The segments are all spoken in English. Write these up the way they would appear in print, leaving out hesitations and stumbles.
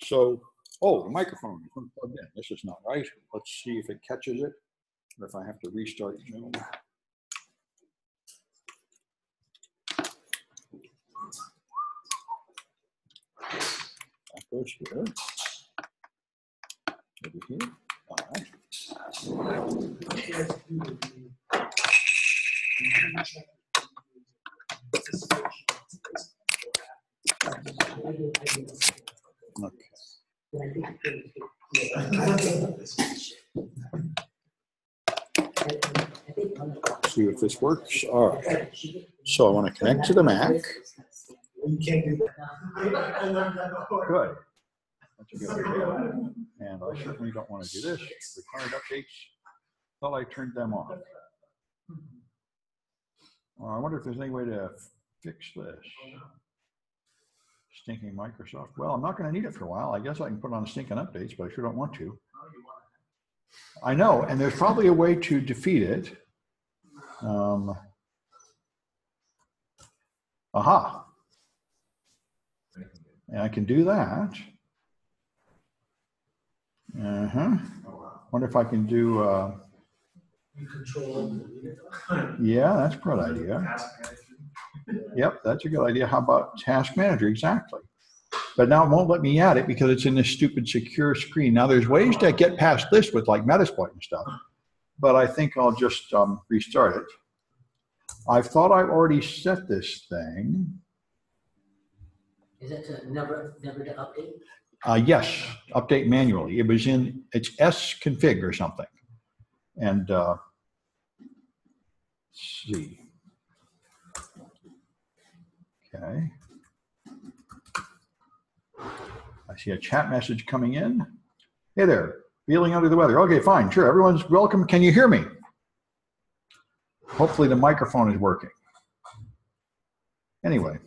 So, oh, the microphone isn't plugged in. This is not right. Let's see if it catches it, or if I have to restart Zoom. That goes here. Over here. All right. Okay. See if this works. All right. So I want to connect to the Mac. Good. That's a good idea. And I certainly don't want to do this. Required updates. Thought I turned them off. Well, I wonder if there's any way to fix this. Stinking Microsoft. Well, I'm not going to need it for a while. I guess I can put on stinking updates, but I sure don't want to. I know, and there's probably a way to defeat it. Aha. And I can do that. Wonder if I can do. Yeah, that's a good idea. Yep, that's a good idea. How about Task Manager? Exactly. But now it won't let me add it because it's in this stupid secure screen. Now there's ways to get past this with like Metasploit and stuff, but I think I'll just restart it. I thought I've already set this thing. Is it to never to update? Yes, update manually. It was in, it's S-config or something. And let's see. Okay. I see a chat message coming in. Hey there, feeling under the weather. Okay, fine, sure, everyone's welcome. Can you hear me? Hopefully the microphone is working. Anyway,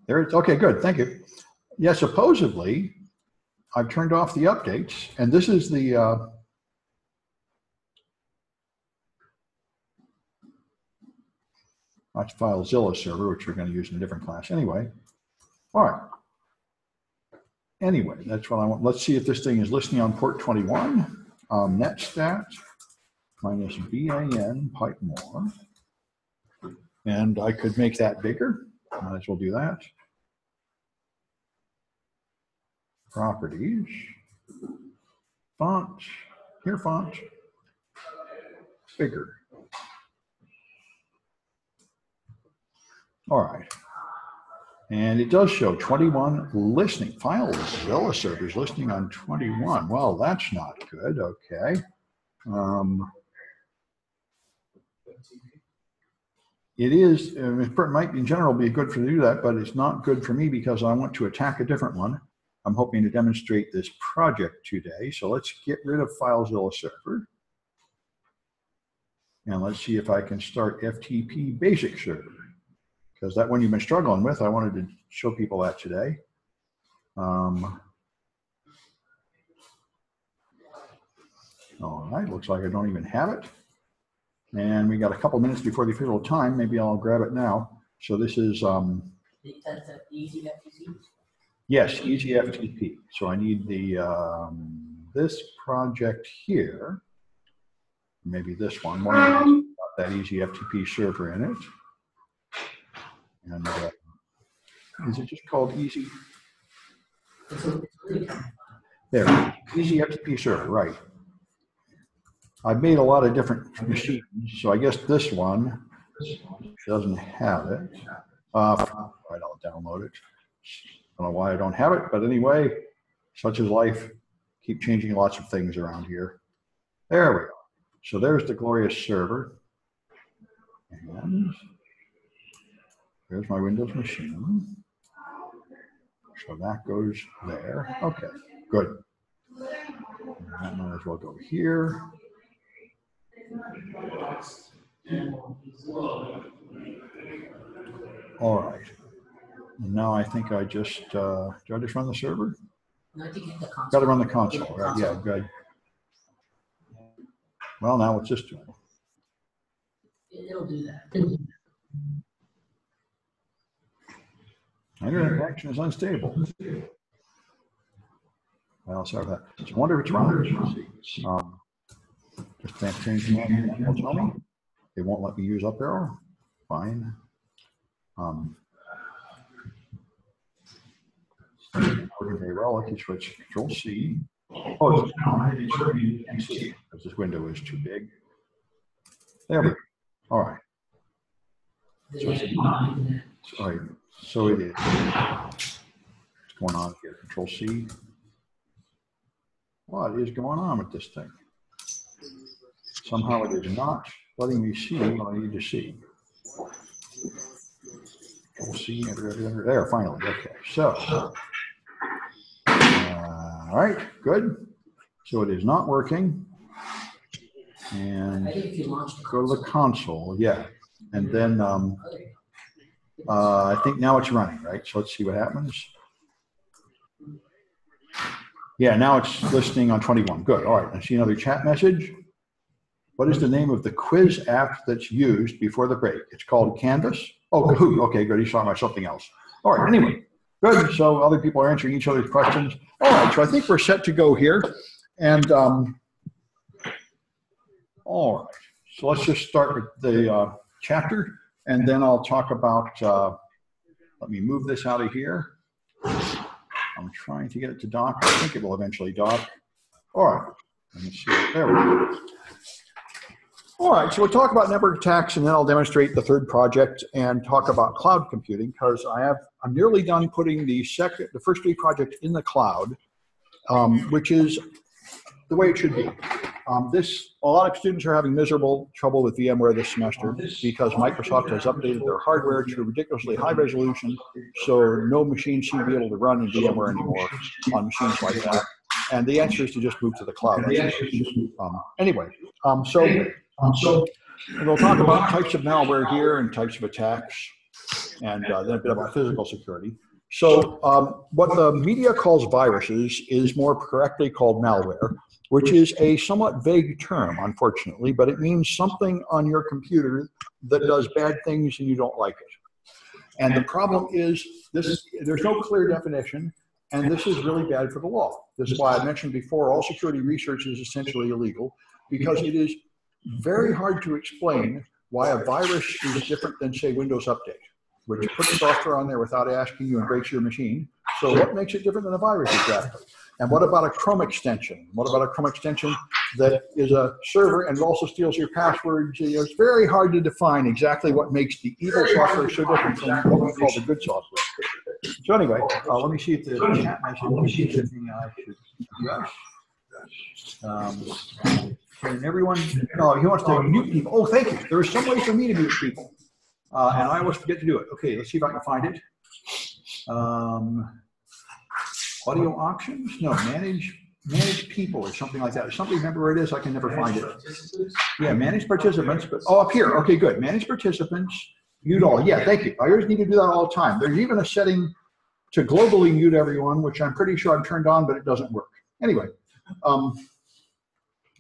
there it's, okay, good, thank you. Yeah, supposedly, I've turned off the updates, and this is the, that's FileZilla server, which we're going to use in a different class anyway. All right. Anyway, that's what I want. Let's see if this thing is listening on port 21. Netstat minus BAN pipe more. And I could make that bigger. Might as well do that. Properties. Font. Here, font. Bigger. All right. And it does show 21 listening. FileZilla servers listening on 21. Well, that's not good. Okay. It is, it might in general be good for you to do that, but it's not good for me because I want to attack a different one. I'm hoping to demonstrate this project today. So let's get rid of FileZilla server. And let's see if I can start FTP basic server. Because that one you've been struggling with, I wanted to show people that today. All right, looks like I don't even have it. And we got a couple minutes before the official time. Maybe I'll grab it now. So this is Easy FTP? Yes, Easy FTP. So I need the this project here. Maybe this one. One got that Easy FTP server in it. And is it just called Easy? There, Easy FTP server, right. I've made a lot of different machines, so I guess this one doesn't have it. Right, I'll download it. I don't know why I don't have it, but anyway, such is life. Keep changing lots of things around here. There we go. So there's the glorious server. And there's my Windows machine. So that goes there. Okay, good. And that might as well go here. All right. And now I think I just, do I just run the server? No, I think you hit the console. Got to run the console, right? Yeah, good. Well, now what's this doing? It'll do that. Internet connection is unstable. Well, sorry about that. So I wonder if it's wrong. Let's see. Just can't change the name. They'll tell me. They won't let me use up arrow. Fine. Working very well. I can switch Control C. Oh, it's down. You can't see because this window is too big. There we go. All right. So it is. What's going on here? Control C. What is going on with this thing? Somehow it is not letting me see what I need to see. Control C, enter, there, finally. Okay, so. All right, good. So it is not working. And go to the console, yeah. And then I think now it's running, right? So let's see what happens. Yeah, now it's listening on 21. Good. All right. I see another chat message. What is the name of the quiz app that's used before the break? It's called Canvas. Oh, Cahoots. Okay, good. He's talking about something else. All right. Anyway, good. So other people are answering each other's questions. All right. So I think we're set to go here. And all right. So let's just start with the chapter, and then I'll talk about. Let me move this out of here. I'm trying to get it to dock. I think it will eventually dock. All right. Let me see. There we go. All right. So we'll talk about network attacks, and then I'll demonstrate the third project and talk about cloud computing, because I'm nearly done putting the first three projects in the cloud, which is the way it should be. A lot of students are having miserable trouble with VMware this semester because Microsoft has updated their hardware to ridiculously high resolution, so no machine seem to be able to run in VMware anymore on machines like that. And the answer is to just move to the cloud. Anyway, so we'll talk about types of malware here and types of attacks, and then a bit about physical security. So what the media calls viruses is more correctly called malware, which is a somewhat vague term, unfortunately, but it means something on your computer that does bad things and you don't like it. And the problem is there's no clear definition, and this is really bad for the law. This is why I mentioned before, all security research is essentially illegal, because it is very hard to explain why a virus is different than, say, Windows Update, which puts software on there without asking you and breaks your machine. So what makes it different than a virus exactly? And what about a Chrome extension? What about a Chrome extension that is a server and it also steals your passwords? It's very hard to define exactly what makes the evil software so different from what we call the good software. So anyway, let me see if the chat message is anything I should address. Can everyone, no, he wants to mute people. Oh, thank you. There are some ways for me to mute people. And I always forget to do it. Okay, let's see if I can find it. Audio options? No, manage people or something like that. Somebody remember where it is? I can never find it. Yeah, manage participants. But oh, up here. Okay, good. Manage participants. Mute all. Yeah, thank you. I always need to do that all the time. There's even a setting to globally mute everyone, which I'm pretty sure I've turned on, but it doesn't work. Anyway,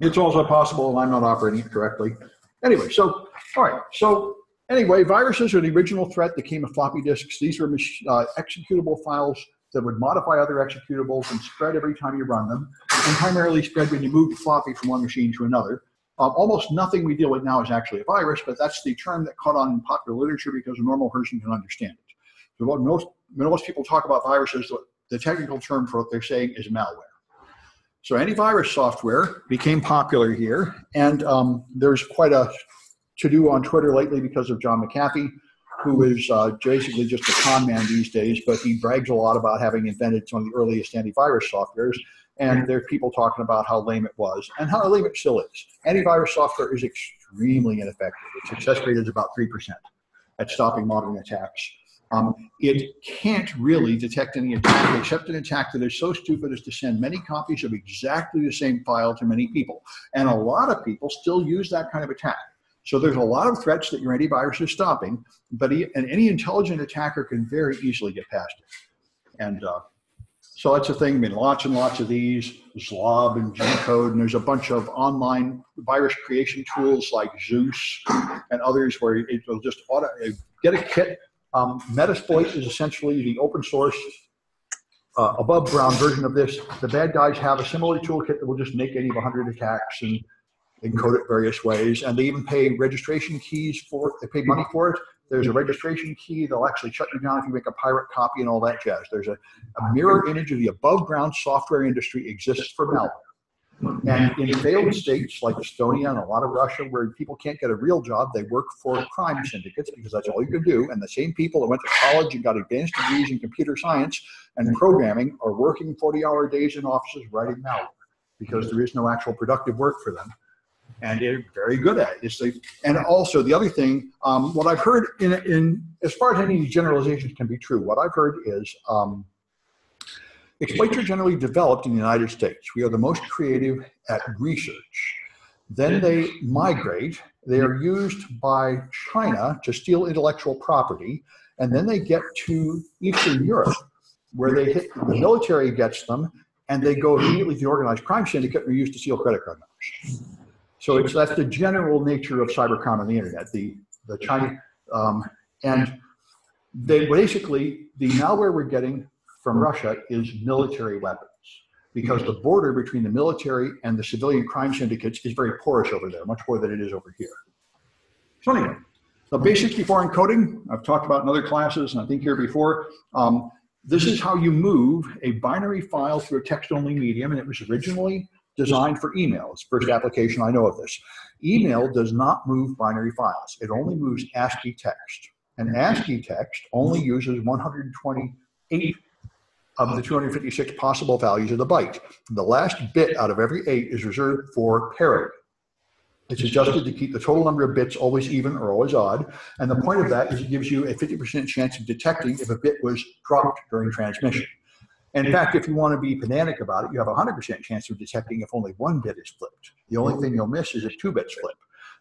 it's also possible and I'm not operating it correctly. Anyway, so all right. So anyway, viruses are the original threat that came with floppy disks. These were executable files that would modify other executables and spread every time you run them, and primarily spread when you move floppy from one machine to another. Almost nothing we deal with now is actually a virus, but that's the term that caught on in popular literature because a normal person can understand it. So what most people talk about viruses, the technical term for what they're saying is malware. So antivirus software became popular here, and there's quite a to-do on Twitter lately because of John McAfee, who is basically just a con man these days, but he brags a lot about having invented some of the earliest antivirus softwares, and there's people talking about how lame it was, and how lame it still is. Antivirus software is extremely ineffective. Its success rate is about 3% at stopping modern attacks. It can't really detect any attack except an attack that is so stupid as to send many copies of exactly the same file to many people. And a lot of people still use that kind of attack. So there's a lot of threats that your antivirus is stopping, but any intelligent attacker can very easily get past it. And so that's the thing. I mean, lots and lots of these, Zlob and G-Code, and there's a bunch of online virus creation tools like Zeus and others where it will just get a kit. Metasploit is essentially the open source above ground version of this. The bad guys have a similar toolkit that will just make any of 100 attacks and encode it various ways. And they even pay registration keys for it. They pay money for it. There's a registration key. They'll actually shut you down if you make a pirate copy and all that jazz. There's a mirror image of the above ground software industry exists for malware. And in failed states like Estonia and a lot of Russia, where people can't get a real job, they work for crime syndicates because that's all you can do. And the same people that went to college and got advanced degrees in computer science and programming are working 40-hour days in offices writing malware because there is no actual productive work for them. And they're very good at it. And also the other thing, what I've heard as far as any generalizations can be true, what I've heard is exploits are generally developed in the United States. We are the most creative at research. Then they migrate. They are used by China to steal intellectual property. And then they get to Eastern Europe, where the military gets them, and they go immediately to the organized crime syndicate and are used to steal credit card numbers. So that's the general nature of cybercrime on the internet. The Chinese, and they basically, the malware we're getting from Russia is military weapons, because the border between the military and the civilian crime syndicates is very porous over there, much more than it is over here. So anyway, the base 64 encoding, I've talked about in other classes, and I think here before. This is how you move a binary file through a text-only medium, and it was originally designed for email. It's the first application I know of this. Email does not move binary files. It only moves ASCII text. And ASCII text only uses 128 of the 256 possible values of the byte. The last bit out of every 8 is reserved for parity. It's adjusted to keep the total number of bits always even or always odd. And the point of that is it gives you a 50% chance of detecting if a bit was dropped during transmission. And in fact, if you want to be pedantic about it, you have a 100% chance of detecting if only 1 bit is flipped. The only thing you'll miss is if 2 bits flip.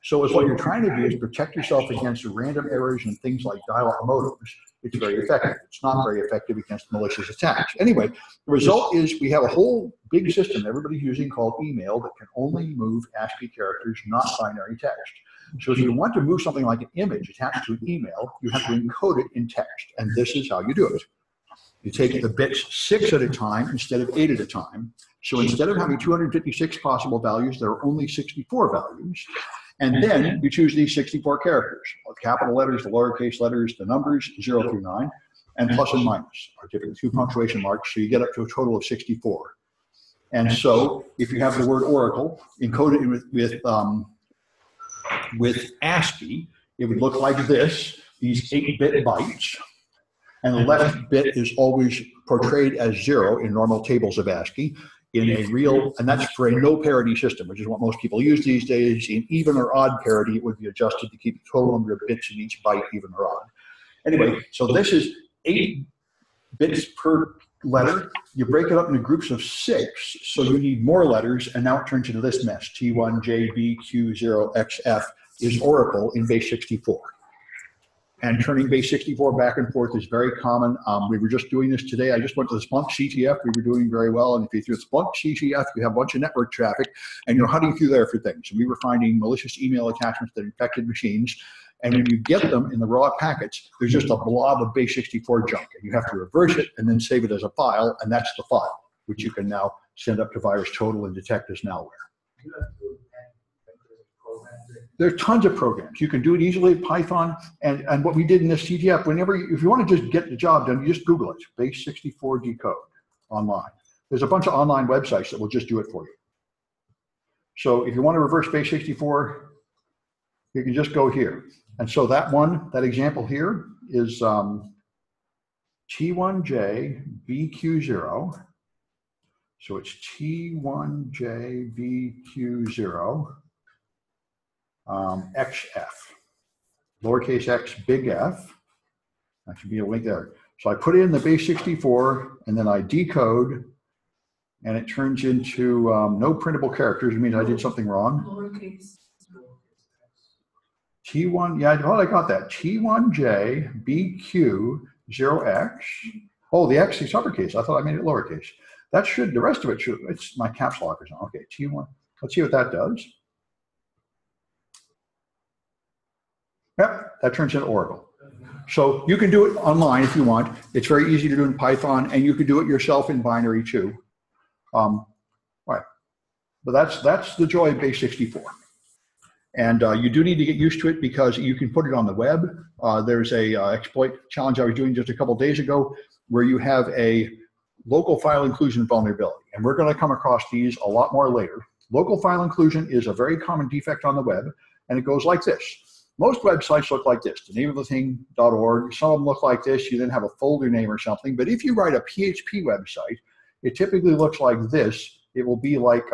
So what you're trying to do is protect yourself against random errors and things like dial-up modems. It's very effective. It's not very effective against malicious attacks. Anyway, the result is we have a whole big system everybody's using called email that can only move ASCII characters, not binary text. So if you want to move something like an image attached to an email, you have to encode it in text. And this is how you do it. You take the bits 6 at a time instead of 8 at a time. So instead of having 256 possible values, there are only 64 values. And then you choose these 64 characters, the capital letters, the lowercase letters, the numbers 0 through 9, and plus and minus are typically 2 punctuation marks. So you get up to a total of 64. And so if you have the word Oracle encoded with ASCII, it would look like this, these 8-bit bytes. And the left bit is always portrayed as 0 in normal tables of ASCII. In a real, and that's for a no parity system, which is what most people use these days. In even or odd parity, it would be adjusted to keep the total number of bits in each byte even or odd. Anyway, so this is 8 bits per letter. You break it up into groups of 6, so you need more letters, and now it turns into this mess. T1, J, B, Q, 0, X, F is Oracle in base 64. And turning base 64 back and forth is very common. We were just doing this today. I just went to the Splunk CTF. We were doing very well. And if you through the Splunk CTF, you have a bunch of network traffic, and you're hunting through there for things. And we were finding malicious email attachments that infected machines. And when you get them in the raw packets, there's just a blob of base 64 junk. And you have to reverse it and then save it as a file. And that's the file, which you can now send up to VirusTotal and detect as malware. There are tons of programs. You can do it easily in Python. And what we did in this CTF, if you want to just get the job done, you just Google it, base 64 decode online. There's a bunch of online websites that will just do it for you. So if you want to reverse base 64, you can just go here. And so that example here is T1J BQ0. So it's T1J BQ0. XF, lowercase x, big F. That should be a link there. So I put in the base 64, and then I decode, and it turns into no printable characters. It means I did something wrong. Lowercase. T1, yeah, well, I got that. T1J BQ0X. Oh, the X is uppercase. I thought I made it lowercase. That should, the rest of it should, it's my caps lock or something. Okay, T1. Let's see what that does. Yep, that turns into Oracle. So you can do it online if you want. It's very easy to do in Python, and you can do it yourself in binary too. Right. But that's the joy of base64. And you do need to get used to it because you can put it on the web. There's a exploit challenge I was doing just a couple days ago where you have a local file inclusion vulnerability. And we're going to come across these a lot more later. Local file inclusion is a very common defect on the web, and it goes like this. Most websites look like this, the name of the thing.org. Some of them look like this. You then have a folder name or something. But if you write a PHP website, it typically looks like this. It will be like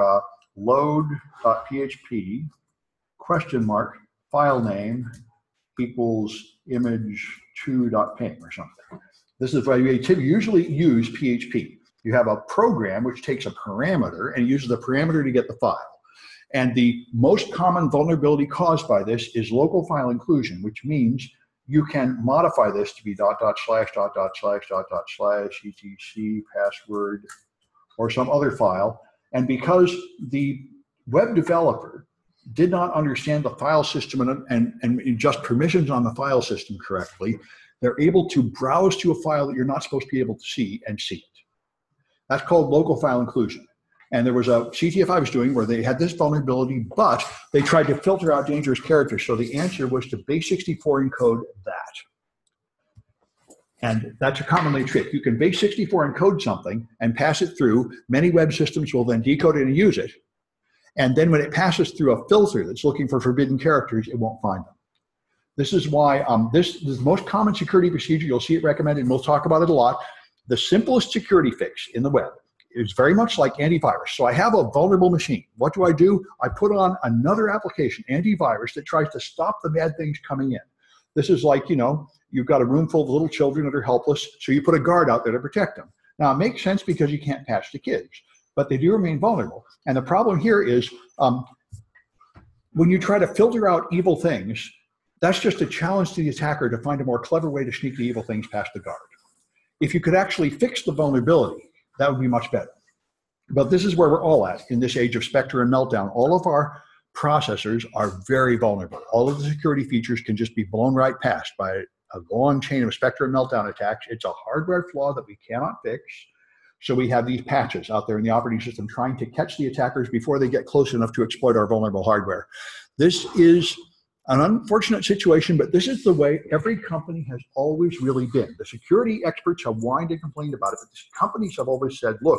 load.php question mark file name equals image2.ping or something. This is why you usually use PHP. You have a program which takes a parameter and uses the parameter to get the file. And the most common vulnerability caused by this is local file inclusion, which means you can modify this to be .. / etc password or some other file. And because the web developer did not understand the file system and adjust permissions on the file system correctly, they're able to browse to a file that you're not supposed to be able to see and see it. That's called local file inclusion. And there was a CTF I was doing where they had this vulnerability, but they tried to filter out dangerous characters. So the answer was to base64 encode that. And that's a commonly trick. You can base64 encode something and pass it through. Many web systems will then decode it and use it. And then when it passes through a filter that's looking for forbidden characters, it won't find them. This is why this is the most common security procedure. You'll see it recommended, and we'll talk about it a lot. The simplest security fix in the web is very much like antivirus. So I have a vulnerable machine. What do? I put on another application, antivirus, that tries to stop the bad things coming in. This is like, you've got a room full of little children that are helpless, so you put a guard out there to protect them. Now, it makes sense because you can't patch the kids, but they do remain vulnerable. And the problem here is when you try to filter out evil things, that's just a challenge to the attacker to find a more clever way to sneak the evil things past the guard. If you could actually fix the vulnerability, that would be much better. But this is where we're all at in this age of Spectre and Meltdown. All of our processors are very vulnerable. All of the security features can just be blown right past by a long chain of Spectre and Meltdown attacks. It's a hardware flaw that we cannot fix. So we have these patches out there in the operating system trying to catch the attackers before they get close enough to exploit our vulnerable hardware. This is an unfortunate situation, but this is the way every company has always really been. The security experts have whined and complained about it, but the companies have always said, look,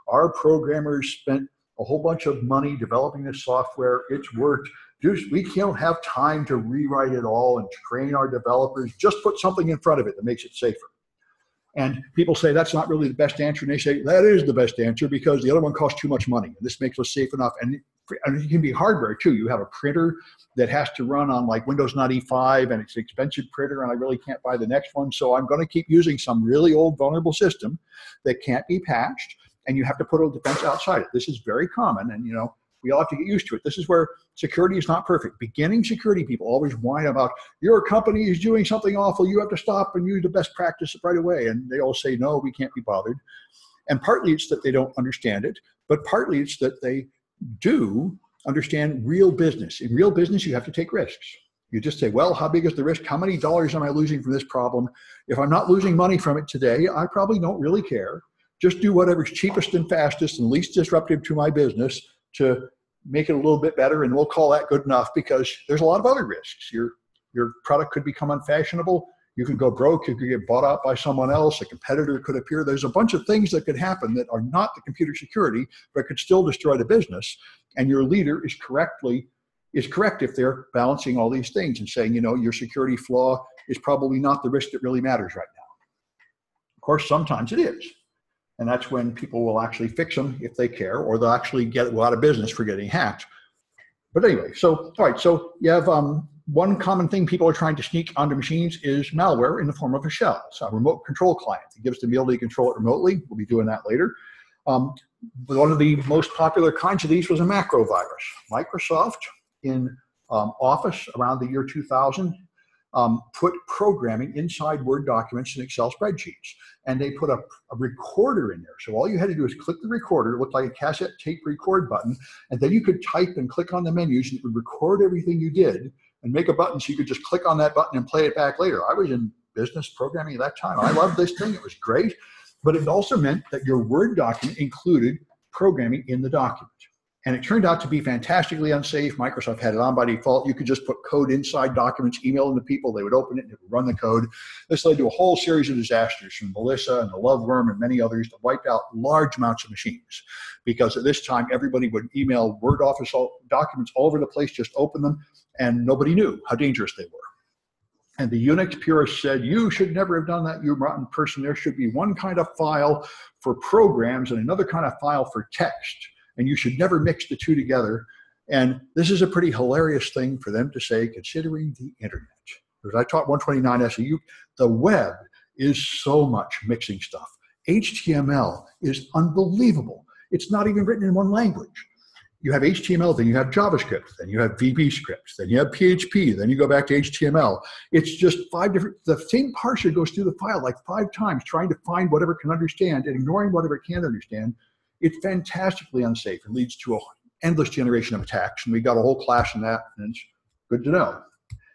our programmers spent a whole bunch of money developing this software. It's worked. We can't have time to rewrite it all and train our developers. Just put something in front of it that makes it safer. And people say that's not really the best answer. And they say that is the best answer because the other one costs too much money. This makes us safe enough. And it can be hardware too. You have a printer that has to run on like Windows 95 and it's an expensive printer and I really can't buy the next one. So I'm going to keep using some really old vulnerable system that can't be patched. And you have to put a defense outside it. This is very common. And we all have to get used to it. This is where security is not perfect. Beginning security people always whine about, your company is doing something awful. You have to stop and use the best practice right away. And they all say, no, we can't be bothered. And partly it's that they don't understand it, but partly it's that they do understand real business. In real business, you have to take risks. You just say, well, how big is the risk? How many dollars am I losing from this problem? If I'm not losing money from it today, I probably don't really care. Just do whatever's cheapest and fastest and least disruptive to my business to make it a little bit better, and we'll call that good enough because there's a lot of other risks. Your product could become unfashionable. You could go broke. You could get bought out by someone else. A competitor could appear. There's a bunch of things that could happen that are not the computer security, but could still destroy the business. And your leader is correct if they're balancing all these things and saying, your security flaw is probably not the risk that really matters right now. Of course, sometimes it is. And that's when people will actually fix them if they care, or they'll actually get a lot of business for getting hacked. But anyway, all right, so you have one common thing people are trying to sneak onto machines is malware in the form of a shell. It's a remote control client. It gives the ability to control it remotely. We'll be doing that later. One of the most popular kinds of these was a macro virus. Microsoft in Office around the year 2000 put programming inside Word documents and Excel spreadsheets. And they put a recorder in there. So all you had to do is click the recorder. It looked like a cassette tape record button. And then you could type and click on the menus and it would record everything you did and make a button so you could just click on that button and play it back later. I was in business programming at that time. I loved this thing. It was great. But it also meant that your Word document included programming in the document. And it turned out to be fantastically unsafe. Microsoft had it on by default. You could just put code inside documents, email them to people, they would open it and it would run the code. This led to a whole series of disasters from Melissa and the Loveworm and many others that wiped out large amounts of machines. Because at this time, everybody would email Word Office documents all over the place, just open them, and nobody knew how dangerous they were. And the Unix purists said, you should never have done that, you rotten person. There should be one kind of file for programs and another kind of file for text. And you should never mix the two together. And this is a pretty hilarious thing for them to say, considering the internet. Because I taught 129 SEU, the web is so much mixing stuff. HTML is unbelievable. It's not even written in one language. You have HTML, then you have JavaScript, then you have VB scripts, then you have PHP, then you go back to HTML. It's just 5 different, the same parser goes through the file like 5 times, trying to find whatever it can understand and ignoring whatever it can't understand. It's fantastically unsafe and leads to an endless generation of attacks. And we got a whole class in that, and it's good to know.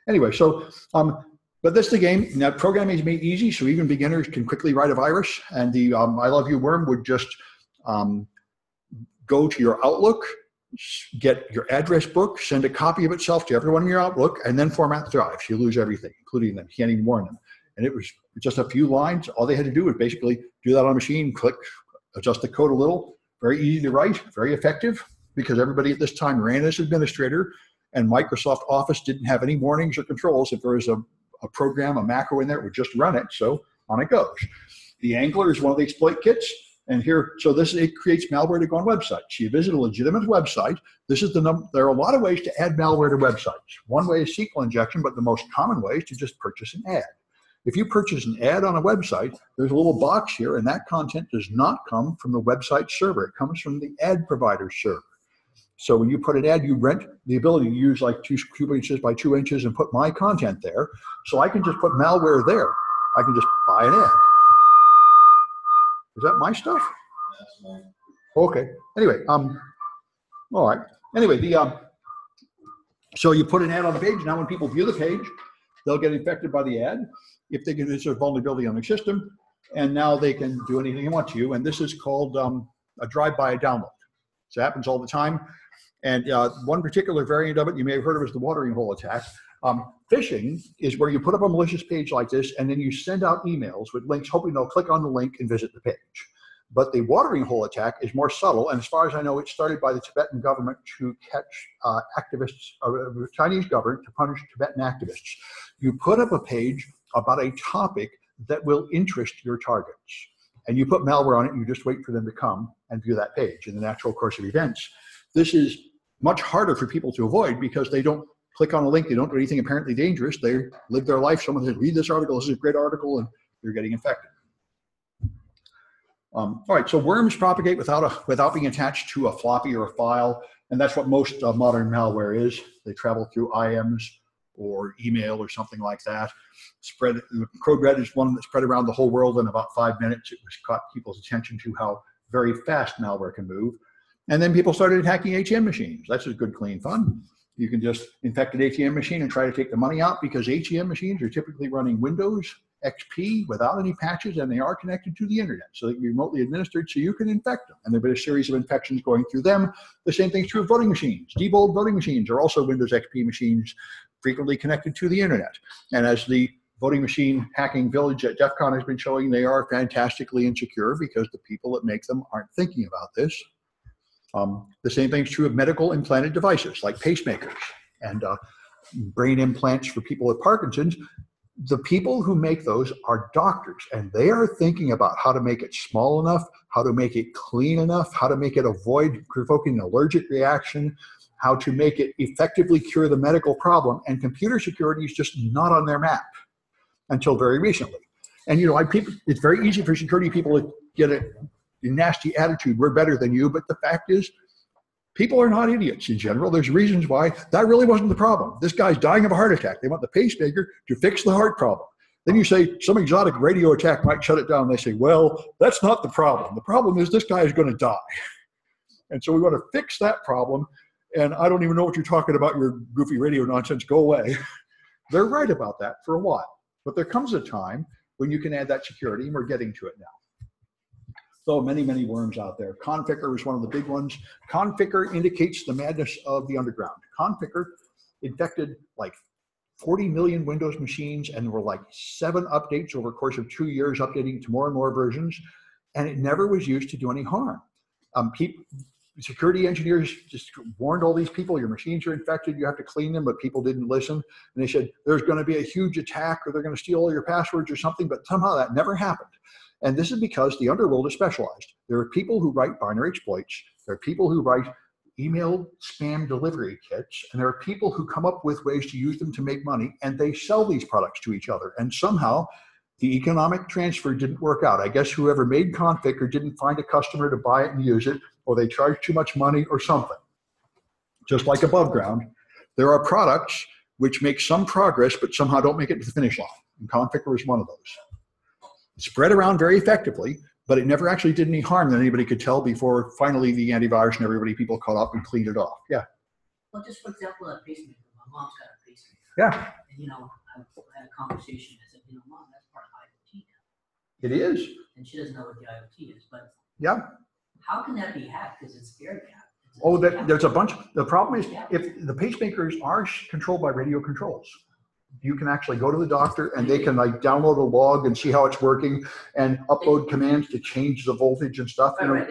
Anyway, so, but that's the game. Now, programming is made easy, so even beginners can quickly write a virus. And the I Love You worm would just go to your Outlook, get your address book, send a copy of itself to everyone in your Outlook, and then format the drives. You lose everything, including them. You can't even warn them. And it was just a few lines. All they had to do was basically do that on a machine, click, adjust the code a little, very easy to write, very effective, because everybody at this time ran as administrator, and Microsoft Office didn't have any warnings or controls. If there was a program, a macro in there, it would just run it, so on it goes. The Angler is one of the exploit kits, and here, so it creates malware to go on websites. You visit a legitimate website. This is the number. There are a lot of ways to add malware to websites. One way is SQL injection, but the most common way is to just purchase an ad. If you purchase an ad on a website, there's a little box here, and that content does not come from the website server. It comes from the ad provider server. So when you put an ad, you rent the ability to use like 2 inches by 2 inches and put my content there. So I can just put malware there. I can just buy an ad. Is that my stuff? That's mine. Okay. Anyway, all right. Anyway, so you put an ad on the page. Now when people view the page, they'll get infected by the ad. If they can, it's a vulnerability on the system, and now they can do anything they want to you. And this is called a drive-by download. So it happens all the time. And one particular variant of it you may have heard of is the watering hole attack. Phishing is where you put up a malicious page like this, and then you send out emails with links, hoping they'll click on the link and visit the page. But the watering hole attack is more subtle, and as far as I know, it started by the Tibetan government to catch activists, the Chinese government to punish Tibetan activists. You put up a page about a topic that will interest your targets, and you put malware on it, and you just wait for them to come and view that page in the natural course of events. This is much harder for people to avoid because they don't click on a link, they don't do anything apparently dangerous, they live their life. Someone says, read this article, this is a great article, and they're getting infected. All right, so worms propagate without being attached to a floppy or a file, and that's what most modern malware is. They travel through IMs or email or something like that. Code Red is one that spread around the whole world in about 5 minutes. It was caught people's attention to how very fast malware can move. And then people started hacking ATM machines. That's just good, clean fun. You can just infect an ATM machine and try to take the money out because ATM machines are typically running Windows XP without any patches, and they are connected to the internet, so they can be remotely administered so you can infect them. And there have been a series of infections going through them. The same thing's true of voting machines. Debold voting machines are also Windows XP machines frequently connected to the internet. And as the voting machine hacking village at DEF CON has been showing, they are fantastically insecure because the people that make them aren't thinking about this. The same thing's true of medical implanted devices like pacemakers and brain implants for people with Parkinson's. The people who make those are doctors, and they are thinking about how to make it small enough, how to make it clean enough, how to make it avoid provoking an allergic reaction, how to make it effectively cure the medical problem. And computer security is just not on their map until very recently. And you know, it's very easy for security people to get a nasty attitude, we're better than you, but the fact is, people are not idiots in general. There's reasons why that really wasn't the problem. This guy's dying of a heart attack. They want the pacemaker to fix the heart problem. Then you say some exotic radio attack might shut it down. They say, well, that's not the problem. The problem is this guy is going to die. And so we want to fix that problem. And I don't even know what you're talking about, your goofy radio nonsense. Go away. They're right about that for a while. But there comes a time when you can add that security, and we're getting to it now. So many, many worms out there. Conficker was one of the big ones. Conficker indicates the madness of the underground. Conficker infected like 40 million Windows machines, and there were like 7 updates over the course of 2 years, updating to more and more versions, and it never was used to do any harm. Security engineers just warned all these people, your machines are infected, you have to clean them, but people didn't listen. And they said, there's going to be a huge attack, or they're going to steal all your passwords or something, but somehow that never happened. And this is because the underworld is specialized. There are people who write binary exploits. There are people who write email spam delivery kits, and there are people who come up with ways to use them to make money, and they sell these products to each other. And somehow the economic transfer didn't work out. I guess whoever made Conficker didn't find a customer to buy it and use it, or they charged too much money or something. Just like above ground, there are products which make some progress but somehow don't make it to the finish line. And Conficker is one of those. It spread around very effectively, but it never actually did any harm that anybody could tell before finally the antivirus and people caught up and cleaned it off. Yeah. Well, just for example, a pacemaker. My mom's got a pacemaker. Yeah. And I had a conversation. I said, Mom, that's part of IoT now. It is. And she doesn't know what the IoT is, but yeah. How can that be hacked? Because it's scary to hack. Oh, there's a bunch. The problem is if the pacemakers are controlled by radio controls. You can actually go to the doctor and they can like download a log and see how it's working and upload commands to change the voltage and stuff. Right.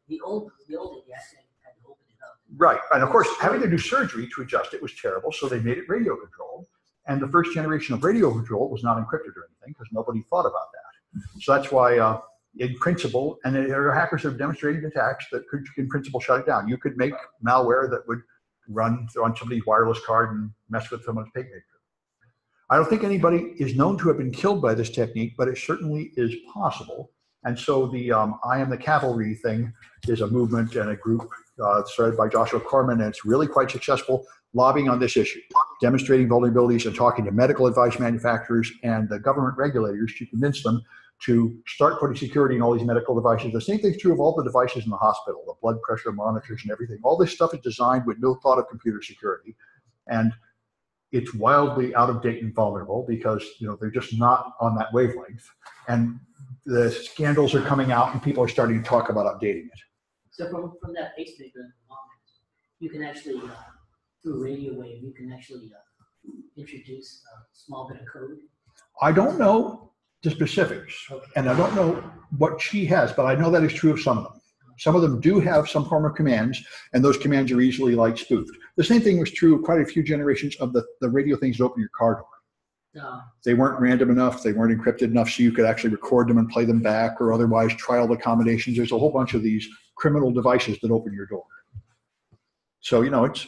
The old you actually had to open it up. Right, and of course having to do surgery to adjust it was terrible, so they made it radio controlled. And the first generation of radio control was not encrypted or anything because nobody thought about that. So that's why in principle, and there are hackers that have demonstrated attacks that could in principle shut it down. You could make malware that would run on somebody's wireless card and mess with someone's pacemaker. I don't think anybody is known to have been killed by this technique, but it certainly is possible. And so the I Am the Cavalry thing is a movement and a group started by Joshua Corman, and it's really quite successful, lobbying on this issue, demonstrating vulnerabilities and talking to medical device manufacturers and the government regulators to convince them to start putting security in all these medical devices. The same thing's true of all the devices in the hospital, the blood pressure monitors and everything. All this stuff is designed with no thought of computer security. And it's wildly out of date and vulnerable because they're just not on that wavelength. And the scandals are coming out and people are starting to talk about updating it. So from that pacemaker, you can actually, through radio wave, you can actually introduce a small bit of code? I don't know the specifics, and I don't know what she has, but I know that is true of some of them. Some of them do have some form of commands, and those commands are easily spoofed. The same thing was true of quite a few generations of the radio things that open your car door. They weren't random enough, they weren't encrypted enough so you could actually record them and play them back or otherwise try all the combinations. There's a whole bunch of these criminal devices that open your door. So, it's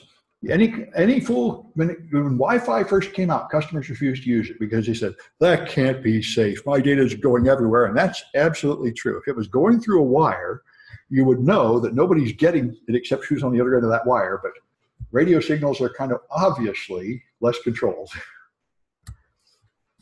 any fool, when Wi-Fi first came out, customers refused to use it because they said, that can't be safe. My data is going everywhere, and that's absolutely true. If it was going through a wire, you would know that nobody's getting it except who's on the other end of that wire, but radio signals are kind of obviously less controlled.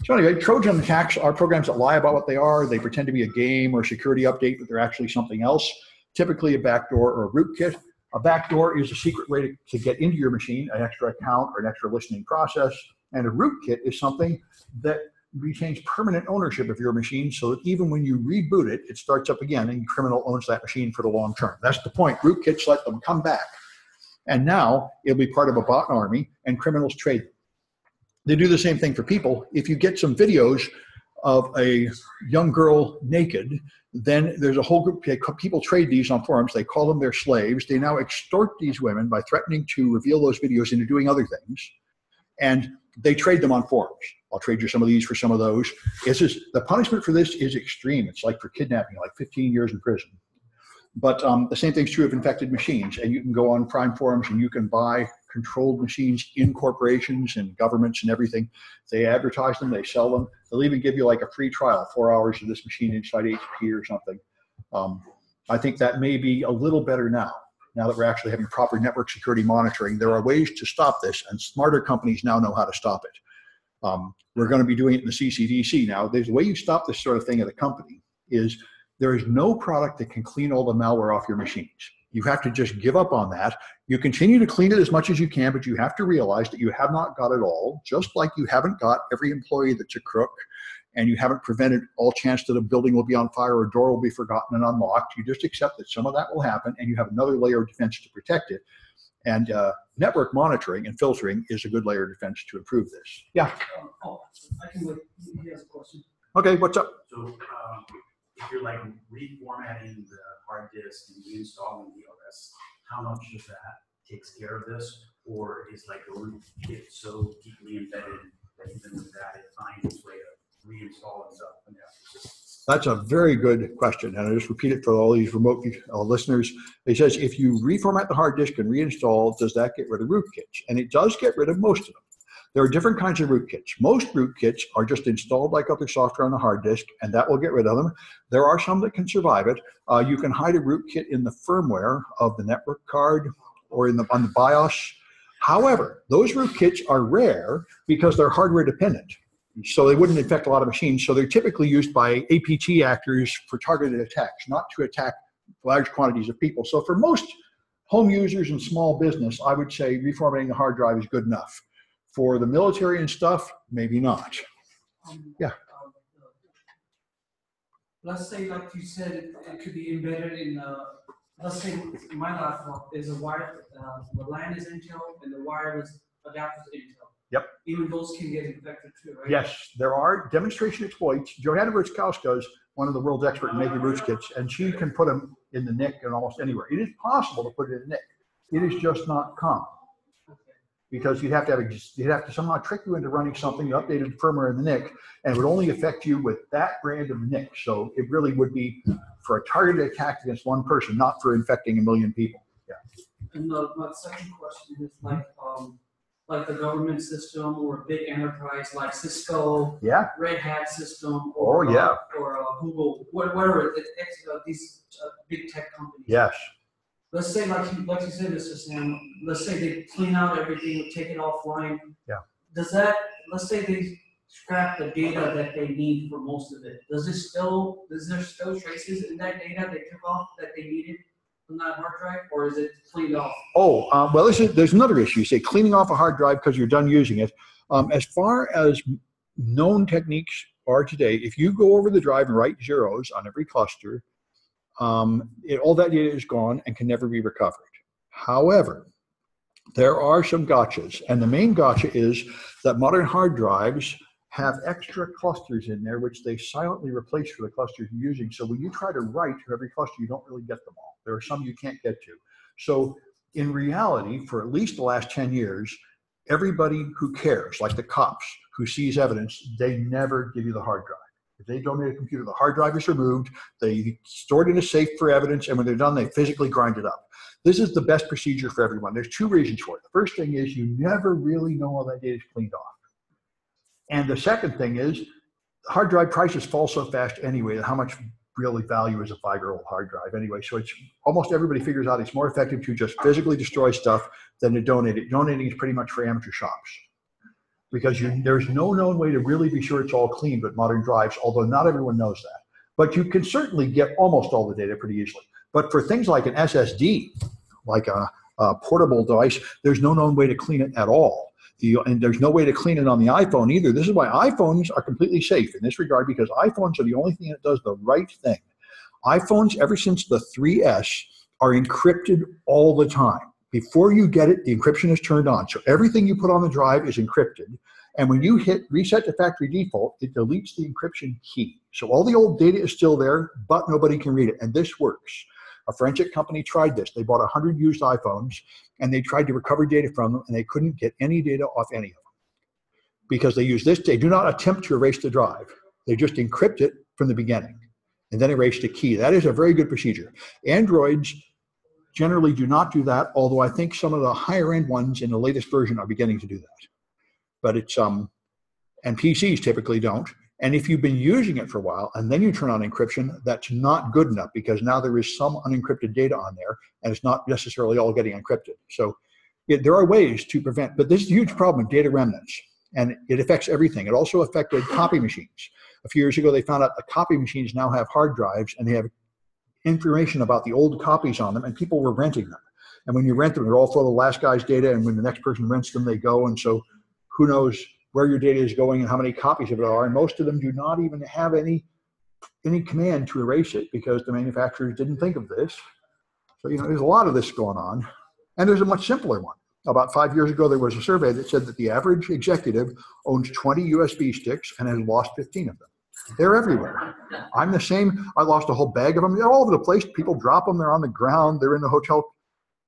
So anyway, Trojan attacks are programs that lie about what they are. They pretend to be a game or a security update, but they're actually something else, typically a backdoor or a rootkit. A backdoor is a secret way to get into your machine, an extra account or an extra listening process, and a rootkit is something that retains permanent ownership of your machine so that even when you reboot it, it starts up again and the criminal owns that machine for the long term. That's the point. Rootkits let them come back. And now it'll be part of a bot army and criminals trade them. They do the same thing for people. If you get some videos of a young girl naked, then there's a whole group, people trade these on forums. They call them their slaves. They now extort these women by threatening to reveal those videos into doing other things. And they trade them on forums. I'll trade you some of these for some of those. The punishment for this is extreme. It's like for kidnapping, like 15 years in prison. But the same thing's true of infected machines. And you can go on crime forums and you can buy controlled machines in corporations and governments and everything. They advertise them, they sell them. They'll even give you like a free trial, 4 hours of this machine inside HP or something. I think that may be a little better now that we're actually having proper network security monitoring. There are ways to stop this, and smarter companies now know how to stop it. We're going to be doing it in the CCDC now. There's a way you stop this sort of thing at a company is there is no product that can clean all the malware off your machines. You have to just give up on that. You continue to clean it as much as you can, but you have to realize that you have not got it all, just like you haven't got every employee that's a crook, and you haven't prevented all chance that a building will be on fire or a door will be forgotten and unlocked. You just accept that some of that will happen, and you have another layer of defense to protect it. And network monitoring and filtering is a good layer of defense to improve this. Yeah? I can wait. He has a question. Okay, what's up? So if you're like reformatting the hard disk and reinstalling the OS, how much of that takes care of this? Or is like a rootkit so deeply embedded that even with that, it finds its way to reinstall itself? That's a very good question, and I just repeat it for all these remote listeners. It says, if you reformat the hard disk and reinstall, does that get rid of rootkits? And it does get rid of most of them. There are different kinds of rootkits. Most rootkits are just installed like other software on the hard disk, and that will get rid of them. There are some that can survive it. You can hide a rootkit in the firmware of the network card or on the BIOS. However, those rootkits are rare because they're hardware dependent. So they wouldn't infect a lot of machines. So they're typically used by APT actors for targeted attacks, not to attack large quantities of people. So for most home users and small business, I would say reformatting the hard drive is good enough. For the military and stuff, maybe not. Yeah. Let's say, like you said, it could be embedded in, let's say my laptop is a wire, the LAN is Intel and the wireless adapter is Intel. Yep. Even those can get infected too, right? Yes, there are demonstration exploits. Johanna Rutzkowska is one of the world's expert in making rootkits, and she can put them in the NIC and almost anywhere. It is possible to put it in the NIC. It is just not common. Because you'd have to somehow trick you into running something, updated firmware in the NIC, and it would only affect you with that brand of NIC. So it really would be for a targeted attack against one person, not for infecting a million people. Yeah. And my second question is like the government system or a big enterprise like Cisco, yeah, Red Hat system, or Google, whatever these big tech companies. Yes. Let's say, like you said, Mr. Sam, let's say they clean out everything, take it offline. Yeah. Does that, let's say they scrap the data that they need for most of it. Is there still traces in that data they took off that they needed from that hard drive, or is it cleaned off? Oh, well, there's another issue. You say cleaning off a hard drive because you're done using it. As far as known techniques are today, if you go over the drive and write zeros on every cluster, all that data is gone and can never be recovered. However, there are some gotchas, and the main gotcha is that modern hard drives have extra clusters in there which they silently replace for the clusters you're using. So when you try to write to every cluster, you don't really get them all. There are some you can't get to. So in reality, for at least the last 10 years, everybody who cares, like the cops who sees evidence, they never give you the hard drive. If they donate a computer, the hard drive is removed, they store it in a safe for evidence, and when they're done, they physically grind it up. This is the best procedure for everyone. There's two reasons for it. The first thing is you never really know all that data is cleaned off. And the second thing is hard drive prices fall so fast anyway, how much really value is a 5-year-old hard drive anyway. So it's almost everybody figures out it's more effective to just physically destroy stuff than to donate it. Donating is pretty much for amateur shops. Because there's no known way to really be sure it's all clean with modern drives, although not everyone knows that. But you can certainly get almost all the data pretty easily. But for things like an SSD, like a portable device, there's no known way to clean it at all. And there's no way to clean it on the iPhone either. This is why iPhones are completely safe in this regard, because iPhones are the only thing that does the right thing. iPhones, ever since the 3S, are encrypted all the time. Before you get it, the encryption is turned on. So everything you put on the drive is encrypted. And when you hit reset to factory default, it deletes the encryption key. So all the old data is still there, but nobody can read it. And this works. A forensic company tried this. They bought 100 used iPhones, and they tried to recover data from them, and they couldn't get any data off any of them. Because they use this, they do not attempt to erase the drive. They just encrypt it from the beginning, and then erase the key. That is a very good procedure. Androids generally do not do that, although I think some of the higher end ones in the latest version are beginning to do that. But it's, and PCs typically don't. And if you've been using it for a while and then you turn on encryption, that's not good enough, because now there is some unencrypted data on there and it's not necessarily all getting encrypted. So there are ways to prevent, but this is a huge problem with data remnants, and it affects everything. It also affected copy machines. A few years ago, they found out that copy machines now have hard drives, and they have information about the old copies on them, and people were renting them. And when you rent them, they're all full of the last guy's data, and when the next person rents them, they go. And so who knows where your data is going and how many copies of it are. And most of them do not even have any command to erase it because the manufacturers didn't think of this. So, there's a lot of this going on. And there's a much simpler one. About 5 years ago, there was a survey that said that the average executive owns 20 USB sticks and has lost 15 of them. They're everywhere. I'm the same. I lost a whole bag of them. They're all over the place. People drop them. They're on the ground. They're in the hotel.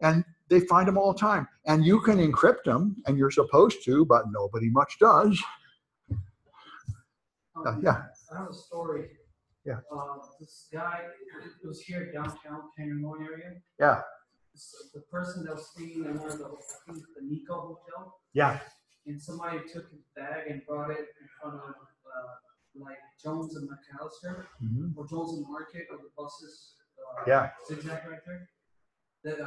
And they find them all the time. And you can encrypt them, and you're supposed to, but nobody much does. Yeah. I have a story. Yeah. This guy, it was here downtown, Canyon area. Yeah. The person that was staying in one of the Nico Hotel. Yeah. And somebody took his bag and brought it in front of like Jones and McAllister, or Jones and Market, or the buses. Yeah. Zigzag right there. That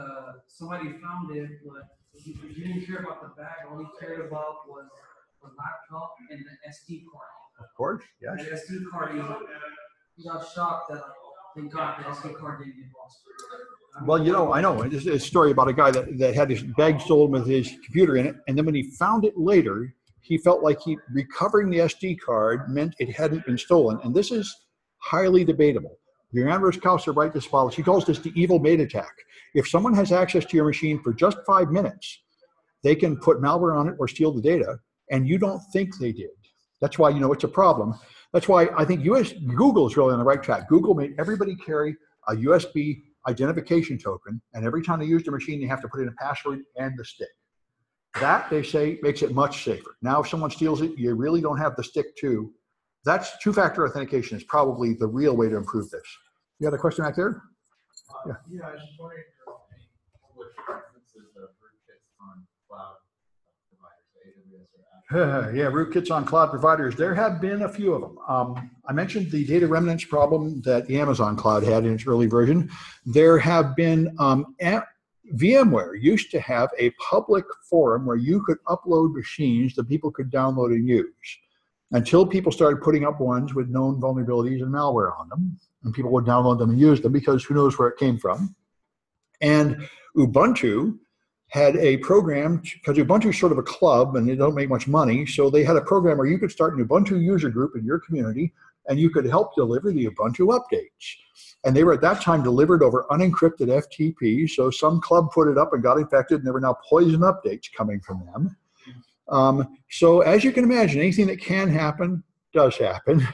somebody found it, but he didn't care about the bag. All he cared about was the laptop and the SD card. Of course, yes. The SD card, he got shocked that, thank God, the SD card didn't get lost. Well, I know. It's a story about a guy that had his bag stolen with his computer in it, and then when he found it later, he felt like recovering the SD card meant it hadn't been stolen. And this is highly debatable. Your Andros Kauser right this follows. He calls this the evil maid attack. If someone has access to your machine for just 5 minutes, they can put malware on it or steal the data, and you don't think they did. That's why it's a problem. That's why I think Google is really on the right track. Google made everybody carry a USB identification token, and every time they use the machine, they have to put in a password and the stick. That, they say, makes it much safer. Now, if someone steals it, you really don't have the stick too. That's two-factor authentication is probably the real way to improve this. You had a question back there? Yeah, I was just wondering if there are any public references of rootkits on cloud providers, AWS or Azure. Yeah, rootkits on cloud providers. There have been a few of them. I mentioned the data remnants problem that the Amazon cloud had in its early version. There have been, VMware used to have a public forum where you could upload machines that people could download and use, until people started putting up ones with known vulnerabilities and malware on them, and people would download them and use them because who knows where it came from. And Ubuntu had a program, because Ubuntu is sort of a club and they don't make much money, so they had a program where you could start an Ubuntu user group in your community and you could help deliver the Ubuntu updates. And they were at that time delivered over unencrypted FTP, so some club put it up and got infected, and there were now poison updates coming from them. So as you can imagine, anything that can happen does happen.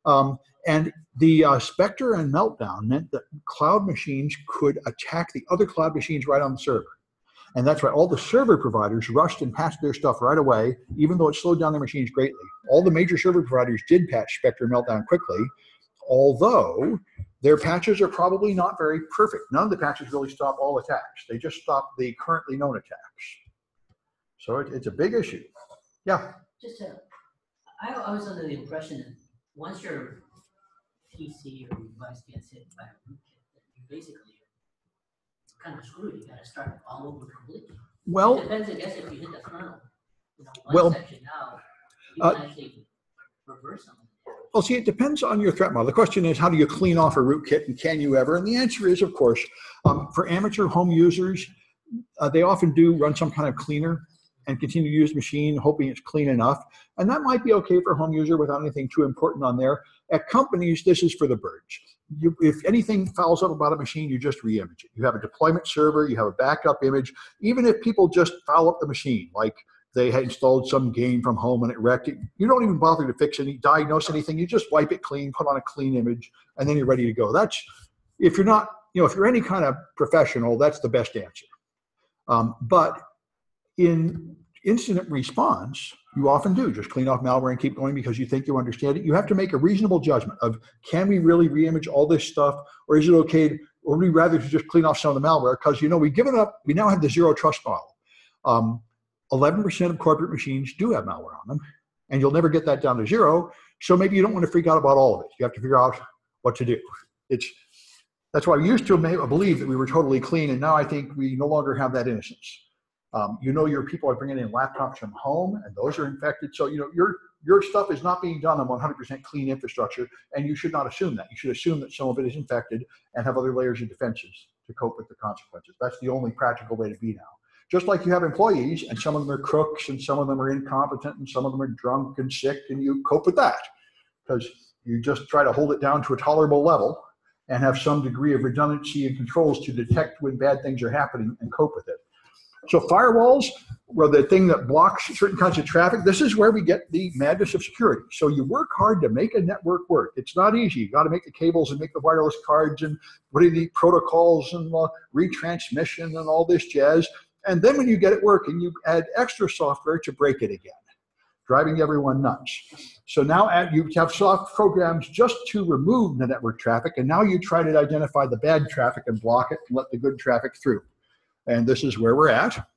And the Spectre and Meltdown meant that cloud machines could attack the other cloud machines right on the server. And that's why all the server providers rushed and patched their stuff right away, even though it slowed down their machines greatly. All the major server providers did patch Spectre and Meltdown quickly, although their patches are probably not very perfect. None of the patches really stop all attacks. They just stop the currently known attacks. So it's a big issue. Yeah. I was under the impression that once your PC or your device gets hit by a rootkit, that you basically kind of screwed. You got to start all over completely. Well, it depends, I guess, if you hit the kernel. Well, section now, you can actually reverse something. Well, see, it depends on your threat model. The question is, how do you clean off a rootkit, and can you ever? And the answer is, of course, for amateur home users, they often do run some kind of cleaner and continue to use the machine, hoping it's clean enough. And that might be okay for a home user without anything too important on there. At companies, this is for the birds. If anything fouls up about a machine, you just re-image it. You have a deployment server, you have a backup image. Even if people just foul up the machine, like they had installed some game from home and it wrecked it, you don't even bother to fix any, diagnose anything. You just wipe it clean, put on a clean image, and then you're ready to go. That's, if you're not, if you're any kind of professional, that's the best answer. But in incident response, you often do just clean off malware and keep going because you think you understand it. You have to make a reasonable judgment of, can we really re-image all this stuff, or is it okay, or would we rather just clean off some of the malware? Because, we've given up, we now have the zero trust model. 11% of corporate machines do have malware on them, and you'll never get that down to zero. So maybe you don't want to freak out about all of it. You have to figure out what to do. That's why we used to believe that we were totally clean, and now I think we no longer have that innocence. Your people are bringing in laptops from home, and those are infected. So, your stuff is not being done on 100% clean infrastructure, and you should not assume that. You should assume that some of it is infected and have other layers of defenses to cope with the consequences. That's the only practical way to be now. Just like you have employees, and some of them are crooks, and some of them are incompetent, and some of them are drunk and sick, and you cope with that because you just try to hold it down to a tolerable level and have some degree of redundancy and controls to detect when bad things are happening and cope with it. So firewalls were the thing that blocks certain kinds of traffic. This is where we get the madness of security. So you work hard to make a network work. It's not easy. You got to make the cables and make the wireless cards and what are the protocols and retransmission and all this jazz. And then when you get it working, you add extra software to break it again, driving everyone nuts. So now you have soft programs just to remove the network traffic, and now you try to identify the bad traffic and block it and let the good traffic through. And this is where we're at.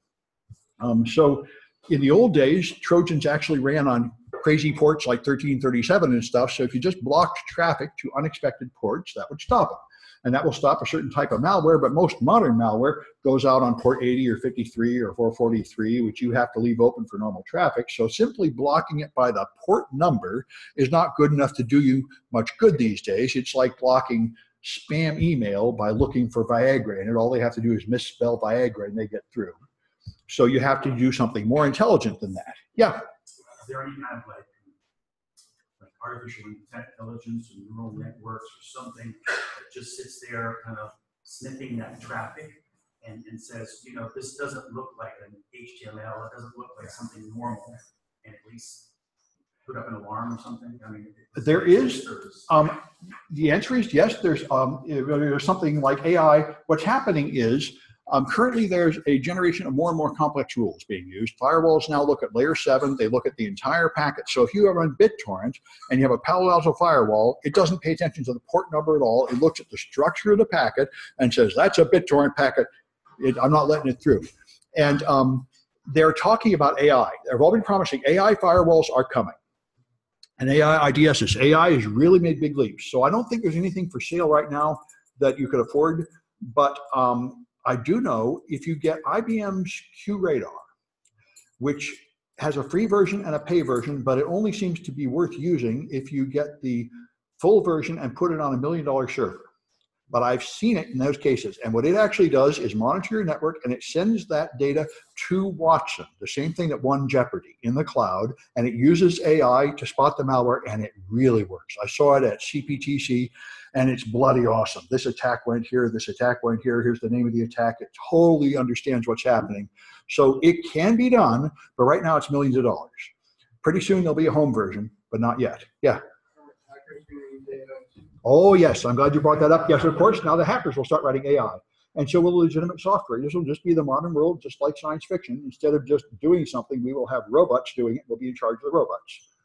So in the old days, Trojans actually ran on crazy ports like 1337 and stuff. So if you just blocked traffic to unexpected ports, that would stop them. And that will stop a certain type of malware, but most modern malware goes out on port 80 or 53 or 443, which you have to leave open for normal traffic. So simply blocking it by the port number is not good enough to do you much good these days. It's like blocking spam email by looking for Viagra, and all they have to do is misspell Viagra and they get through. So you have to do something more intelligent than that. Yeah. Is there any kind of like artificial intelligence or neural networks or something that just sits there kind of sniffing that traffic and says, you know, this doesn't look like an HTML, it doesn't look like something normal, and at least put up an alarm or something? I mean, there is, the answer is yes, there's something like AI. What's happening is currently there's a generation of more and more complex rules being used. Firewalls now look at layer 7, they look at the entire packet. So if you run BitTorrent and you have a Palo Alto firewall, it doesn't pay attention to the port number at all. It looks at the structure of the packet and says, that's a BitTorrent packet, I'm not letting it through. And they're talking about AI. They've all been promising AI firewalls are coming. And AI IDSs. AI has really made big leaps. So I don't think there's anything for sale right now that you could afford. But I do know if you get IBM's QRadar, which has a free version and a pay version, but it only seems to be worth using if you get the full version and put it on $1 million server. But I've seen it in those cases. And what it actually does is monitor your network, and it sends that data to Watson, the same thing that won Jeopardy, in the cloud, and it uses AI to spot the malware, and it really works. I saw it at CPTC, and it's bloody awesome. This attack went here, this attack went here, here's the name of the attack. It totally understands what's happening. So it can be done, but right now it's millions of dollars. Pretty soon there'll be a home version, but not yet. Yeah. Oh, yes, I'm glad you brought that up. Yes, of course, now the hackers will start writing AI. And so will legitimate software. This will just be the modern world, just like science fiction. Instead of just doing something, we will have robots doing it. We'll be in charge of the robots.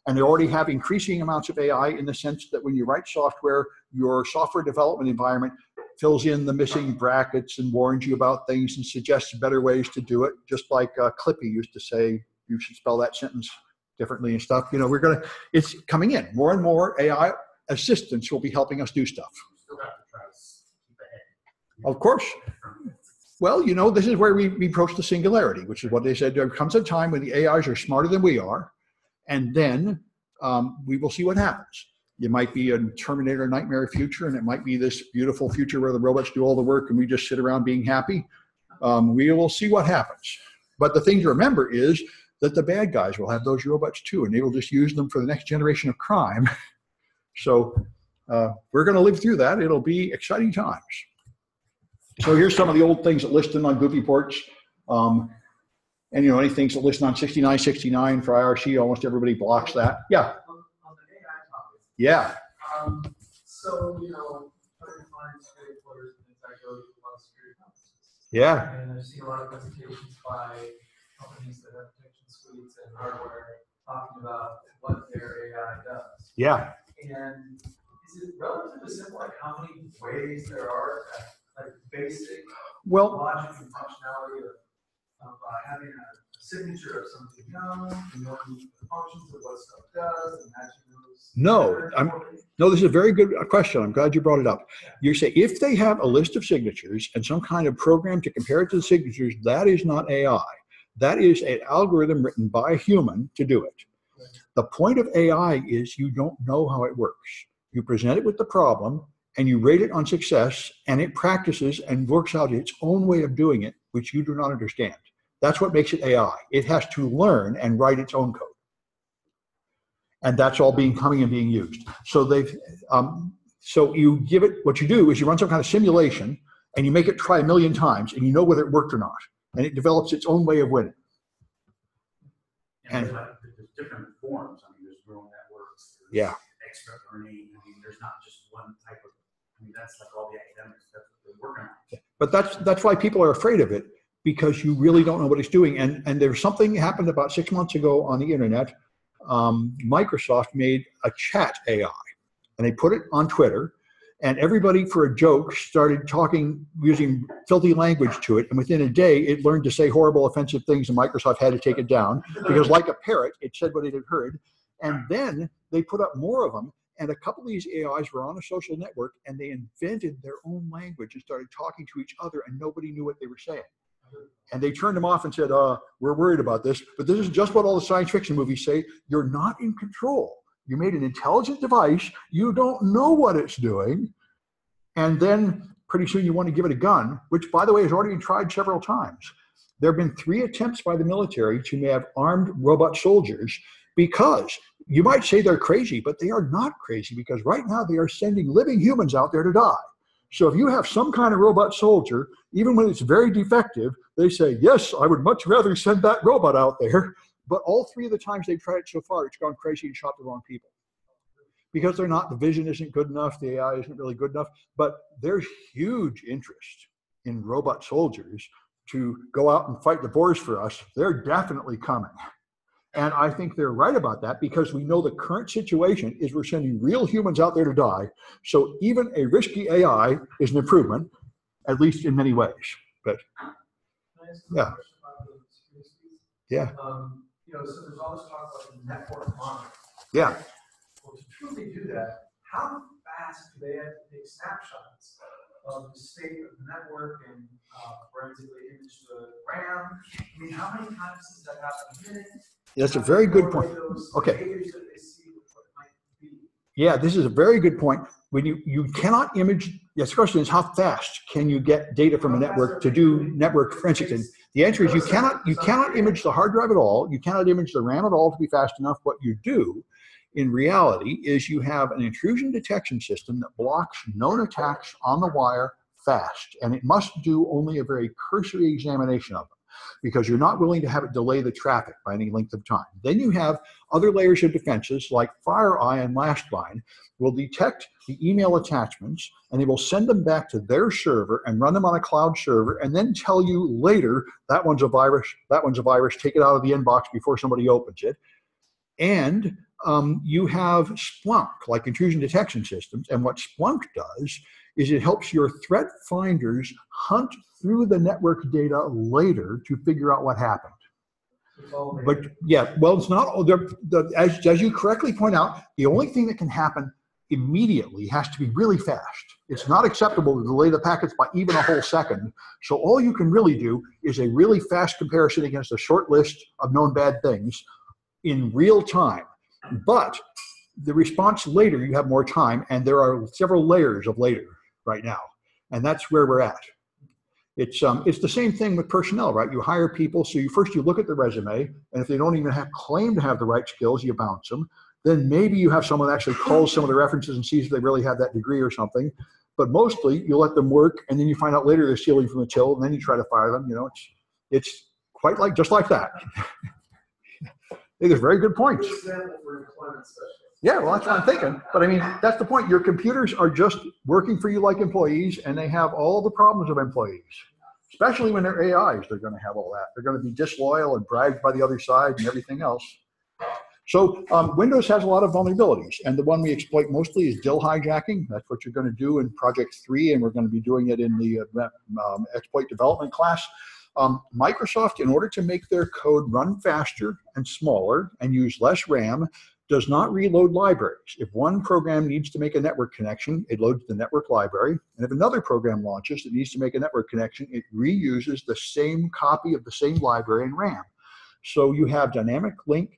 And they already have increasing amounts of AI in the sense that when you write software, your software development environment fills in the missing brackets and warns you about things and suggests better ways to do it. Just like Clippy used to say, you should spell that sentence differently and stuff. You know, it's coming in. More and more AI assistants will be helping us do stuff. Still have to try to keep ahead. Of course. Well, you know, this is where we approach the singularity, which is what they said. There comes a time when the AIs are smarter than we are, and then we will see what happens. It might be a Terminator nightmare future, and it might be this beautiful future where the robots do all the work and we just sit around being happy. We will see what happens. But the thing to remember is that the bad guys will have those robots too, and they will just use them for the next generation of crime. So we're going to live through that. It'll be exciting times. So here's some of the old things that listen on goofy ports. And, you know, any things that listen on 6969 for IRC, almost everybody blocks that. Yeah. On the AI topic. Yeah. So, you know, trying to find security players and things, I go to a lot of security conferences. Yeah. And I've seen a lot of presentations by companies that have protection suites and hardware talking about what their AI does. Yeah. And is it relatively simple, like how many ways there are, like basic logic and functionality of having a signature of something known, and knowing the functions of what stuff does, and matching those? No, this is a very good question. I'm glad you brought it up. You say if they have a list of signatures and some kind of program to compare it to the signatures, that is not AI. That is an algorithm written by a human to do it. The point of AI is you don't know how it works. You present it with the problem and you rate it on success, and it practices and works out its own way of doing it, which you do not understand. That's what makes it AI. It has to learn and write its own code. And that's all coming and being used. So so you give it, what you do is you run some kind of simulation and you make it try 1,000,000 times and you know whether it worked or not. And it develops its own way of winning. And there's different forms. I mean, there's neural networks, yeah, expert learning. I mean, there's not just one type of, I mean, that's like all the academics, that's what they're working on. But that's why people are afraid of it, because you really don't know what it's doing. And there's something happened about 6 months ago on the internet. Microsoft made a chat AI, and they put it on Twitter, and everybody, for a joke, started using filthy language to it, and within a day, it learned to say horrible, offensive things, and Microsoft had to take it down, because like a parrot, it said what it had heard, and then they put up more of them, and a couple of these AIs were on a social network, and they invented their own language and started talking to each other, and nobody knew what they were saying. And they turned them off and said, we're worried about this, but this is just what all the science fiction movies say. You're not in control. You made an intelligent device. You don't know what it's doing. And then pretty soon you want to give it a gun, which, by the way, has already been tried several times. There have been 3 attempts by the military to have armed robot soldiers, because you might say they're crazy, but they are not crazy, because right now they are sending living humans out there to die. So if you have some kind of robot soldier, even when it's very defective, they say, yes, I would much rather send that robot out there. But all 3 of the times they've tried it so far, it's gone crazy and shot the wrong people. Because they're not, the vision isn't good enough, the AI isn't really good enough, but there's huge interest in robot soldiers to go out and fight the wars for us. They're definitely coming. And I think they're right about that, because we know the current situation is we're sending real humans out there to die. So even a risky AI is an improvement, at least in many ways. But yeah. Yeah. So there's all this talk about network monitoring. Yeah. Well, to truly do that, how fast do they have to take snapshots of the state of the network and forensically image the RAM? I mean, how many times does that happen a minute? That's a very good point. Okay. Yeah, this is a very good point. When you cannot image, yes, the question is, how fast can you get data from a network to do network forensics? And the answer is you cannot image the hard drive at all. You cannot image the RAM at all to be fast enough. What you do in reality is you have an intrusion detection system that blocks known attacks on the wire fast, and it must do only a very cursory examination of them, because you're not willing to have it delay the traffic by any length of time. Then you have other layers of defenses like FireEye and LastLine will detect the email attachments, and they will send them back to their server and run them on a cloud server, and then tell you later, that one's a virus, take it out of the inbox before somebody opens it. And you have Splunk, like intrusion detection systems, and what Splunk does is it helps your threat finders hunt through the network data later to figure out what happened. But yeah, well, it's not, as you correctly point out, the only thing that can happen immediately has to be really fast. It's not acceptable to delay the packets by even a whole second. So all you can really do is a really fast comparison against a short list of known bad things in real time. But the response later, you have more time, and there are several layers of later right now. And that's where we're at. It's the same thing with personnel, right? You hire people, so first you look at the resume, and if they don't even claim to have the right skills, you bounce them. Then maybe you have someone that actually calls some of the references and sees if they really have that degree or something. But mostly you let them work, and then you find out later they're stealing from the till, and then you try to fire them. You know, it's quite like just like that. They're very good points. Yeah, well, that's what I'm thinking. But I mean, that's the point. Your computers are just working for you like employees, and they have all the problems of employees. Especially when they're AIs, they're going to have all that. They're going to be disloyal and bragged by the other side and everything else. So Windows has a lot of vulnerabilities, and the one we exploit mostly is Dell hijacking. That's what you're going to do in Project 3, and we're going to be doing it in the exploit development class. Microsoft, in order to make their code run faster and smaller and use less RAM, does not reload libraries. If one program needs to make a network connection, it loads the network library. And if another program launches that needs to make a network connection, it reuses the same copy of the same library in RAM. So you have dynamic link,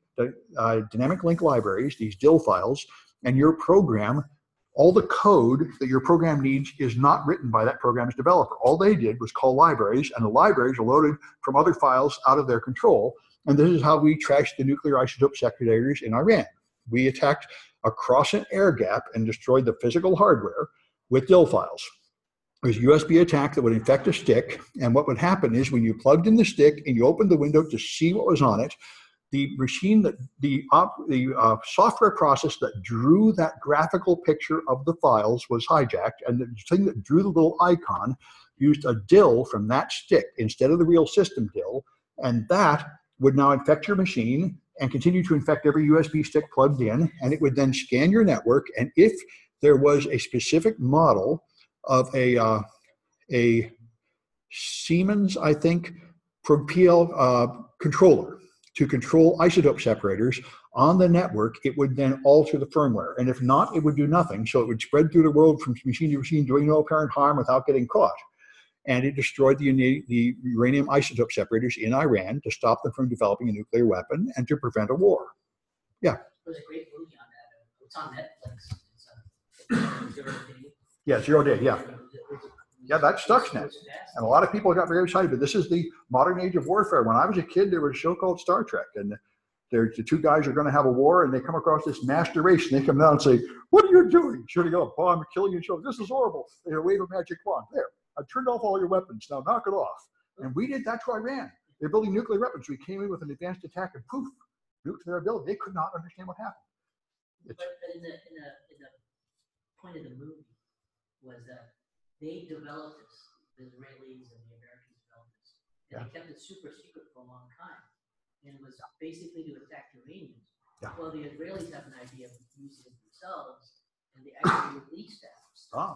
dynamic link libraries, these DIL files, and your program, all the code that your program needs is not written by that program's developer. All they did was call libraries, and the libraries are loaded from other files out of their control. And this is how we trashed the nuclear isotope separators in Iran. We attacked across an air gap and destroyed the physical hardware with DIL files. There's a USB attack that would infect a stick, and what would happen is when you plugged in the stick and you opened the window to see what was on it, the machine that the software process that drew that graphical picture of the files was hijacked, and the thing that drew the little icon used a DIL from that stick instead of the real system DIL, and that would now infect your machine and continue to infect every USB stick plugged in, and it would then scan your network, and if there was a specific model of a Siemens, I think, PL controller to control isotope separators on the network, it would then alter the firmware. And if not, it would do nothing. So it would spread through the world from machine to machine, doing no apparent harm without getting caught. And it destroyed the uranium isotope separators in Iran to stop them from developing a nuclear weapon and to prevent a war. Yeah. There's a great movie on that. It's on Netflix. It's 0 Day. Yeah, 0 Day, yeah. Yeah, that's Stuxnet. And a lot of people got very excited, but this is the modern age of warfare. When I was a kid, there was a show called Star Trek, and the two guys are going to have a war, and they come across this master race, and they come down and say, "What are you doing?" Shooting a bomb, killing you. This is horrible. They wave a magic wand. There, I turned off all your weapons. Now knock it off. And we did that to Iran. They're building nuclear weapons. We came in with an advanced attack, and poof, nuked their ability. They could not understand what happened. But in the point of the movie was that they developed this, the Israelis and the Americans developed this, and they kept it super secret for a long time, and it was basically to attack Iranians. Yeah. Well, the Israelis have an idea of using it themselves, and they actually released that. Oh.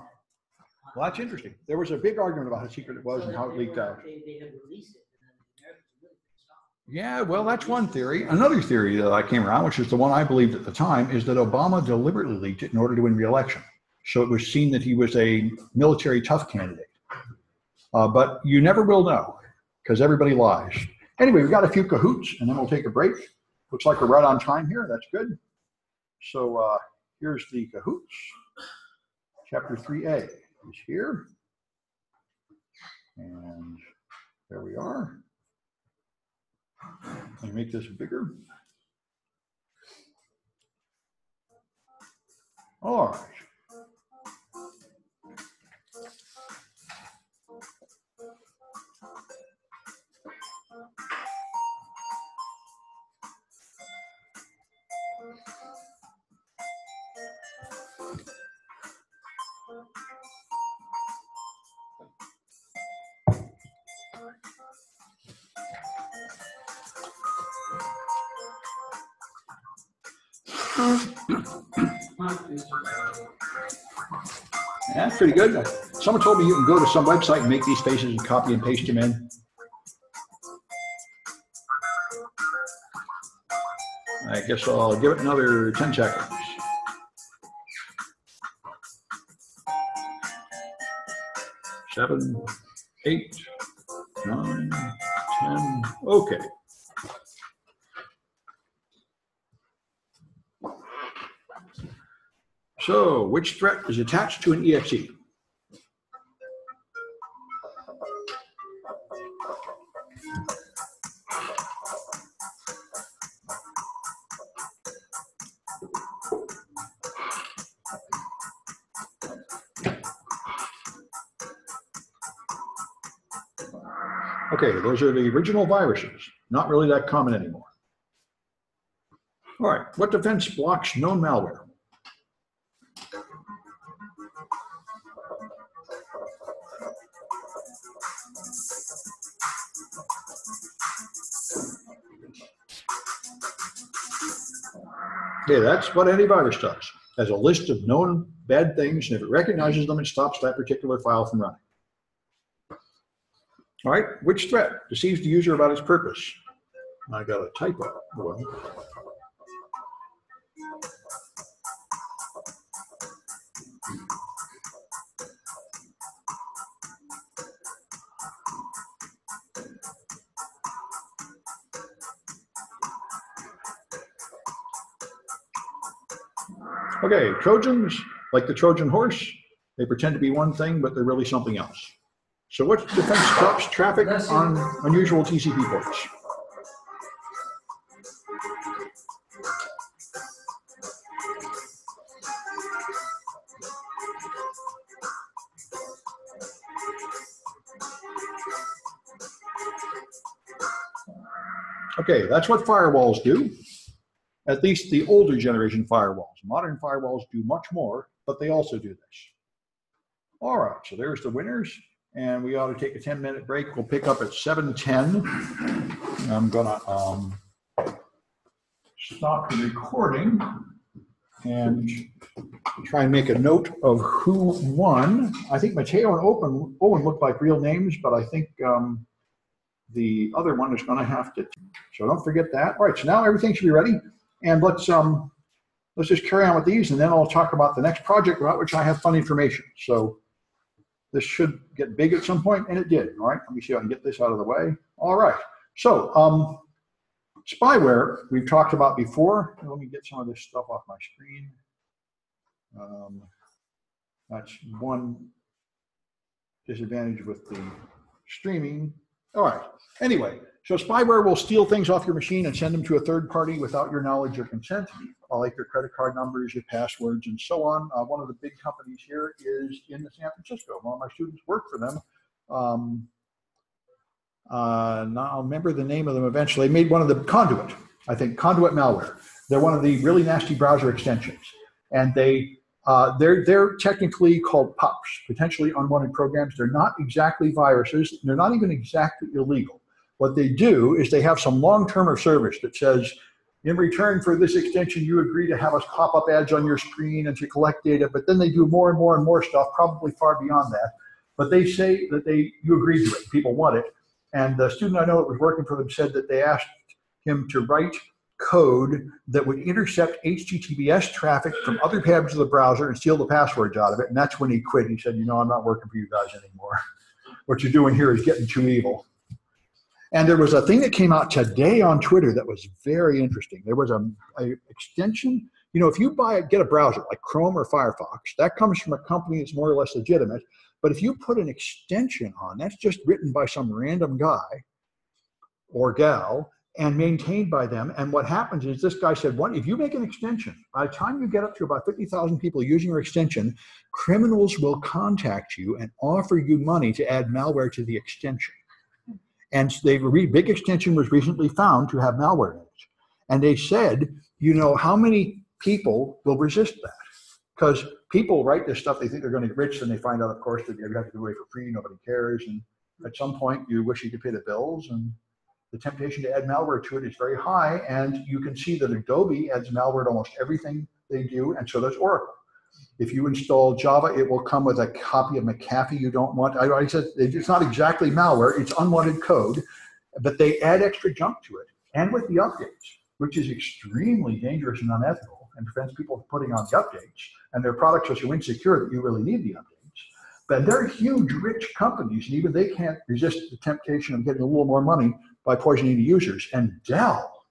Well, that's interesting. There was a big argument about how secret it was and how it leaked out. They had released it, and then the Americans really pissed off. Yeah, well, that's one theory. Another theory that I came around, which is the one I believed at the time, is that Obama deliberately leaked it in order to win re-election. So it was seen that he was a military tough candidate. But you never will know, because everybody lies. Anyway, we've got a few Cahoots, and then we'll take a break. Looks like we're right on time here. That's good. So here's the Cahoots. Chapter 3A is here. And there we are. Let me make this bigger. All right. Yeah, that's pretty good. Someone told me you can go to some website and make these spaces and copy and paste them in. I guess I'll give it another 10 seconds. Seven, 8, 9, 10. Okay. So, which threat is attached to an EXE? Okay, those are the original viruses. Not really that common anymore. All right, what defense blocks known malware? Okay, that's what antivirus does. It has a list of known bad things, and if it recognizes them, it stops that particular file from running. All right, which threat deceives the user about its purpose? I got a typo. Well, Okay, Trojans, like the Trojan horse, they pretend to be one thing, but they're really something else. So what defense stops traffic on unusual TCP ports? Okay, that's what firewalls do. At least the older generation firewalls. Modern firewalls do much more, but they also do this. All right, so there's the winners, and we ought to take a 10-minute break. We'll pick up at 7:10. I'm gonna stop the recording and try and make a note of who won. I think Mateo and Owen look like real names, but I think the other one is gonna have to, so don't forget that. All right, so now everything should be ready. And let's just carry on with these, and then I'll talk about the next project about which I have fun information. So this should get big at some point, and it did. All right, let me see if I can get this out of the way. All right, so spyware we've talked about before. Let me get some of this stuff off my screen. That's one disadvantage with the streaming. All right, anyway. So spyware will steal things off your machine and send them to a third party without your knowledge or consent, like your credit card numbers, your passwords, and so on. One of the big companies here is in San Francisco. One of my students worked for them. Now I'll remember the name of them eventually. They made one of the Conduit, I think, Conduit Malware. They're one of the really nasty browser extensions. And they're technically called PUPs, potentially unwanted programs. They're not exactly viruses. They're not even exactly illegal. What they do is they have some long-term of service that says, in return for this extension, you agree to have us pop up ads on your screen and to collect data, but then they do more and more and more stuff, probably far beyond that. But they say that you agreed to it, people want it. And the student I know that was working for them said that they asked him to write code that would intercept HTTPS traffic from other tabs of the browser and steal the passwords out of it. And that's when he quit. He said, you know, I'm not working for you guys anymore. What you're doing here is getting too evil. And there was a thing that came out today on Twitter that was very interesting. There was a extension. You know, if you get a browser like Chrome or Firefox, that comes from a company that's more or less legitimate. But if you put an extension on, that's just written by some random guy or gal and maintained by them. And what happens is this guy said, if you make an extension, by the time you get up to about 50,000 people using your extension, criminals will contact you and offer you money to add malware to the extension. And big extension was recently found to have malware in it. And they said, you know, how many people will resist that? Because people write this stuff, they think they're going to get rich, and they find out, of course, that you have to give away for free, nobody cares. And at some point, you wish you could pay the bills, and the temptation to add malware to it is very high. And you can see that Adobe adds malware to almost everything they do, and so does Oracle. If you install Java, it will come with a copy of McAfee you don't want. I already said it's not exactly malware, it's unwanted code, but they add extra junk to it. And with the updates, which is extremely dangerous and unethical and prevents people from putting on the updates, and their products are so insecure that you really need the updates. But they're huge, rich companies, and even they can't resist the temptation of getting a little more money by poisoning the users. And Dell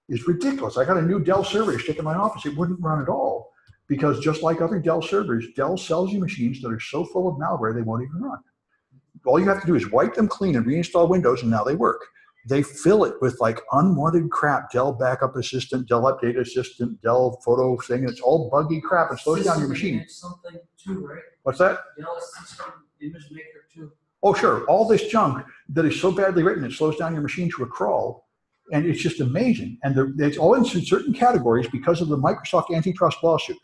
is ridiculous. I got a new Dell server to stick in my office. It wouldn't run at all. Because just like other Dell servers, Dell sells you machines that are so full of malware they won't even run. All you have to do is wipe them clean and reinstall Windows, and now they work. They fill it with like unwanted crap, Dell Backup Assistant, Dell Update Assistant, Dell Photo thing. It's all buggy crap and slows down your machine. Something too, right? What's that? Dell System Image Maker too. Oh, sure. All this junk that is so badly written, it slows down your machine to a crawl. And it's just amazing. And it's all in certain categories because of the Microsoft antitrust lawsuit.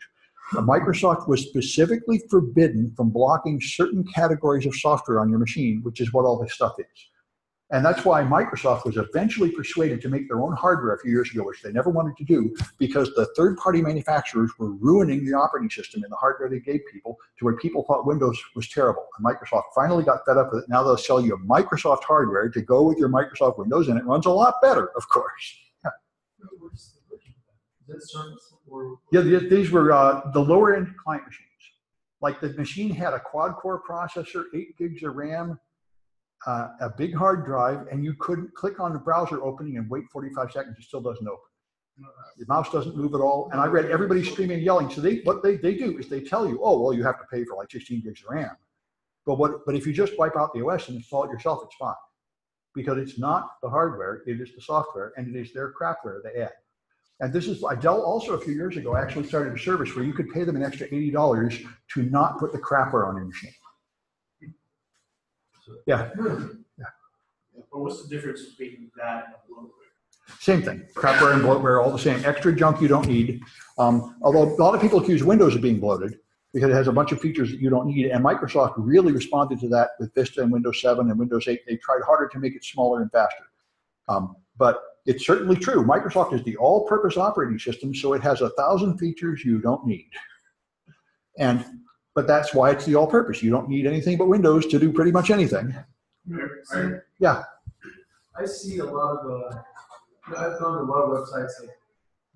Microsoft was specifically forbidden from blocking certain categories of software on your machine, which is what all this stuff is. And that's why Microsoft was eventually persuaded to make their own hardware a few years ago, which they never wanted to do, because the third-party manufacturers were ruining the operating system and the hardware they gave people to where people thought Windows was terrible. And Microsoft finally got fed up with it. Now they'll sell you Microsoft hardware to go with your Microsoft Windows, and it runs a lot better, of course. Yeah. Is that service or? Yeah, these were the lower-end client machines. Like the machine had a quad-core processor, 8 gigs of RAM, a big hard drive, and you couldn't click on the browser opening and wait 45 seconds. It still doesn't open. The mouse doesn't move at all. And I read everybody screaming and yelling. So what they do is they tell you, oh, well, you have to pay for like 16 gigs of RAM. But if you just wipe out the OS and install it yourself, it's fine. Because it's not the hardware, it is the software, and it is their crapware they add. And this is why Dell also a few years ago actually started a service where you could pay them an extra $80 to not put the crapware on your machine. Yeah. But what's the difference between that and bloatware? Same thing. Crapware and bloatware, all the same. Extra junk you don't need. Although a lot of people accuse Windows of being bloated because it has a bunch of features that you don't need. And Microsoft really responded to that with Vista and Windows 7 and Windows 8. They tried harder to make it smaller and faster. But it's certainly true. Microsoft is the all-purpose operating system, so it has 1,000 features you don't need. But that's why it's the all-purpose. You don't need anything but Windows to do pretty much anything. Yeah. I see a lot of, I've gone to a lot of websites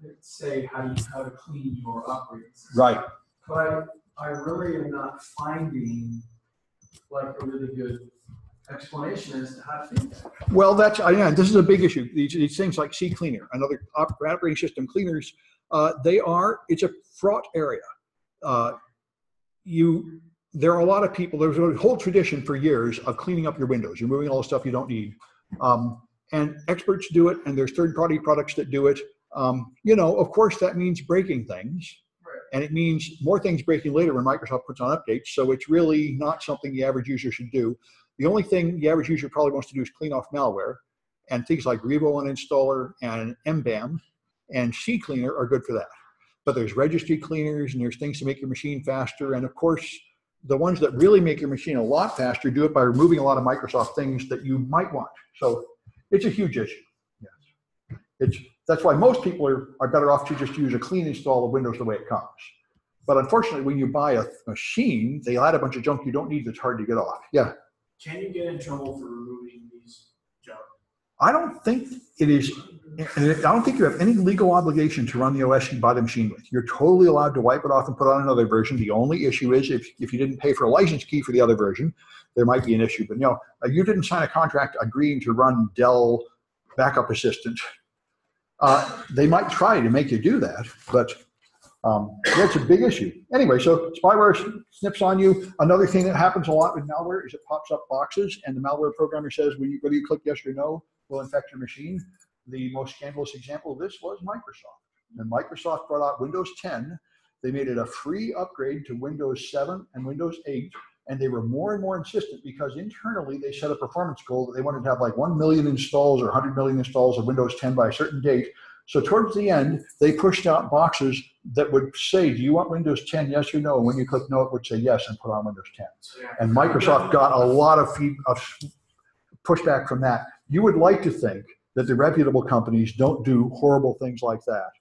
that say how to clean your operating system. Right. But I really am not finding like a really good explanation as to how to do that. Well, yeah, this is a big issue. These things like CCleaner and other operating system cleaners, it's a fraught area. There are a lot of people, there's a whole tradition for years of cleaning up your windows, removing all the stuff you don't need. And experts do it, and there's third-party products that do it. Of course, that means breaking things. Right. And it means more things breaking later when Microsoft puts on updates. So it's really not something the average user should do. The only thing the average user probably wants to do is clean off malware. And things like Revo Uninstaller and MBAM and CCleaner are good for that. But there's registry cleaners, and there's things to make your machine faster. And of course, the ones that really make your machine a lot faster do it by removing a lot of Microsoft things that you might want. So it's a huge issue. Yes. That's why most people are better off to just use a clean install of Windows the way it comes. But unfortunately, when you buy a machine, they add a bunch of junk you don't need that's hard to get off. Yeah. Can you get in trouble for removing these junk? I don't think it is. I don't think you have any legal obligation to run the OS you buy the machine with. You're totally allowed to wipe it off and put on another version. The only issue is if you didn't pay for a license key for the other version, there might be an issue. But you didn't sign a contract agreeing to run Dell Backup Assistant. They might try to make you do that, but that's a big issue. Anyway, so spyware snips on you. Another thing that happens a lot with malware is it pops up boxes, and the malware programmer says whether you click yes or no will infect your machine. The most scandalous example of this was Microsoft. When Microsoft brought out Windows 10, they made it a free upgrade to Windows 7 and Windows 8, and they were more and more insistent because internally they set a performance goal that they wanted to have like 1 million installs or 100 million installs of Windows 10 by a certain date. So towards the end, they pushed out boxes that would say, do you want Windows 10, yes or no? And when you click no, it would say yes and put on Windows 10. And Microsoft got a lot of pushback from that. You would like to think that the reputable companies don't do horrible things like that,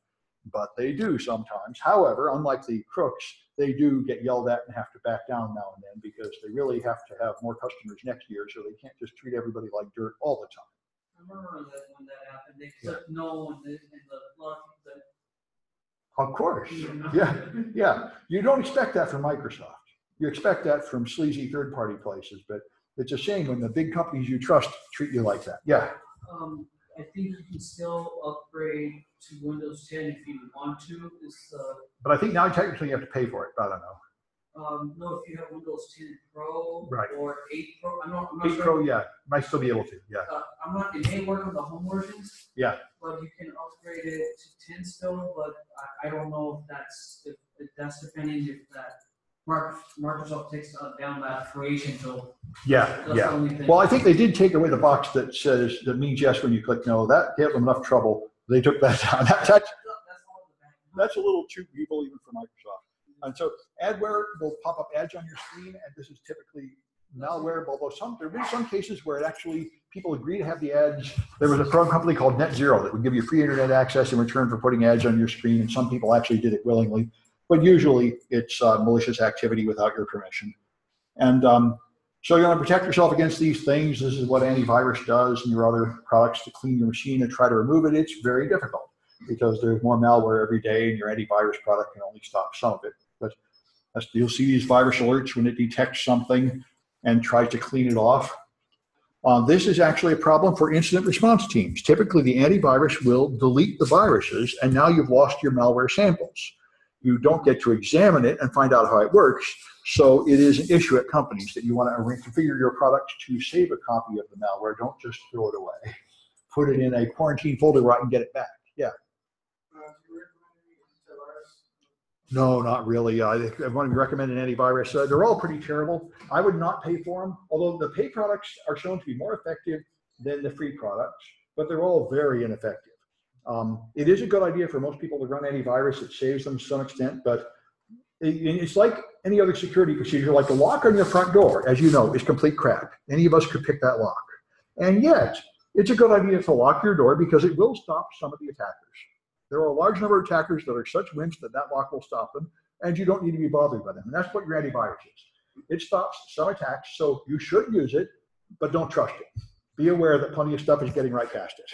but they do sometimes. However, unlike the crooks, they do get yelled at and have to back down now and then because they really have to have more customers next year, so they can't just treat everybody like dirt all the time. I remember that when that happened, they clicked no and the lot of people Of course, yeah. You don't expect that from Microsoft. You expect that from sleazy third-party places, but it's a shame when the big companies you trust treat you like that. Yeah. I think you can still upgrade to Windows 10 if you want to. But I think now technically you have to pay for it. I don't know. No, if you have Windows 10 Pro right. or 8 Pro, I'm not 8 sure. Pro, yeah, might still be able to. Yeah. It may work on the home versions. Yeah. But you can upgrade it to 10 still. But I don't know if that's depending if that Microsoft takes down that creation tool. Yeah. Well, I think they did take away the box that means yes when you click no. That gave them enough trouble. They took that down. That's a little too evil even for Microsoft. And so adware will pop up ads on your screen, and this is typically malware, although there have been some cases where it actually people agree to have the ads. There was a program company called NetZero that would give you free internet access in return for putting ads on your screen, and some people actually did it willingly. But usually it's malicious activity without your permission. And so you want to protect yourself against these things. This is what antivirus does and your other products to clean your machine and try to remove it. It's very difficult because there's more malware every day and your antivirus product can only stop some of it. But you'll see these virus alerts when it detects something and tries to clean it off. This is actually a problem for incident response teams. Typically, the antivirus will delete the viruses, and now you've lost your malware samples. You don't get to examine it and find out how it works. So it is an issue at companies that you want to reconfigure your product to save a copy of the malware. Don't just throw it away. Put it in a quarantine folder where I can get it back. Yeah. No, not really. I want to recommend an antivirus. They're all pretty terrible. I would not pay for them, although the paid products are shown to be more effective than the free products, but they're all very ineffective. It is a good idea for most people to run antivirus. It saves them to some extent, but it's like any other security procedure, like the lock on your front door, as you know, is complete crap. Any of us could pick that lock. And yet, it's a good idea to lock your door because it will stop some of the attackers. There are a large number of attackers that are such wimps that that lock will stop them, and you don't need to be bothered by them. And that's what your antivirus is. It stops some attacks, so you should use it, but don't trust it. Be aware that plenty of stuff is getting right past it.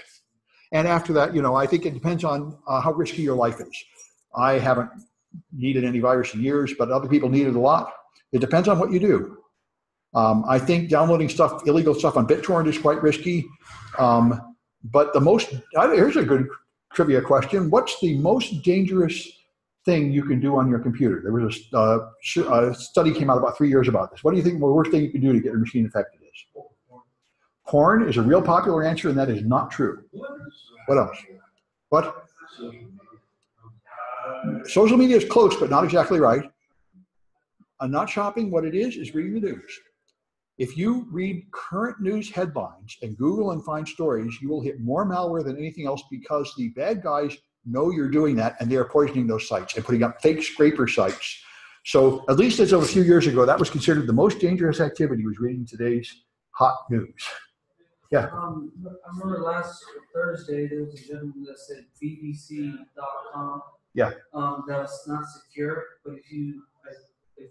And after that, you know, I think it depends on how risky your life is. I haven't needed antivirus in years, but other people need it a lot. It depends on what you do. I think downloading stuff, illegal stuff on BitTorrent is quite risky. But the most, here's a good trivia question. What's the most dangerous thing you can do on your computer? There was a study came out about 3 years about this. What do you think the worst thing you can do to get your machine infected is? Porn is a real popular answer, and that is not true. What else? What? Social media is close, but not exactly right. Not shopping, what it is reading the news. If you read current news headlines and Google and find stories, you will hit more malware than anything else because the bad guys know you're doing that and they are poisoning those sites and putting up fake scraper sites. So at least as of a few years ago, that was considered the most dangerous activity, was reading today's hot news. Yeah. I remember last Thursday, there was a gentleman that said bbc.com. Yeah. That was not secure, but if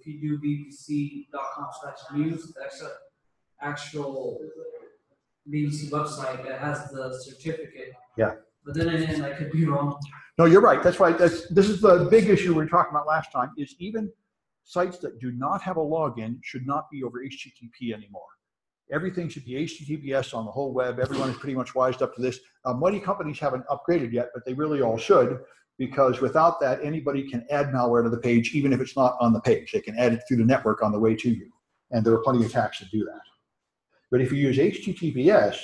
you do bbc.com/news, that's an actual BBC website that has the certificate. Yeah. But then again, I could be wrong. No, you're right. That's right. This is the big issue we were talking about last time, is even sites that do not have a login should not be over HTTP anymore. Everything should be HTTPS on the whole web. Everyone is pretty much wised up to this. Many companies haven't upgraded yet, but they really all should, because without that, anybody can add malware to the page, even if it's not on the page. They can add it through the network on the way to you. And there are plenty of attacks that do that. But if you use HTTPS,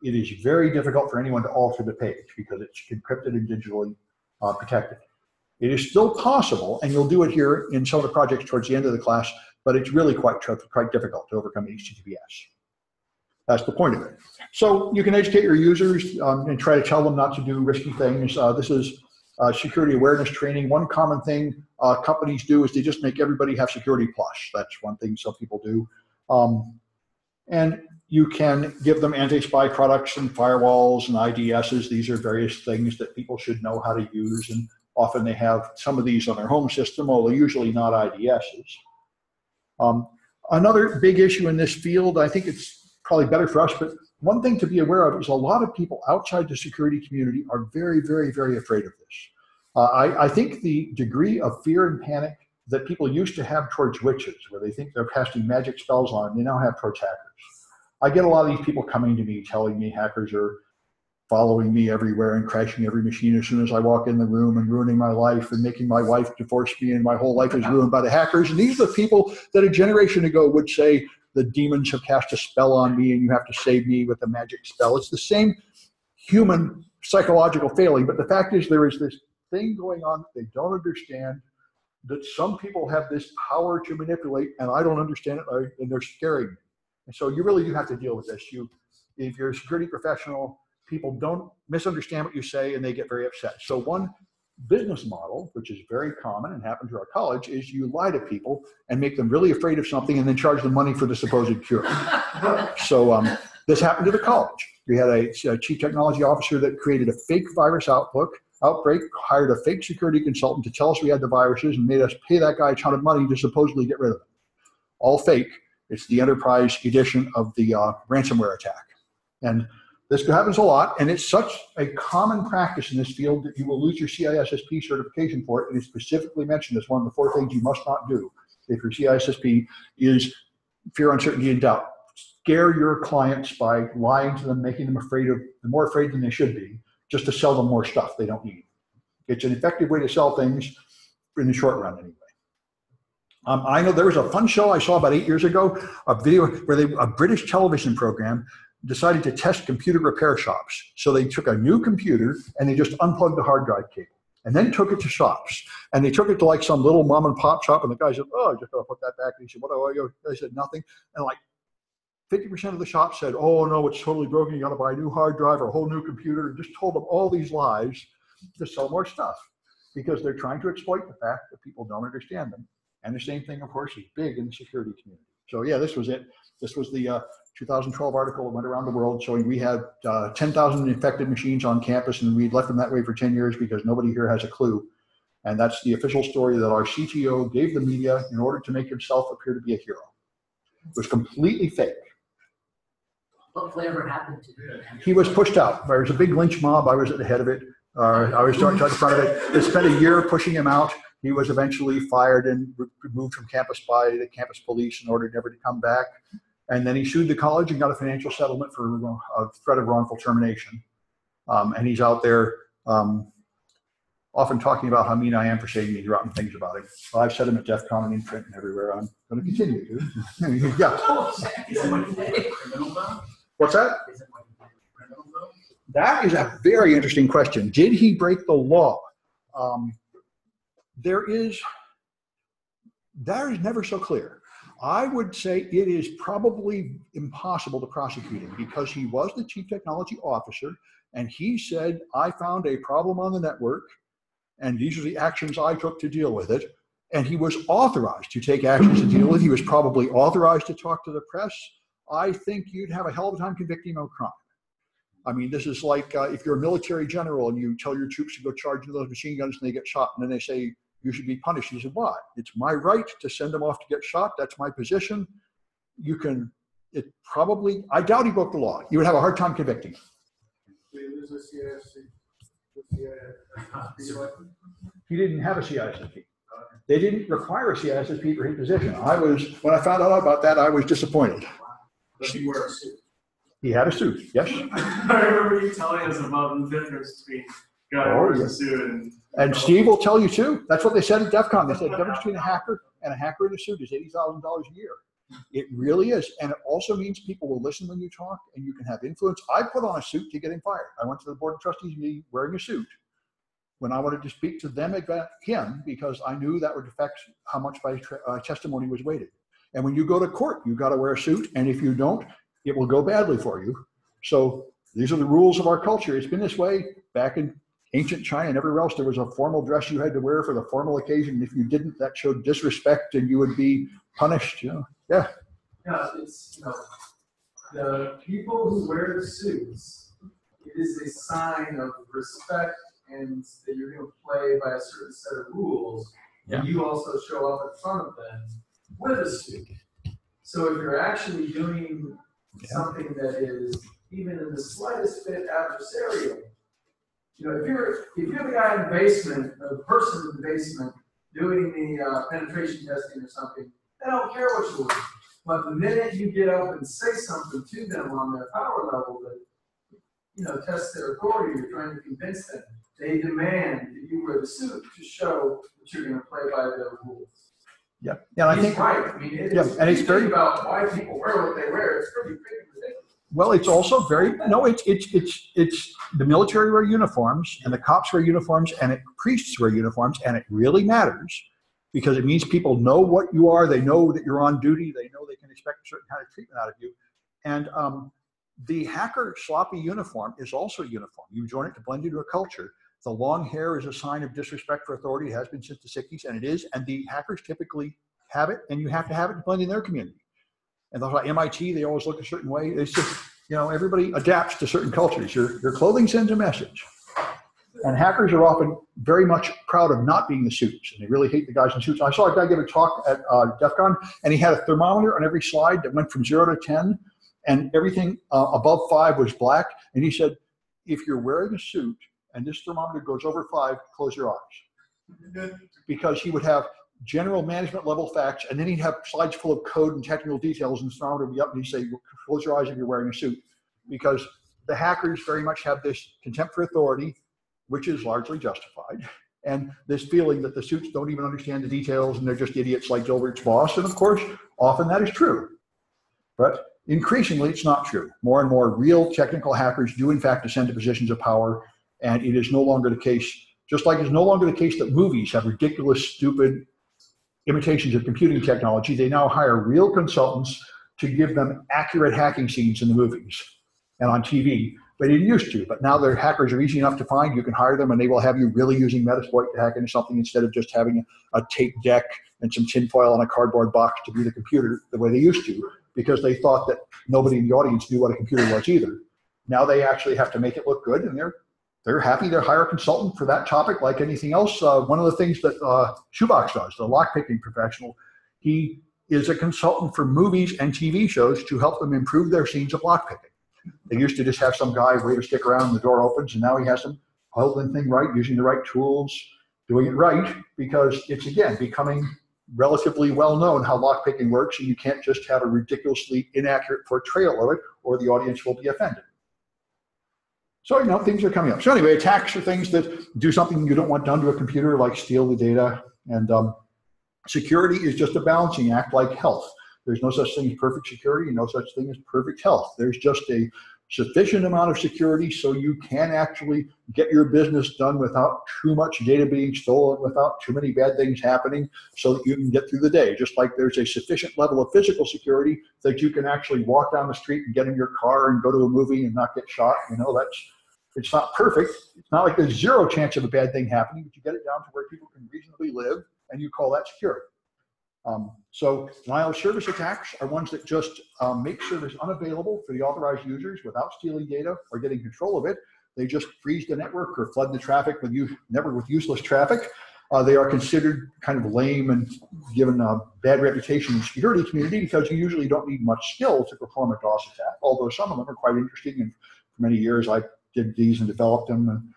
it is very difficult for anyone to alter the page because it's encrypted and digitally protected. It is still possible, and you'll do it here in some of the projects towards the end of the class, but it's really quite difficult to overcome HTTPS. That's the point of it. So you can educate your users and try to tell them not to do risky things. This is security awareness training. One common thing companies do is they just make everybody have Security Plus. That's one thing some people do. And you can give them anti-spy products and firewalls and IDSs. These are various things that people should know how to use, and often they have some of these on their home system, although usually not IDSs. Another big issue in this field, I think it's probably better for us, but one thing to be aware of is a lot of people outside the security community are very, very, very afraid of this. I think the degree of fear and panic that people used to have towards witches, where they think they're casting magic spells on, they now have towards hackers. I get a lot of these people coming to me telling me hackers are following me everywhere and crashing every machine as soon as I walk in the room and ruining my life and making my wife divorce me and my whole life is ruined by the hackers. And these are the people that a generation ago would say, the demons have cast a spell on me and you have to save me with a magic spell. It's the same human psychological failing, but the fact is there is this thing going on that they don't understand, that some people have this power to manipulate, and I don't understand it, and they're scaring me. And so you really do have to deal with this. If you're a security professional, people don't misunderstand what you say and they get very upset. So one business model, which is very common and happened to our college, is you lie to people and make them really afraid of something and then charge them money for the supposed cure. So this happened to the college. We had a chief technology officer that created a fake virus outbreak, hired a fake security consultant to tell us we had the viruses and made us pay that guy a ton of money to supposedly get rid of them. All fake. It's the enterprise edition of the ransomware attack. And this happens a lot, and it's such a common practice in this field that you will lose your CISSP certification for it. It is specifically mentioned as one of the 4 things you must not do if your CISSP is fear, uncertainty, and doubt. scare your clients by lying to them, making them more afraid than they should be, just to sell them more stuff they don't need. It's an effective way to sell things in the short run, anyway. I know there was a fun show I saw about 8 years ago, a video where a British television program decided to test computer repair shops. So they took a new computer and they just unplugged the hard drive cable and then took it to shops. And they took it to like some little mom and pop shop, and the guy said, "Oh, I just gotta put that back." And he said, "What do I owe?" They said, "Nothing." And like 50% of the shops said, "Oh no, it's totally broken. You gotta buy a new hard drive or a whole new computer," and just told them all these lies to sell more stuff because they're trying to exploit the fact that people don't understand them. And the same thing, of course, is big in the security community. So yeah, this was it. This was the 2012 article that went around the world showing we had 10,000 infected machines on campus, and we'd left them that way for 10 years because nobody here has a clue. And that's the official story that our CTO gave the media in order to make himself appear to be a hero. It was completely fake. Whatever happened to him? He was pushed out. There was a big lynch mob. I was at the head of it. I was right in front of it. They spent a year pushing him out. He was eventually fired and removed from campus by the campus police in order never to come back. And then he sued the college and got a financial settlement for a threat of wrongful termination. And he's out there often talking about how mean I am for saying these rotten things about him. Well, I've said them at DEF CON and in print and everywhere. I'm going to continue to. Yeah. What's that? That is a very interesting question. Did he break the law? That is never so clear. I would say it is probably impossible to prosecute him because he was the chief technology officer and he said, "I found a problem on the network and these are the actions I took to deal with it." And he was authorized to take actions to deal with it. He was probably authorized to talk to the press. I think you'd have a hell of a time convicting him of crime. I mean, this is like if you're a military general and you tell your troops to go charge into those machine guns and they get shot, and then they say, "You should be punished." You say, "Why? It's my right to send them off to get shot. That's my position." You can, I doubt he broke the law. You would have a hard time convicting him. He didn't have a CISSP. They didn't require a CISSP for his position. When I found out about that, I was disappointed. Does he wear a suit? He had a suit, yes. I remember you telling us about the difference between guy who wears a suit and Steve will tell you too. That's what they said at DEF CON. They said the difference between a hacker and a hacker in a suit is $80,000 a year. It really is. And it also means people will listen when you talk and you can have influence. I put on a suit to get him fired. I went to the board of trustees meeting wearing a suit when I wanted to speak to them about him because I knew that would affect how much my testimony was weighted. And when you go to court, you've got to wear a suit. And if you don't, it will go badly for you. So these are the rules of our culture. It's been this way back in ancient China and everywhere else. There was a formal dress you had to wear for the formal occasion. If you didn't, that showed disrespect and you would be punished. Yeah. Yeah, it's, the people who wear the suits, it is a sign of respect and that you're going to play by a certain set of rules. Yeah. And you also show up in front of them with a suit. So if you're actually doing something that is even in the slightest bit adversarial, if you're the guy in the basement, or the person in the basement doing the penetration testing or something, they don't care what you do. But the minute you get up and say something to them on their power level that, test their authority, you're trying to convince them, they demand that you wear the suit to show that you're going to play by their rules. Yeah, and I think right. I mean, it's very about why people wear what they wear. It's pretty ridiculous. Well, it's also very it's the military wear uniforms and the cops wear uniforms and priests wear uniforms, and it really matters because it means people know what you are. They know that you're on duty. They know they can expect a certain kind of treatment out of you. And the hacker sloppy uniform is also a uniform. You join it to blend into a culture. The long hair is a sign of disrespect for authority. It has been since the 60s, and it is. And the hackers typically have it, and you have to have it to blend in their community. And those like MIT, they always look a certain way. It's just, everybody adapts to certain cultures. Your clothing sends a message. And hackers are often very much proud of not being the suits, and they really hate the guys in suits. I saw a guy give a talk at DEF CON, and he had a thermometer on every slide that went from 0 to 10, and everything above 5 was black. And he said, if you're wearing a suit and this thermometer goes over 5, close your eyes. Because he would have general management level facts, and then he'd have slides full of code and technical details, and Snow would be up and he'd say, close your eyes if you're wearing a suit. Because the hackers very much have this contempt for authority, which is largely justified, and this feeling that the suits don't even understand the details and they're just idiots like Gilbert's boss. And of course, often that is true. But increasingly, it's not true. More and more real technical hackers do in fact ascend to positions of power, and it is no longer the case, just like it's no longer the case that movies have ridiculous, stupid imitations of computing technology. They now hire real consultants to give them accurate hacking scenes in the movies and on TV. They didn't used to, but now their hackers are easy enough to find. You can hire them and they will have you really using Metasploit to hack into something instead of just having a tape deck and some tinfoil on a cardboard box to be the computer the way they used to, because they thought that nobody in the audience knew what a computer was either. Now they actually have to make it look good, and they're happy to hire a consultant for that topic like anything else. One of the things that Shoebox does, the lockpicking professional, he is a consultant for movies and TV shows to help them improve their scenes of lockpicking. They used to just have some guy, waiter, stick around and the door opens, and now he has them hold the thing right, using the right tools, doing it right, because it's, again, becoming relatively well known how lockpicking works, and you can't just have a ridiculously inaccurate portrayal of it or the audience will be offended. So, you know, things are coming up. So anyway, attacks are things that do something you don't want done to a computer, like steal the data. And security is just a balancing act like health. There's no such thing as perfect security and no such thing as perfect health. There's just a sufficient amount of security so you can actually get your business done without too much data being stolen, without too many bad things happening, so that you can get through the day. Just like there's a sufficient level of physical security that you can actually walk down the street and get in your car and go to a movie and not get shot. You know, it's not perfect. It's not like there's zero chance of a bad thing happening, but you get it down to where people can reasonably live, and you call that security. So denial of service attacks are ones that just make service unavailable for the authorized users without stealing data or getting control of it. They just freeze the network or flood the traffic with useless traffic. They are considered kind of lame and given a bad reputation in the security community because you usually don't need much skill to perform a DOS attack, although some of them are quite interesting. And for many years I did these and developed them,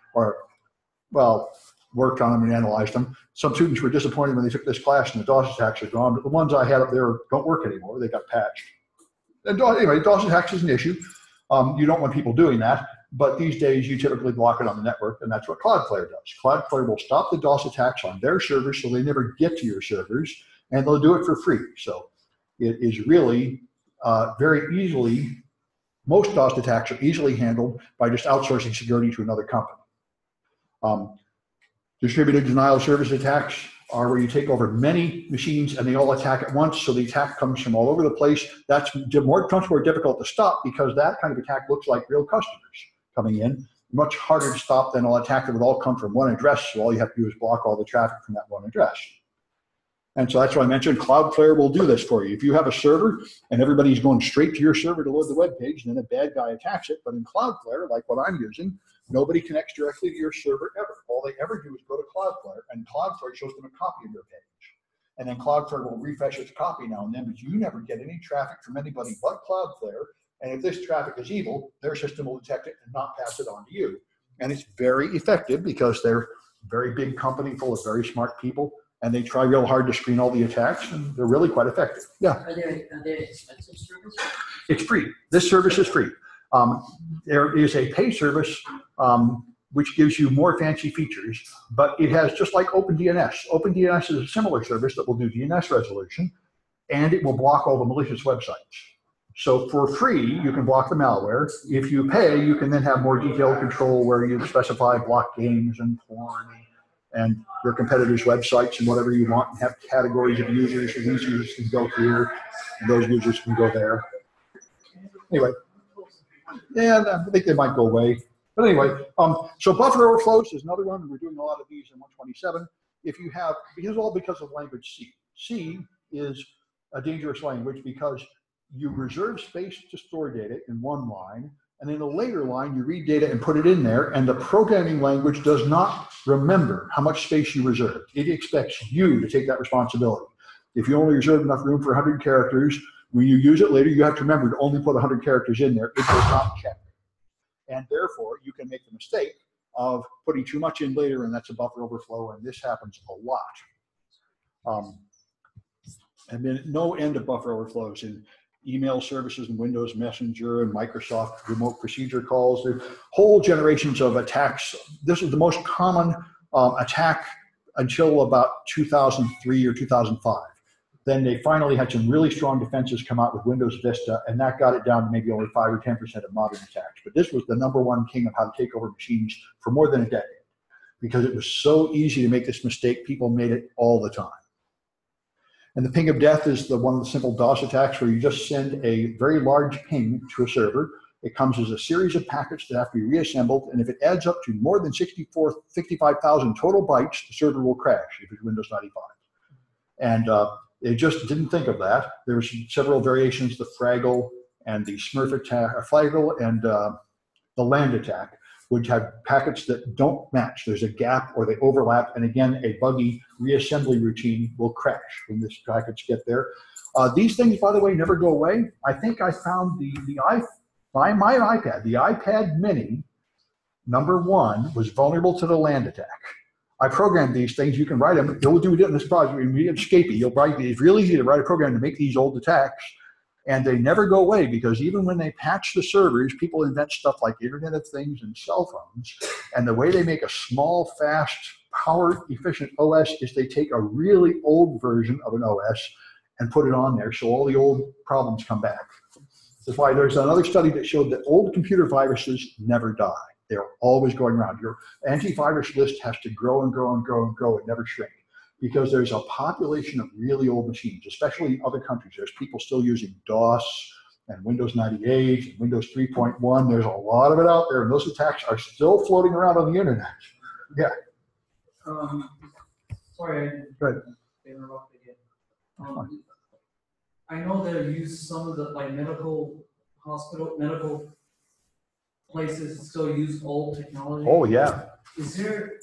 worked on them and analyzed them. Some students were disappointed when they took this class and the DOS attacks are gone, but the ones I had up there don't work anymore. They got patched. And anyway, DOS attacks is an issue. You don't want people doing that, but these days you typically block it on the network, and that's what Cloudflare does. Cloudflare will stop the DOS attacks on their servers so they never get to your servers, and they'll do it for free. So it is really very easily, most DOS attacks are easily handled by just outsourcing security to another company. Distributed denial of service attacks are where you take over many machines and they all attack at once, so the attack comes from all over the place. That's much more difficult to stop because that kind of attack looks like real customers coming in. Much harder to stop than an attack that would all come from one address, so all you have to do is block all the traffic from that one address. And so that's why I mentioned Cloudflare will do this for you. If you have a server and everybody's going straight to your server to load the web page, then a bad guy attacks it. But in Cloudflare, like what I'm using, nobody connects directly to your server ever. All they ever do is go to Cloudflare, and Cloudflare shows them a copy of your page. And then Cloudflare will refresh its copy now and then, but you never get any traffic from anybody but Cloudflare. And if this traffic is evil, their system will detect it and not pass it on to you. And it's very effective because they're a very big company full of very smart people, and they try real hard to screen all the attacks, and they're really quite effective. Yeah. Are there expensive services? It's free. This service is free. There is a pay service which gives you more fancy features, but it has just like OpenDNS. OpenDNS is a similar service that will do DNS resolution, and it will block all the malicious websites. So for free, you can block the malware. If you pay, you can then have more detailed control where you specify block games and porn and your competitors' websites and whatever you want, and have categories of users, and these users can go here, and those users can go there. Anyway. Yeah, I think they might go away. But anyway, so buffer overflows is another one. We're doing a lot of these in 127. If you have, because of language C. C is a dangerous language because you reserve space to store data in one line, and in a later line, you read data and put it in there, and the programming language does not remember how much space you reserved. It expects you to take that responsibility. If you only reserve enough room for 100 characters, when you use it later, you have to remember to only put 100 characters in there. It does not check. And therefore, you can make the mistake of putting too much in later, and that's a buffer overflow, and this happens a lot. And then no end of buffer overflows in email services and Windows Messenger and Microsoft remote procedure calls. There are whole generations of attacks. This was the most common attack until about 2003 or 2005. Then they finally had some really strong defenses come out with Windows Vista, and that got it down to maybe only 5 or 10% of modern attacks. But this was the #1 king of how to take over machines for more than a decade, because it was so easy to make this mistake. People made it all the time. And the ping of death is one of the simple DOS attacks where you just send a very large ping to a server. It comes as a series of packets that have to be reassembled, and if it adds up to more than 65,000 total bytes, the server will crash if it's Windows 95. And they just didn't think of that. There were several variations, the Fraggle and the Smurf attack, Fraggle and the land attack would have packets that don't match. There's a gap or they overlap, and again, a buggy reassembly routine will crash when these packets get there. These things, by the way, never go away. I think I found my iPad, the iPad mini, #1 was vulnerable to the land attack. I programmed these things. You can write them. You'll do it in this project. Escapee. It's really easy to write a program to make these old attacks, and they never go away, because even when they patch the servers, people invent stuff like Internet of Things and cell phones. And the way they make a small, fast, power-efficient OS is they take a really old version of an OS and put it on there, so all the old problems come back. That's why there's another study that showed that old computer viruses never die. They're always going around. Your antivirus list has to grow and grow and grow and grow and never shrink, because there's a population of really old machines, especially in other countries. There's people still using DOS and Windows 98 and Windows 3.1. There's a lot of it out there, and those attacks are still floating around on the internet. Yeah. Sorry, I interrupted again. I know they use some of the medical places still use old technology. Oh yeah. Is there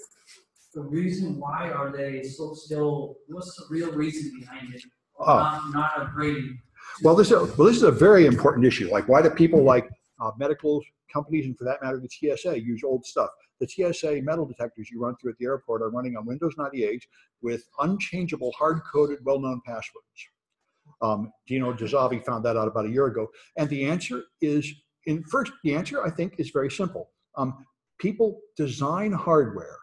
a reason why are they still? What's the real reason behind it? Not upgrading. Well, this is a very important issue. Like, why do people like medical companies, and for that matter, the TSA, use old stuff? The TSA metal detectors you run through at the airport are running on Windows 98 with unchangeable, hard-coded, well-known passwords. Dino Gizavi found that out about a year ago. And the answer is, the answer I think is very simple. People design hardware,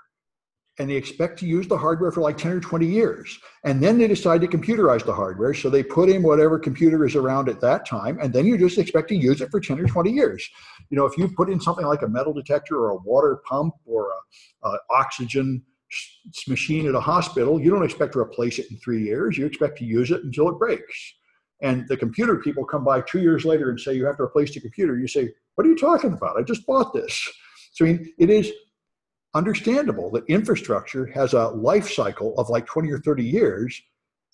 and they expect to use the hardware for like 10 or 20 years. And then they decide to computerize the hardware. So they put in whatever computer is around at that time, and then you just expect to use it for 10 or 20 years. You know, if you put in something like a metal detector or a water pump or a oxygen machine at a hospital, you don't expect to replace it in 3 years. You expect to use it until it breaks. And the computer people come by 2 years later and say, you have to replace the computer. You say, what are you talking about? I just bought this. So I mean, it is understandable that infrastructure has a life cycle of like 20 or 30 years,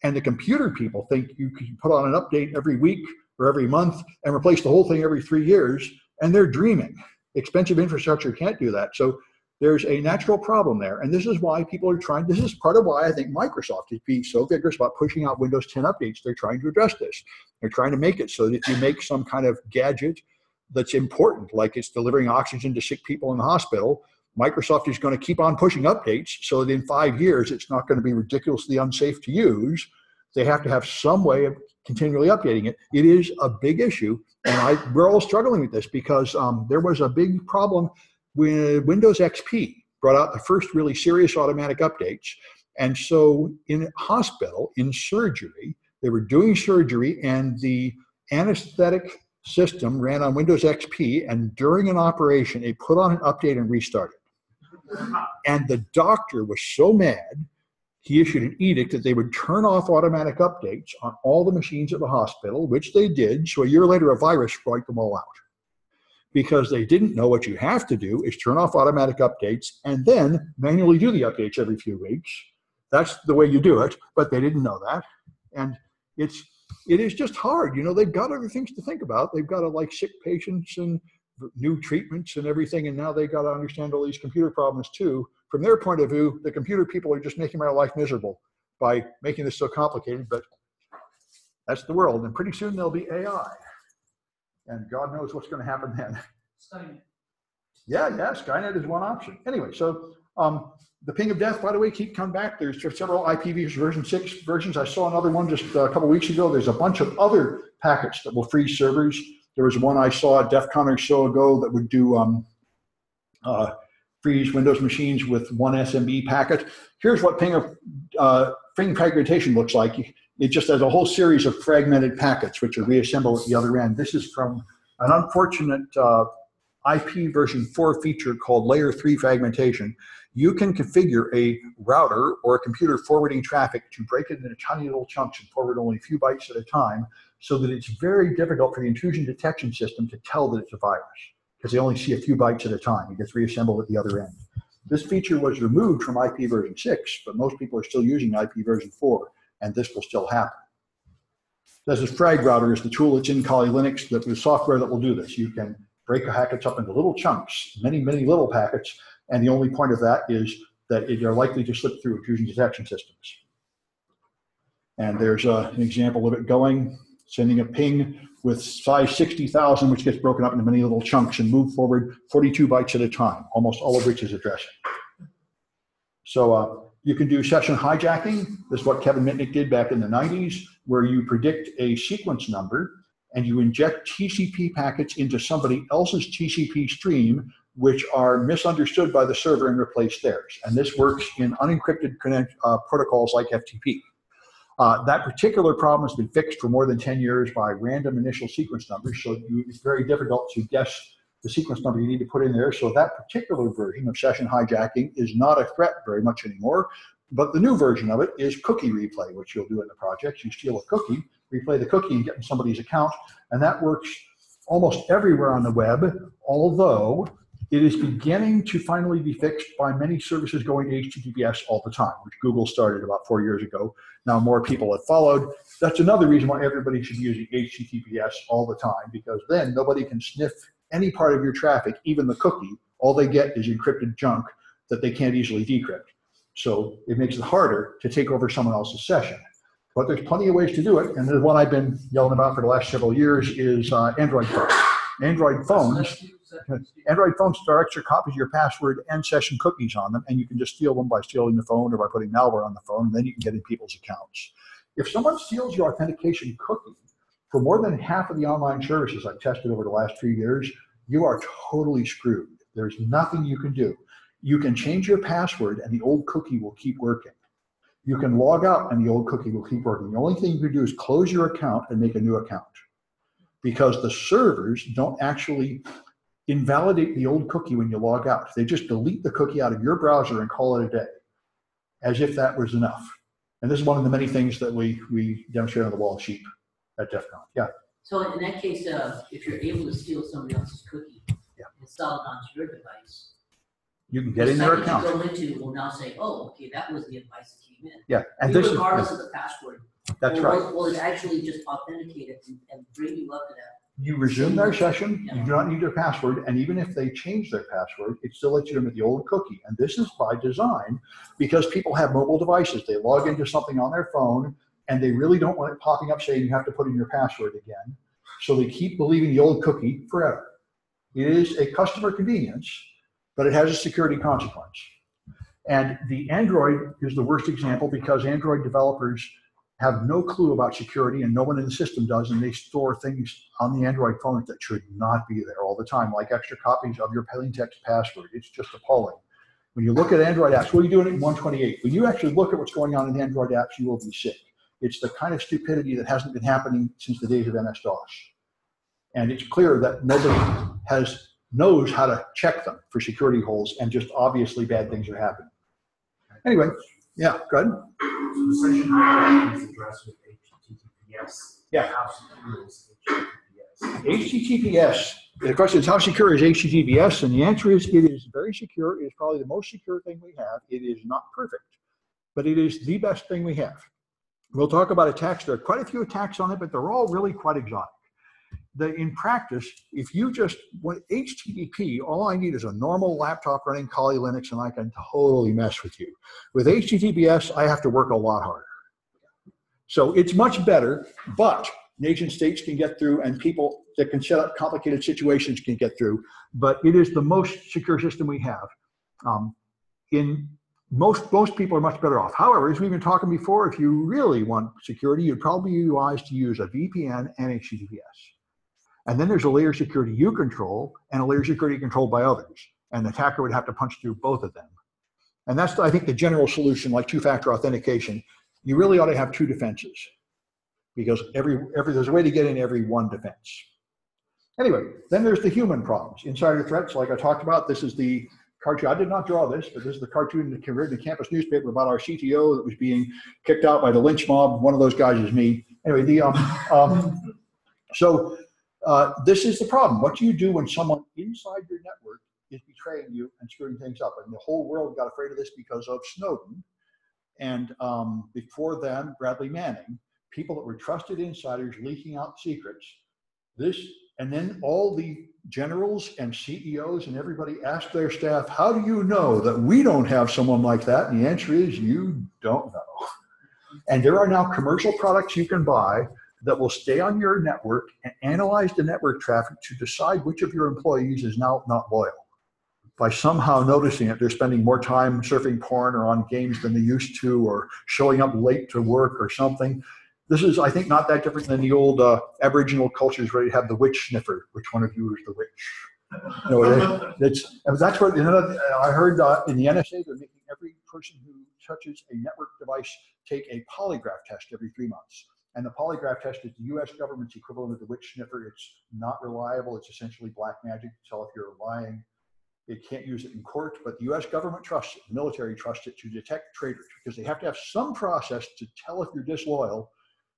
and the computer people think you can put on an update every week or every month and replace the whole thing every 3 years, and they're dreaming. Expensive infrastructure can't do that. So there's a natural problem there, and this is why people are trying, this is part of why I think Microsoft is being so vigorous about pushing out Windows 10 updates. They're trying to address this. They're trying to make it so that if you make some kind of gadget that's important, like it's delivering oxygen to sick people in the hospital, Microsoft is going to keep on pushing updates so that in 5 years, it's not going to be ridiculously unsafe to use. They have to have some way of continually updating it. It is a big issue, and we're all struggling with this because there was a big problem when Windows XP brought out the first really serious automatic updates. And so in hospital, in surgery, they were doing surgery, and the anesthetic system ran on Windows XP, and during an operation, they put on an update and restarted. And the doctor was so mad, he issued an edict that they would turn off automatic updates on all the machines at the hospital, which they did. So a year later, a virus wiped them all out, because they didn't know what you have to do is turn off automatic updates and then manually do the updates every few weeks. That's the way you do it, but they didn't know that. And it is just hard. You know, they've got other things to think about. They've got to like sick patients and new treatments and everything, and now they got to understand all these computer problems too. From their point of view, the computer people are just making my life miserable by making this so complicated, but that's the world, and pretty soon there'll be AI, and God knows what's going to happen then. Skynet. Yeah, Skynet is one option. Anyway, so The ping of death, by the way, keep coming back. There's several IPv version 6 versions. I saw another one just a couple weeks ago. There's a bunch of other packets that will freeze servers. There was one I saw at DEF CON or so ago that would do freeze Windows machines with one SMB packet. Here's what ping fragmentation looks like. It just has a whole series of fragmented packets which are reassembled at the other end. This is from an unfortunate IP version 4 feature called layer 3 fragmentation. You can configure a router or a computer forwarding traffic to break it into tiny little chunks and forward only a few bytes at a time, so that it's very difficult for the intrusion detection system to tell that it's a virus, because they only see a few bytes at a time. It gets reassembled at the other end. This feature was removed from IP version 6, but most people are still using IP version 4, and this will still happen. This is Frag Router is the tool that's in Kali Linux, the software that will do this. You can break the packets up into little chunks, many, many little packets, and the only point of that is that they're likely to slip through intrusion detection systems. And there's an example of it going, sending a ping with size 60,000, which gets broken up into many little chunks and moved forward 42 bytes at a time, almost all of which is addressing. So you can do session hijacking. This is what Kevin Mitnick did back in the 90s, where you predict a sequence number and you inject TCP packets into somebody else's TCP stream, which are misunderstood by the server and replace theirs. And this works in unencrypted protocols like FTP. That particular problem has been fixed for more than 10 years by random initial sequence numbers, so it's very difficult to guess the sequence number you need to put in there. So that particular version of session hijacking is not a threat very much anymore, but the new version of it is cookie replay, which you'll do in the project. You steal a cookie, replay the cookie and get in somebody's account, and that works almost everywhere on the web, although it is beginning to finally be fixed by many services going to HTTPS all the time, which Google started about 4 years ago. Now more people have followed. That's another reason why everybody should be using HTTPS all the time, because then nobody can sniff any part of your traffic, even the cookie. All they get is encrypted junk that they can't easily decrypt. So it makes it harder to take over someone else's session. But there's plenty of ways to do it, and the one I've been yelling about for the last several years is Android phones. Android phones store extra copies of your password and session cookies on them, and you can just steal them by stealing the phone or by putting malware on the phone, and then you can get in people's accounts. If someone steals your authentication cookie for more than half of the online services I've tested over the last 3 years, you are totally screwed. There's nothing you can do. You can change your password and the old cookie will keep working. You can log out and the old cookie will keep working. The only thing you can do is close your account and make a new account, because the servers don't actually invalidate the old cookie when you log out. They just delete the cookie out of your browser and call it a day, as if that was enough. And this is one of the many things that we demonstrate on the wall sheet at DEF CON. Yeah. So in that case, if you're able to steal somebody else's cookie, install it onto your device, you can get in their account. The site that you go into will now say, oh, okay, that was the advice that came in. Yeah, and this regardless of the password. That's right. Will it actually just authenticate it and bring you up to that? You resume their session, you do not need their password, and even if they change their password, it still lets you in with the old cookie. And this is by design, because people have mobile devices. They log into something on their phone, and they really don't want it popping up saying you have to put in your password again. So they keep believing the old cookie forever. It is a customer convenience, but it has a security consequence. And the Android is the worst example, because Android developers have no clue about security, and no one in the system does, and they store things on the Android phones that should not be there all the time, like extra copies of your plain text password. It's just appalling. When you look at Android apps, what are you doing in 128? When you actually look at what's going on in the Android apps, you will be sick. It's the kind of stupidity that hasn't been happening since the days of MS-DOS. And it's clear that nobody knows how to check them for security holes, and just obviously bad things are happening. Anyway, yeah, go ahead. So the session hijacking is addressed with HTTPS. Yeah. How secure is HTTPS? HTTPS. The question is, how secure is HTTPS? And the answer is, it is very secure. It is probably the most secure thing we have. It is not perfect, but it is the best thing we have. We'll talk about attacks. There are quite a few attacks on it, but they're all really quite exotic. In practice, if you just want HTTP, all I need is a normal laptop running Kali Linux, and I can totally mess with you. With HTTPS, I have to work a lot harder. So it's much better, but nation states can get through, and people that can set up complicated situations can get through, but it is the most secure system we have. most people are much better off. However, as we've been talking before, if you really want security, you'd probably be wise to use a VPN and HTTPS. And then there's a layer of security you control and a layer of security controlled by others. And the attacker would have to punch through both of them. And that's, I think, the general solution, like two-factor authentication. You really ought to have two defenses because there's a way to get in every one defense. Anyway, then there's the human problems. Insider threats, like I talked about, this is the cartoon. I did not draw this, but this is the cartoon that written in the campus newspaper about our CTO that was being kicked out by the lynch mob. One of those guys is me. Anyway, this is the problem. What do you do when someone inside your network is betraying you and screwing things up? And the whole world got afraid of this because of Snowden. And before them, Bradley Manning, people that were trusted insiders leaking out secrets. And then all the generals and CEOs and everybody asked their staff, how do you know that we don't have someone like that? And the answer is, you don't know. And there are now commercial products you can buy that will stay on your network and analyze the network traffic to decide which of your employees is now not loyal. By somehow noticing it, they're spending more time surfing porn or on games than they used to, or showing up late to work or something. This is, I think, not that different than the old Aboriginal cultures where you have the witch sniffer. Which one of you is the witch? That's what, I heard in the NSA, they're making every person who touches a network device take a polygraph test every 3 months. And the polygraph test is the US government's equivalent of the witch sniffer. It's not reliable. It's essentially black magic to tell if you're lying. It can't use it in court, but the US government trusts it, the military trusts it to detect traitors because they have to have some process to tell if you're disloyal.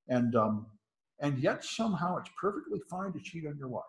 And yet somehow it's perfectly fine to cheat on your wife,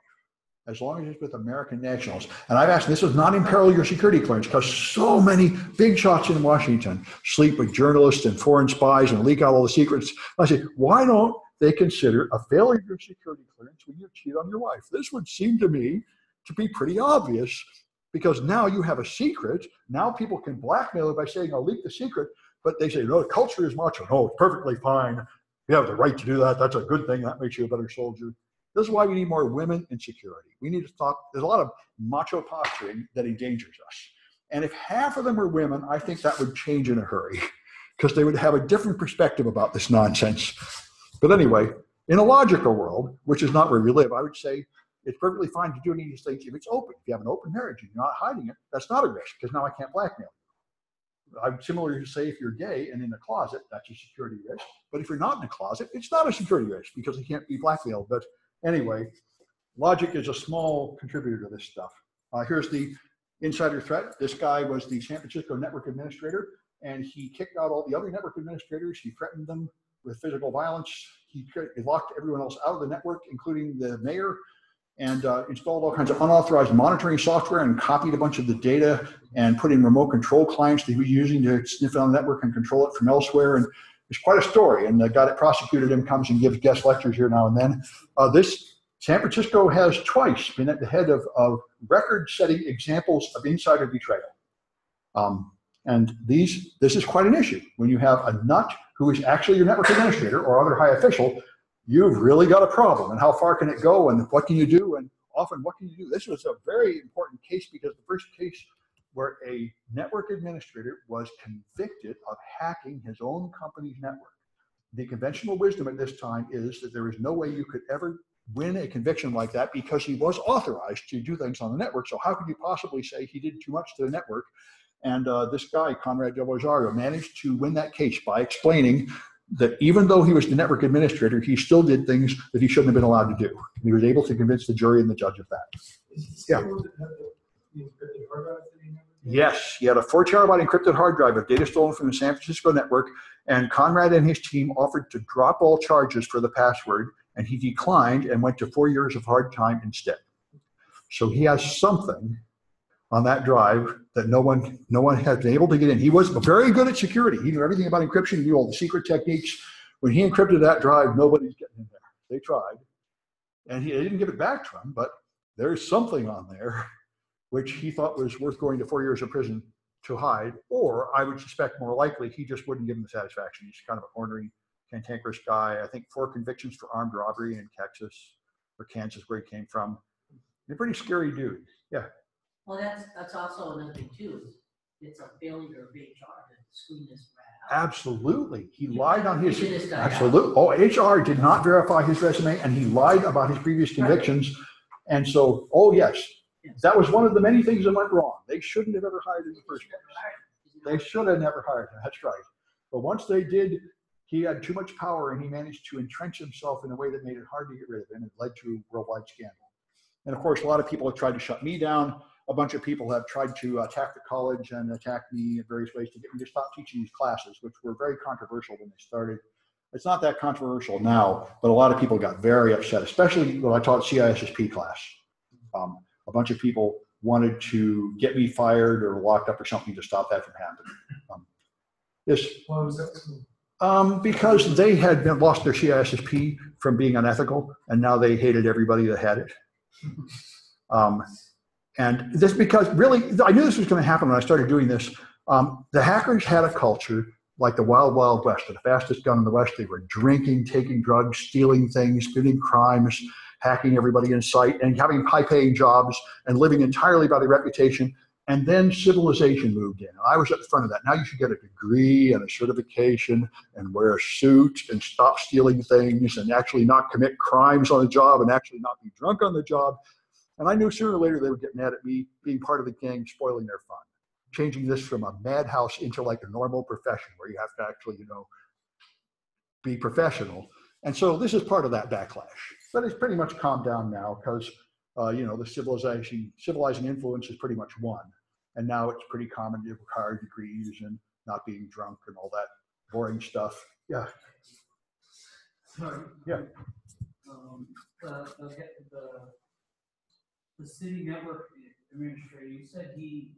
as long as it's with American nationals. And I've asked, this does not imperil your security clearance, because so many big shots in Washington sleep with journalists and foreign spies and leak out all the secrets. I say, why don't they consider a failure of security clearance when you cheat on your wife? This would seem to me to be pretty obvious, because now you have a secret. Now people can blackmail it by saying, I'll leak the secret. But they say, no, the culture is macho. No, it's perfectly fine. You have the right to do that. That's a good thing. That makes you a better soldier. This is why we need more women in security. We need to stop. There's a lot of macho posturing that endangers us. And if half of them were women, I think that would change in a hurry, because they would have a different perspective about this nonsense. But anyway, in a logical world, which is not where we live, I would say it's perfectly fine to do any of these things if it's open. If you have an open marriage and you're not hiding it, that's not a risk, because now I can't blackmail you. I would similarly say if you're gay and in a closet, that's a security risk. But if you're not in a closet, it's not a security risk, because you can't be blackmailed. But anyway, logic is a small contributor to this stuff. Here's the insider threat. This guy was the San Francisco network administrator, and he kicked out all the other network administrators. He threatened them with physical violence. He locked everyone else out of the network, including the mayor, and installed all kinds of unauthorized monitoring software and copied a bunch of the data and put in remote control clients that he was using to sniff on the network and control it from elsewhere. And it's quite a story. And the guy that prosecuted him comes and gives guest lectures here now and then. San Francisco has twice been at the head of record-setting examples of insider betrayal. And this is quite an issue. When you have a nut who is actually your network administrator or other high official, you've really got a problem. And how far can it go? And what can you do? And often, what can you do? This was a very important case, because the first case where a network administrator was convicted of hacking his own company's network. The conventional wisdom at this time is that there is no way you could ever win a conviction like that, because he was authorized to do things on the network. So how could you possibly say he did too much to the network? And this guy, Conrad Del Rosario, managed to win that case by explaining that even though he was the network administrator, he still did things that he shouldn't have been allowed to do. And he was able to convince the jury and the judge of that. Yeah. Yes, he had a 4 terabyte encrypted hard drive of data stolen from the San Francisco network, and Conrad and his team offered to drop all charges for the password, and he declined and went to 4 years of hard time instead. So he has something on that drive that no one has been able to get in. He was very good at security. He knew everything about encryption. He knew all the secret techniques. When he encrypted that drive, nobody's getting in there. They tried. And they didn't give it back to him, but there's something on there which he thought was worth going to 4 years of prison to hide. Or I would suspect more likely he just wouldn't give him the satisfaction. He's kind of an ornery, cantankerous guy. I think 4 convictions for armed robbery in Texas or Kansas, where he came from. He's a pretty scary dude. Yeah. Well, that's also another thing too. Is it's a failure of HR to screen this rat out. Absolutely. He lied on his, Figure this guy out. absolutely. Oh, HR did not verify his resume and he lied about his previous convictions. And so, oh yes, that was one of the many things that went wrong. They shouldn't have ever hired him in the first place. They should have never hired him, that's right. But once they did, he had too much power and he managed to entrench himself in a way that made it hard to get rid of him and led to worldwide scandal. And of course, a lot of people have tried to shut me down. A bunch of people have tried to attack the college and attack me in various ways to get me to stop teaching these classes, which were very controversial when they started. It's not that controversial now, but a lot of people got very upset, especially when I taught CISSP class. A bunch of people wanted to get me fired or locked up or something to stop that from happening. Why was that? Because they had lost their CISSP from being unethical, and now they hated everybody that had it. And this because really, I knew this was going to happen when I started doing this. The hackers had a culture like the Wild Wild West, the fastest gun in the West. They were drinking, taking drugs, stealing things, committing crimes, hacking everybody in sight, and having high-paying jobs and living entirely by their reputation. And then civilization moved in. I was at the front of that. Now you should get a degree and a certification and wear a suit and stop stealing things and actually not commit crimes on the job and actually not be drunk on the job. And I knew sooner or later they would get mad at me being part of the gang, spoiling their fun, changing this from a madhouse into like a normal profession where you have to actually, you know, be professional. And so this is part of that backlash. But it's pretty much calmed down now because, you know, the civilizing influence is pretty much won. And now it's pretty common to require degrees and not being drunk and all that boring stuff. Yeah. Sorry. Yeah. The city network administrator, you said he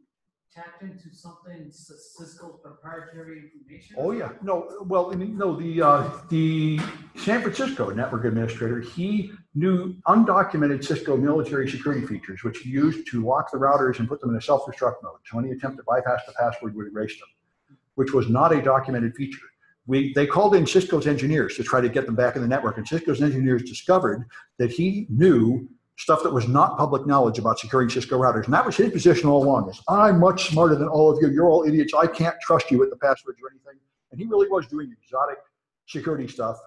tapped into something, Cisco's proprietary information? Oh yeah, no, well, no, the San Francisco network administrator, he knew undocumented Cisco military security features, which he used to lock the routers and put them in a self-destruct mode. So any attempt to bypass the password would erase them, which was not a documented feature. They called in Cisco's engineers to try to get them back in the network, and Cisco's engineers discovered that he knew stuff that was not public knowledge about securing Cisco routers. And that was his position all along, is I'm much smarter than all of you. You're all idiots. I can't trust you with the passwords or anything. And he really was doing exotic security stuff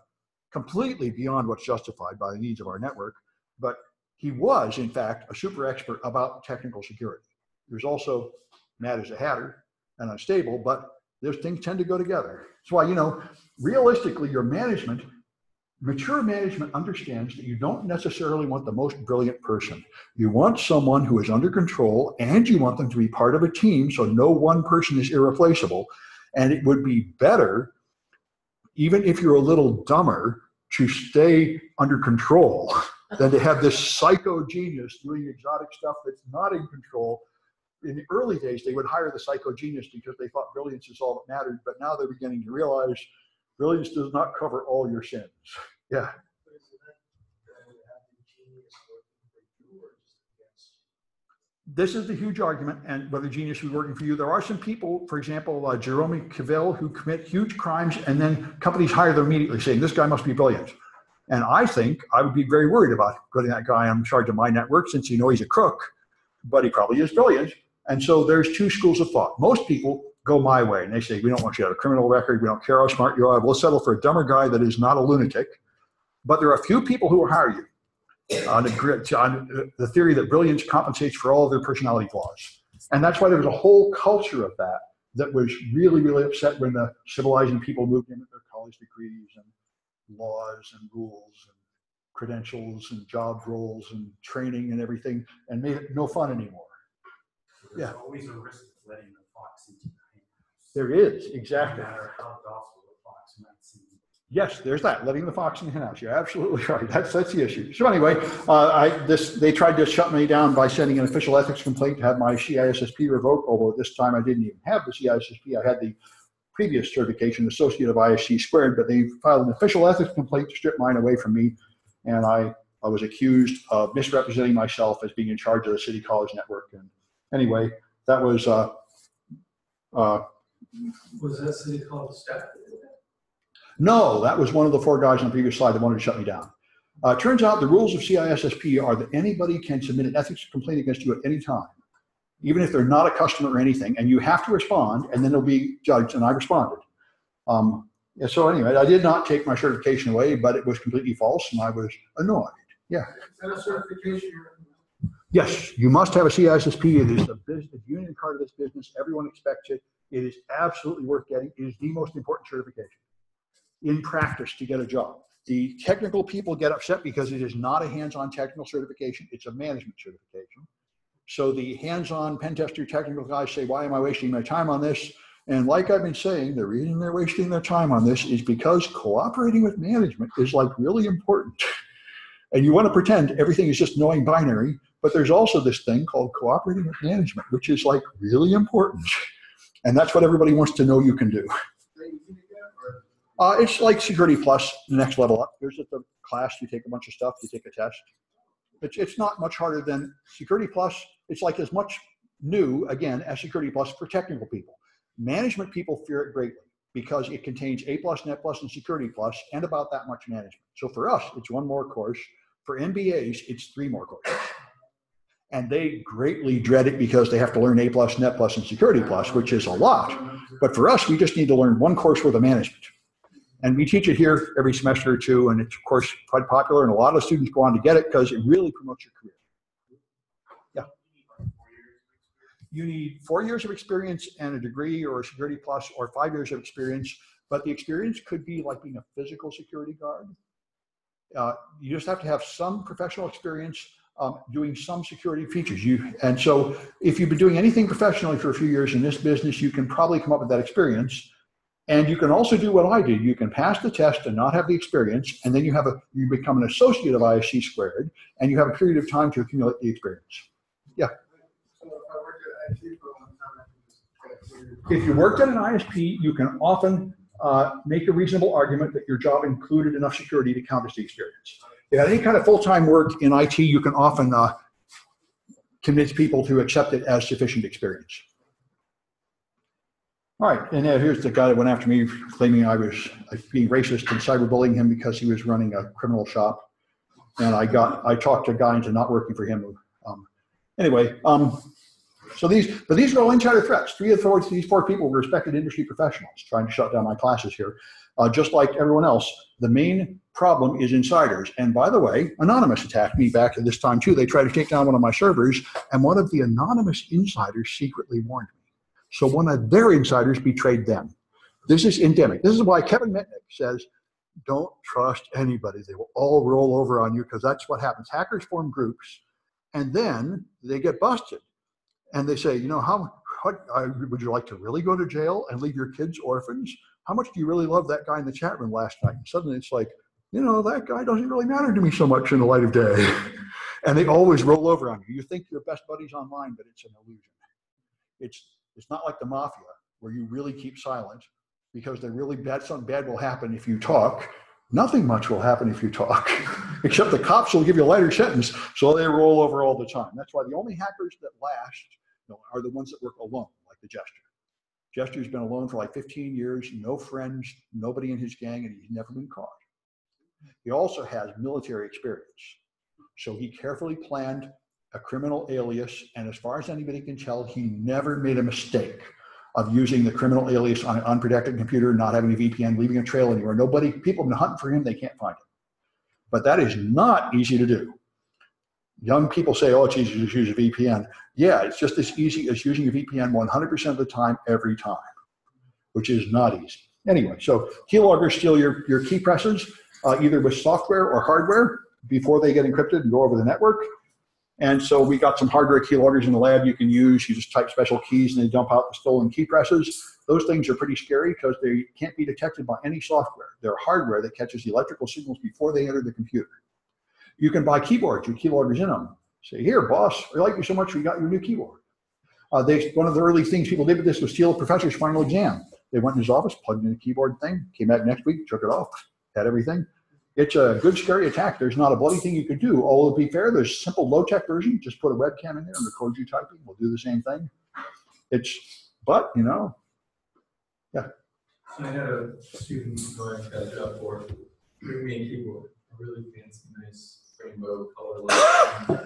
completely beyond what's justified by the needs of our network. But he was, in fact, a super expert about technical security. He was also mad as a hatter and unstable, but those things tend to go together. That's why, you know, realistically, your management, mature management understands that you don't necessarily want the most brilliant person. You want someone who is under control, and you want them to be part of a team, so no one person is irreplaceable. And it would be better, even if you're a little dumber, to stay under control than to have this psycho genius doing exotic stuff that's not in control. In the early days, they would hire the psycho genius because they thought brilliance is all that mattered, but now they're beginning to realize brilliance does not cover all your sins. Yeah. This is the huge argument, and whether genius is working for you. There are some people, for example, Jerome Cavell, who commit huge crimes, and then companies hire them immediately, saying this guy must be brilliant. And I think I would be very worried about putting that guy in charge of my network, since you know he's a crook, but he probably is brilliant. And so there's two schools of thought. Most people go my way, and they say, we don't want you to have a criminal record, we don't care how smart you are, we'll settle for a dumber guy that is not a lunatic. But there are a few people who will hire you on the theory that brilliance compensates for all of their personality flaws. And that's why there was a whole culture of that was really, really upset when the civilizing people moved in with their college degrees and laws and rules and credentials and job roles and training and everything, and made it no fun anymore. There's always a risk of letting the fox into the henhouse. There is, exactly. No matter how docile the fox might seem. Yes, there's that, letting the fox in the henhouse. You're absolutely right. That's the issue. So anyway, they tried to shut me down by sending an official ethics complaint to have my CISSP revoked, although this time I didn't even have the CISSP. I had the previous certification, Associate of ISC Squared, but they filed an official ethics complaint to strip mine away from me, and I was accused of misrepresenting myself as being in charge of the City College network. And anyway, that was... Was that City College staff? No, that was one of the four guys on the previous slide that wanted to shut me down. Turns out the rules of CISSP are that anybody can submit an ethics complaint against you at any time. even if they're not a customer or anything, and you have to respond, and then they'll be judged, and I responded. Yeah, so anyway, I did not take my certification away, but it was completely false, and I was annoyed. Yeah. Is that a certification? Yes, you must have a CISSP. It is the business, union card of this business. Everyone expects it. It is absolutely worth getting. It is the most important certification in practice to get a job. The technical people get upset because it is not a hands-on technical certification. It's a management certification. So the hands-on pen tester technical guys say, why am I wasting my time on this? And like I've been saying, the reason they're wasting their time on this is because cooperating with management is like really important. And you want to pretend everything is just knowing binary, but there's also this thing called cooperating with management, which is like really important. And that's what everybody wants to know you can do. It's like Security Plus, the next level up. There's at the class, you take a bunch of stuff, you take a test. It's not much harder than Security Plus. It's like as much new, again, as Security Plus for technical people. Management people fear it greatly because it contains A+, Net+, and Security Plus, and about that much management. So for us, it's one more course. For MBAs, it's 3 more courses. And they greatly dread it because they have to learn A+, Net+, and Security Plus, which is a lot. But for us, we just need to learn 1 course worth of management. And we teach it here every semester or 2, and it's, of course, quite popular, and a lot of students go on to get it because it really promotes your career. Yeah. You need 4 years of experience and a degree or a Security Plus, or 5 years of experience, but the experience could be like being a physical security guard. You just have to have some professional experience doing some security features. And so if you've been doing anything professionally for a few years in this business, you can probably come up with that experience. And you can also do what I did. You can pass the test and not have the experience, and then you become an associate of ISC squared, and you have a period of time to accumulate the experience. Yeah. So if I worked at IT for a long time, I can just If you worked at an ISP, you can often make a reasonable argument that your job included enough security to count as the experience. If you had any kind of full-time work in IT, you can often convince people to accept it as sufficient experience. All right, and here's the guy that went after me claiming I was being racist and cyberbullying him because he was running a criminal shop. And I talked a guy into not working for him. So these are all insider threats. These 4 people were respected industry professionals trying to shut down my classes here. Just like everyone else, the main problem is insiders. And by the way, Anonymous attacked me back at this time too. They tried to take down one of my servers, and one of the anonymous insiders secretly warned me. So one of their insiders betrayed them. This is endemic. This is why Kevin Mitnick says, don't trust anybody. They will all roll over on you, because that's what happens. Hackers form groups, and then they get busted. And they say, you know, would you like to really go to jail and leave your kids orphans? How much do you really love that guy in the chat room last night? And suddenly it's like, you know, that guy doesn't really matter to me so much in the light of day. And they always roll over on you. You think you're best buddies online, but it's an illusion. It's not like the mafia, where you really keep silent because something bad will happen if you talk. Nothing much will happen if you talk, except the cops will give you a lighter sentence, so they roll over all the time. That's why the only hackers that last are the ones that work alone, like the Jester. Jester's been alone for like 15 years, no friends, nobody in his gang, and he's never been caught. He also has military experience. So he carefully planned a criminal alias, and as far as anybody can tell, he never made a mistake of using the criminal alias on an unprotected computer, not having a VPN, leaving a trail anywhere. People have been hunting for him, they can't find him. But that is not easy to do. Young people say, oh, it's easy to use a VPN. Yeah, it's just as easy as using a VPN 100% of the time, every time, which is not easy. Anyway, so keyloggers steal your key presses, either with software or hardware, before they get encrypted and go over the network. And so we got some hardware keyloggers in the lab you can use. You just type special keys and they dump out the stolen key presses. Those things are pretty scary because they can't be detected by any software. They're hardware that catches the electrical signals before they enter the computer. You can buy keyboards with keyloggers in them. Say, here, boss, we like you so much, we got your new keyboard. One of the early things people did with this was steal a professor's final exam. They went in his office, plugged in the keyboard thing, came back next week, took it off, had everything. It's a good, scary attack. There's not a bloody thing you could do. Although, to be fair, there's a simple low-tech version. Just put a webcam in there and record you typing. We'll do the same thing. But, you know, yeah. I had a student who I got a job for, bring me a keyboard, a really fancy, nice rainbow color light. No,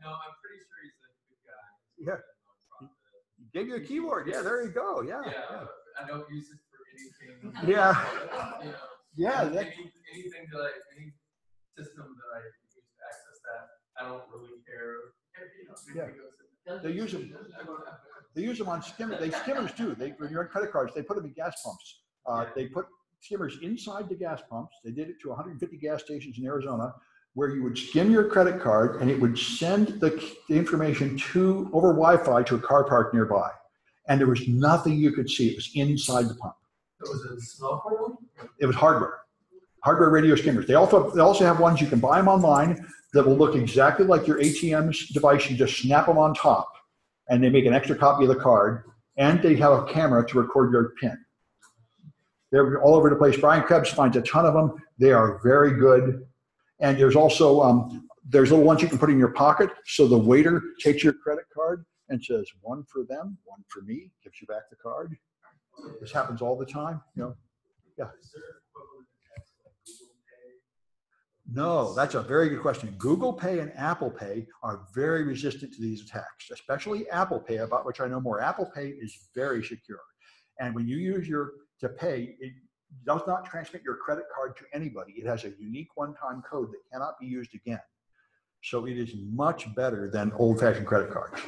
I'm pretty sure he's a keyboard. Yeah, there you go. Yeah. Yeah, I don't use it for anything. Yeah. You know, Yeah. anything that any system that I use to access that, I don't really care. You know, Yeah. it goes in. They use them. They use them on skimmers. Skimmers too. When you're on credit cards, they put them in gas pumps. They put skimmers inside the gas pumps. They did it to 150 gas stations in Arizona, where you would skim your credit card and it would send the information over Wi-Fi to a car park nearby. And there was nothing you could see. It was inside the pump. So was it software one? It was hardware radio skimmers. They also have ones you can buy them online that will look exactly like your ATM's device. You just snap them on top and they make an extra copy of the card, and they have a camera to record your PIN. They're all over the place. Brian Krebs finds a ton of them. They are very good. And there's also, there's little ones you can put in your pocket. So the waiter takes your credit card and says, one for them, one for me, gives you back the card. This happens all the time, you know? Yeah. Is there equivalent text like Google Pay? No, that's a very good question. Google Pay and Apple Pay are very resistant to these attacks, especially Apple Pay, about which I know more. Apple Pay is very secure. And when you use to pay, it does not transmit your credit card to anybody. It has a unique one-time code that cannot be used again. So it is much better than old-fashioned credit cards.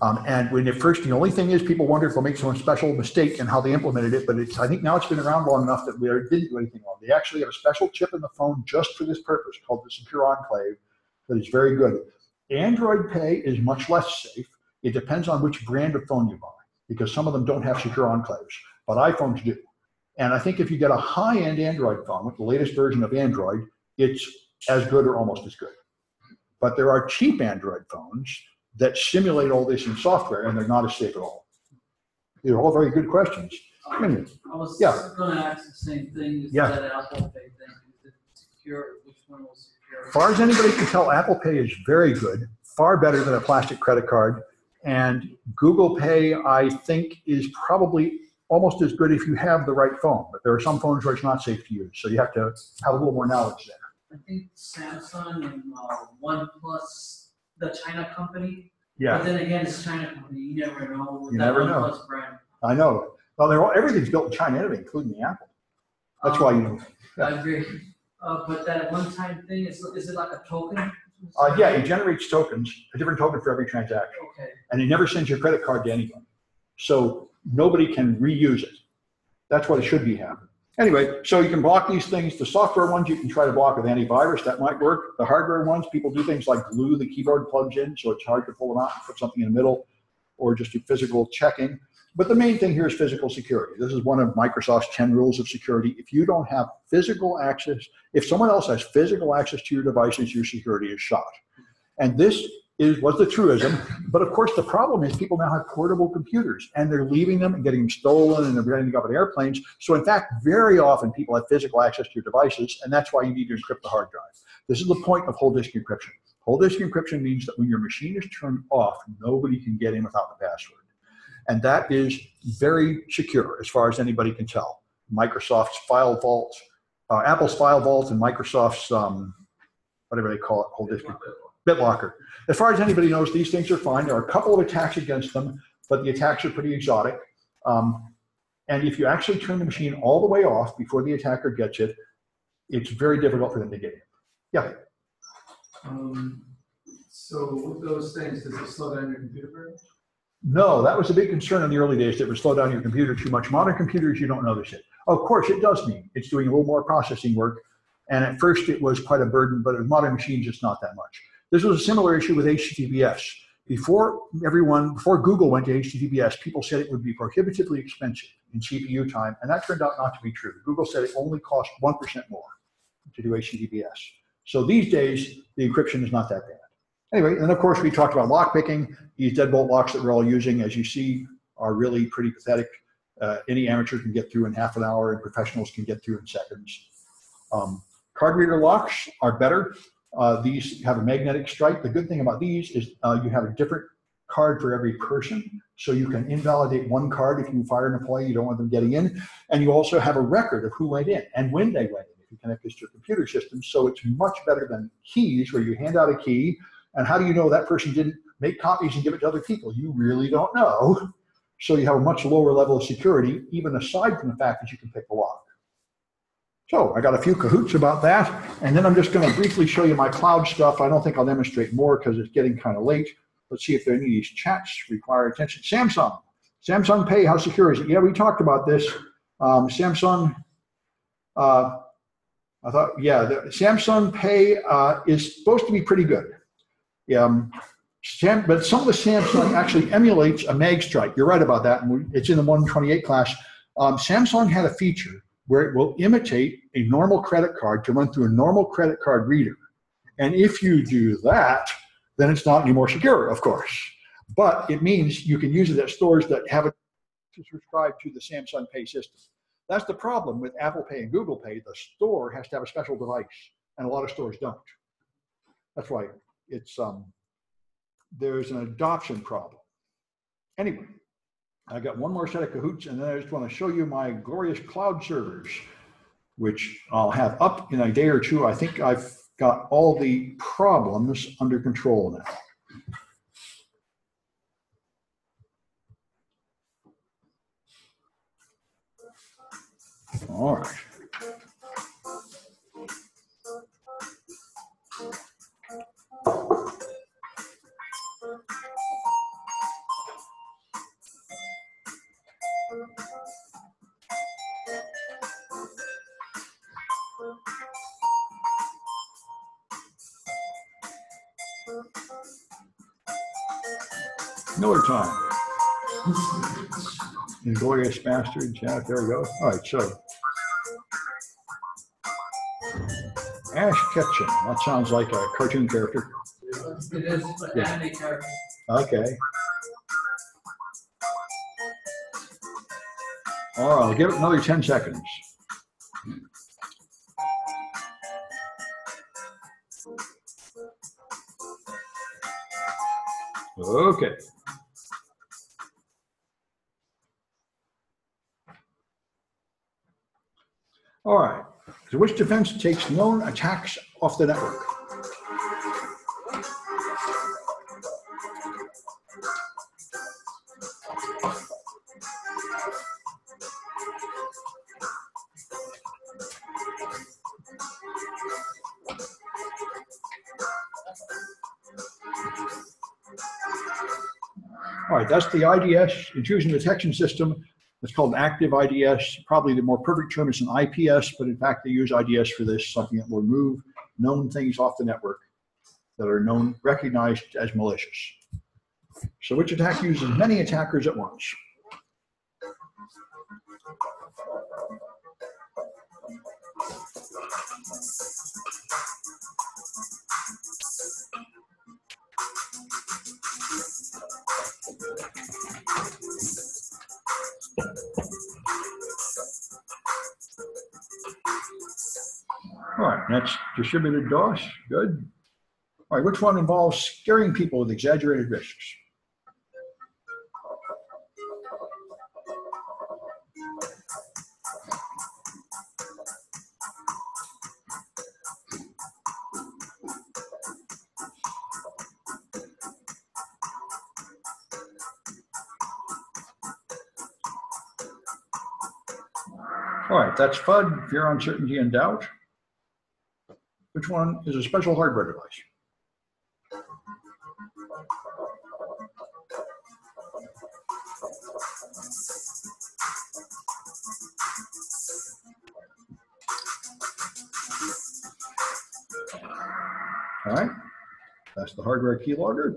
And when the only thing is people wonder if they'll make some special mistake in how they implemented it, but I think now it's been around long enough that we didn't do anything wrong. They actually have a special chip in the phone just for this purpose called the Secure Enclave that is very good. Android Pay is much less safe. It depends on which brand of phone you buy, because some of them don't have secure enclaves, but iPhones do. And I think if you get a high-end Android phone with the latest version of Android, it's as good or almost as good. But there are cheap Android phones that simulate all this in software, and they're not as safe at all. These are all very good questions. I was going to ask the same thing. Is that Apple Pay thing? Is it secure? Which one was secure? As far as anybody can tell, Apple Pay is very good, far better than a plastic credit card. And Google Pay, I think, is probably almost as good if you have the right phone. But there are some phones where it's not safe to use, so you have to have a little more knowledge there. I think Samsung and OnePlus, the China company. Yeah. But then again, it's a China company. You never know. With You that never know. OnePlus brand. I know. Well, everything's built in China anyway, including the Apple. That's why you know. I agree. But that one-time thing, is it like a token? Yeah, it generates tokens, a different token for every transaction. Okay. And it never sends your credit card to anyone. So nobody can reuse it. That's what it should be happening. Anyway, so you can block these things. The software ones you can try to block with antivirus. That might work. The hardware ones, people do things like glue the keyboard plugs in, so it's hard to pull them out and put something in the middle, or just do physical checking. But the main thing here is physical security. This is one of Microsoft's 10 rules of security. If you don't have physical access, if someone else has physical access to your devices, your security is shot. And this was the truism. But of course, the problem is people now have portable computers, and they're leaving them and getting them stolen, and they're ending up in airplanes. So in fact, very often people have physical access to your devices, and that's why you need to encrypt the hard drive. This is the point of whole disk encryption. Whole disk encryption means that when your machine is turned off, nobody can get in without the password. And that is very secure as far as anybody can tell. Microsoft's File Vault, Apple's File Vault, and Microsoft's, whatever they call it, whole disk BitLocker. As far as anybody knows, these things are fine. There are a couple of attacks against them, but the attacks are pretty exotic. And if you actually turn the machine all the way off before the attacker gets it, it's very difficult for them to get in. Yeah. So with those things, does it slow down your computer very much? No, that was a big concern in the early days, that it would slow down your computer too much. Modern computers, you don't notice it. Of course, it does mean it's doing a little more processing work. And at first it was quite a burden, but with modern machines, it's not that much. This was a similar issue with HTTPS. Before Google went to HTTPS, people said it would be prohibitively expensive in CPU time, and that turned out not to be true. Google said it only cost 1% more to do HTTPS. So these days, the encryption is not that bad. Anyway, and of course, we talked about lockpicking. These deadbolt locks that we're all using, as you see, are really pretty pathetic. Any amateur can get through in half an hour, and professionals can get through in seconds. Card reader locks are better. These have a magnetic stripe. The good thing about these is you have a different card for every person. So you can invalidate one card if you fire an employee, you don't want them getting in. And you also have a record of who went in and when they went in if you connect this to your computer system. So it's much better than keys, where you hand out a key, and how do you know that person didn't make copies and give it to other people? You really don't know. So you have a much lower level of security, even aside from the fact that you can pick the lock. So I got a few Cahoots about that, and then I'm just going to briefly show you my cloud stuff. I don't think I'll demonstrate more because it's getting kind of late. Let's see if there are any of these chats require attention. Samsung Pay, how secure is it? Yeah, we talked about this. Samsung, I thought, yeah, the Samsung Pay is supposed to be pretty good. But some of the Samsung actually emulates a magstrike. You're right about that, and it's in the 128 class. Samsung had a feature where it will imitate a normal credit card to run through a normal credit card reader. And if you do that, then it's not any more secure, of course. But it means you can use it at stores that haven't subscribed to the Samsung Pay system. That's the problem with Apple Pay and Google Pay. The store has to have a special device, and a lot of stores don't. That's why it's there's an adoption problem. Anyway, I got one more set of Cahoots, and then I just want to show you my glorious cloud servers, which I'll have up in a day or two. I think I've got all the problems under control now. All right. Miller time. Inglorious bastards. Yeah, there we go. All right, so Ash Ketchum. That sounds like a cartoon character. It is an anime character. Okay. All right, I'll give it another 10 seconds. Okay. All right. So which defense takes known attacks off the network? All right, that's the IDS, intrusion detection system. It's called an active IDS. Probably the more perfect term is an IPS, but in fact they use IDS for this, something that will remove known things off the network that are known, recognized as malicious. So which attack uses many attackers at once? All right, that's distributed DOS, good. All right, which one involves scaring people with exaggerated risks? All right, that's FUD, fear, uncertainty, and doubt. Which one is a special hardware device? All right, that's the hardware keylogger.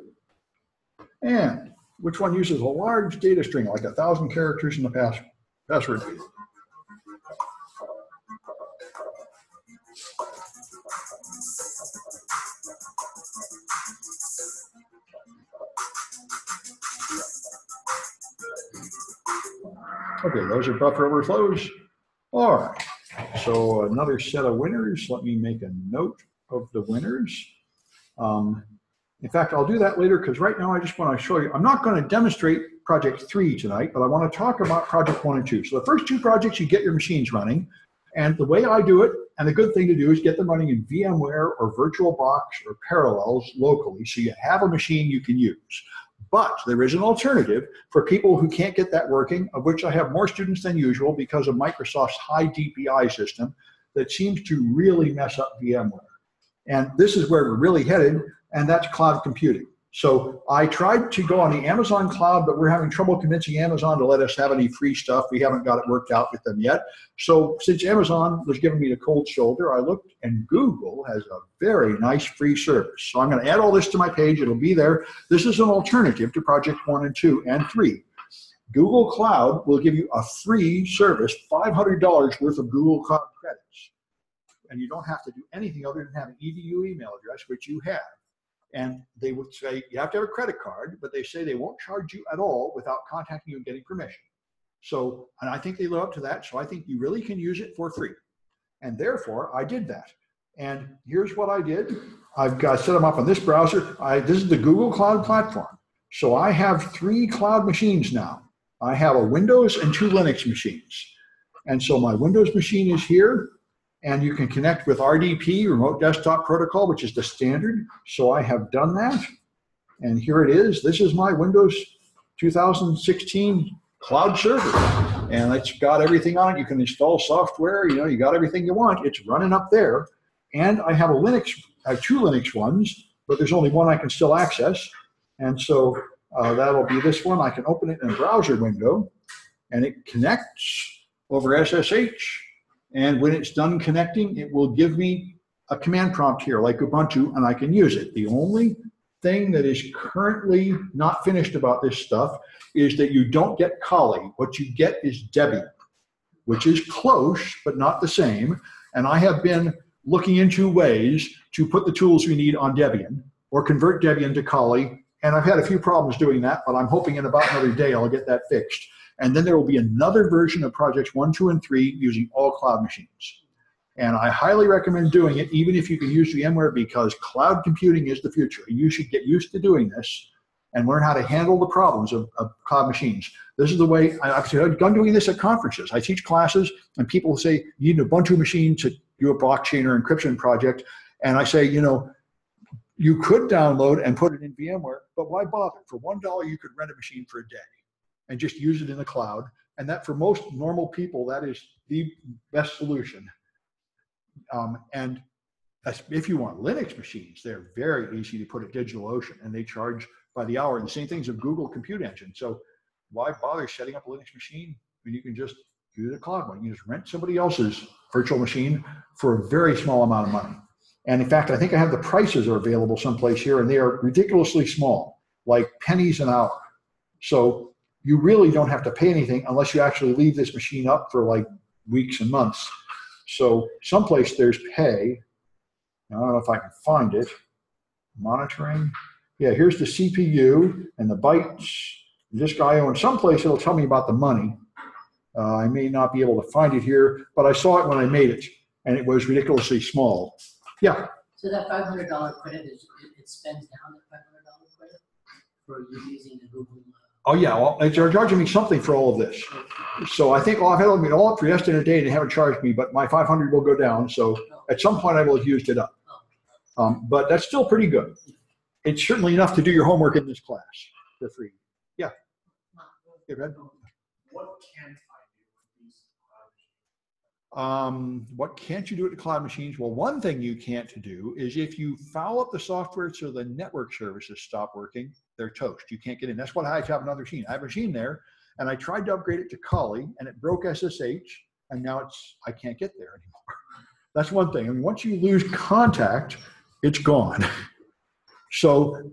And which one uses a large data string, like 1,000 characters in the password field? Okay, those are buffer overflows. All right, so another set of winners. Let me make a note of the winners. In fact, I'll do that later because right now I just want to show you. I'm not going to demonstrate project 3 tonight, but I want to talk about project 1 and 2. So the first 2 projects, you get your machines running. And the way I do it, and the good thing to do is get them running in VMware or VirtualBox or Parallels locally, so you have a machine you can use. But there is an alternative for people who can't get that working, of which I have more students than usual because of Microsoft's high DPI system that seems to really mess up VMware. And this is where we're really headed, and that's cloud computing. So I tried to go on the Amazon cloud, but we're having trouble convincing Amazon to let us have any free stuff. We haven't got it worked out with them yet. So since Amazon was giving me the cold shoulder, I looked, and Google has a very nice free service. So I'm going to add all this to my page. It'll be there. This is an alternative to Project 1 and 2 and 3. Google Cloud will give you a free service, $500 worth of Google Cloud credits. And you don't have to do anything other than have an EDU email address, which you have. And they would say, you have to have a credit card, but they say they won't charge you at all without contacting you and getting permission. So, and I think they live up to that. So I think you really can use it for free. And therefore, I did that. And here's what I did. I've got set them up on this browser. This is the Google Cloud Platform. So I have 3 cloud machines now. I have a Windows and 2 Linux machines. And so my Windows machine is here. And you can connect with RDP, Remote Desktop Protocol, which is the standard. So I have done that. And here it is. This is my Windows 2016 cloud server. And it's got everything on it. You can install software. You know, you got everything you want. It's running up there. And I have a Linux, I have 2 Linux ones, but there's only one I can still access. And so that'll be this one. I can open it in a browser window. And it connects over SSH. And when it's done connecting, it will give me a command prompt here like Ubuntu, and I can use it. The only thing that is currently not finished about this stuff is that you don't get Corley. What you get is Debian, which is close, but not the same. And I have been looking into ways to put the tools we need on Debian or convert Debian to Corley. And I've had a few problems doing that, but I'm hoping in about another day I'll get that fixed. And then there will be another version of Projects 1, 2, and 3 using all cloud machines. And I highly recommend doing it, even if you can use VMware, because cloud computing is the future. You should get used to doing this and learn how to handle the problems of cloud machines. This is the way, I've done doing this at conferences. I teach classes, and people say, you need an Ubuntu machine to do a blockchain or encryption project. And I say, you know, you could download and put it in VMware, but why bother? For $1, you could rent a machine for a day and just use it in the cloud. And that for most normal people, that is the best solution. And if you want Linux machines, they're very easy to put at DigitalOcean, and they charge by the hour. And the same thing's a Google Compute Engine. So why bother setting up a Linux machine when you can just do the cloud one? You just rent somebody else's virtual machine for a very small amount of money. And in fact, I think I have the prices are available someplace here, and they are ridiculously small, like pennies an hour. So you really don't have to pay anything unless you actually leave this machine up for like weeks and months. So someplace there's pay. I don't know if I can find it. Monitoring. Yeah, here's the CPU and the bytes. This guy owns someplace. It'll tell me about the money. I may not be able to find it here, but I saw it when I made it, and it was ridiculously small. Yeah. So that $500 credit, it spends down that $500 credit for you using the Google. Oh yeah, well, they're charging me something for all of this. So I think I've had it all up for yesterday and a day, and they haven't charged me, but my 500 will go down. So at some point I will have used it up. But that's still pretty good. It's certainly enough to do your homework in this class for free. Yeah. Go ahead. What can't I do with these cloud machines? What can't you do with the cloud machines? Well, one thing you can't do is if you foul up the software so the network services stop working, they're toast. You can't get in. That's what I have another machine. I have a machine there, and I tried to upgrade it to Corley, and it broke SSH, and now I can't get there anymore. That's one thing. I mean, once you lose contact, it's gone. So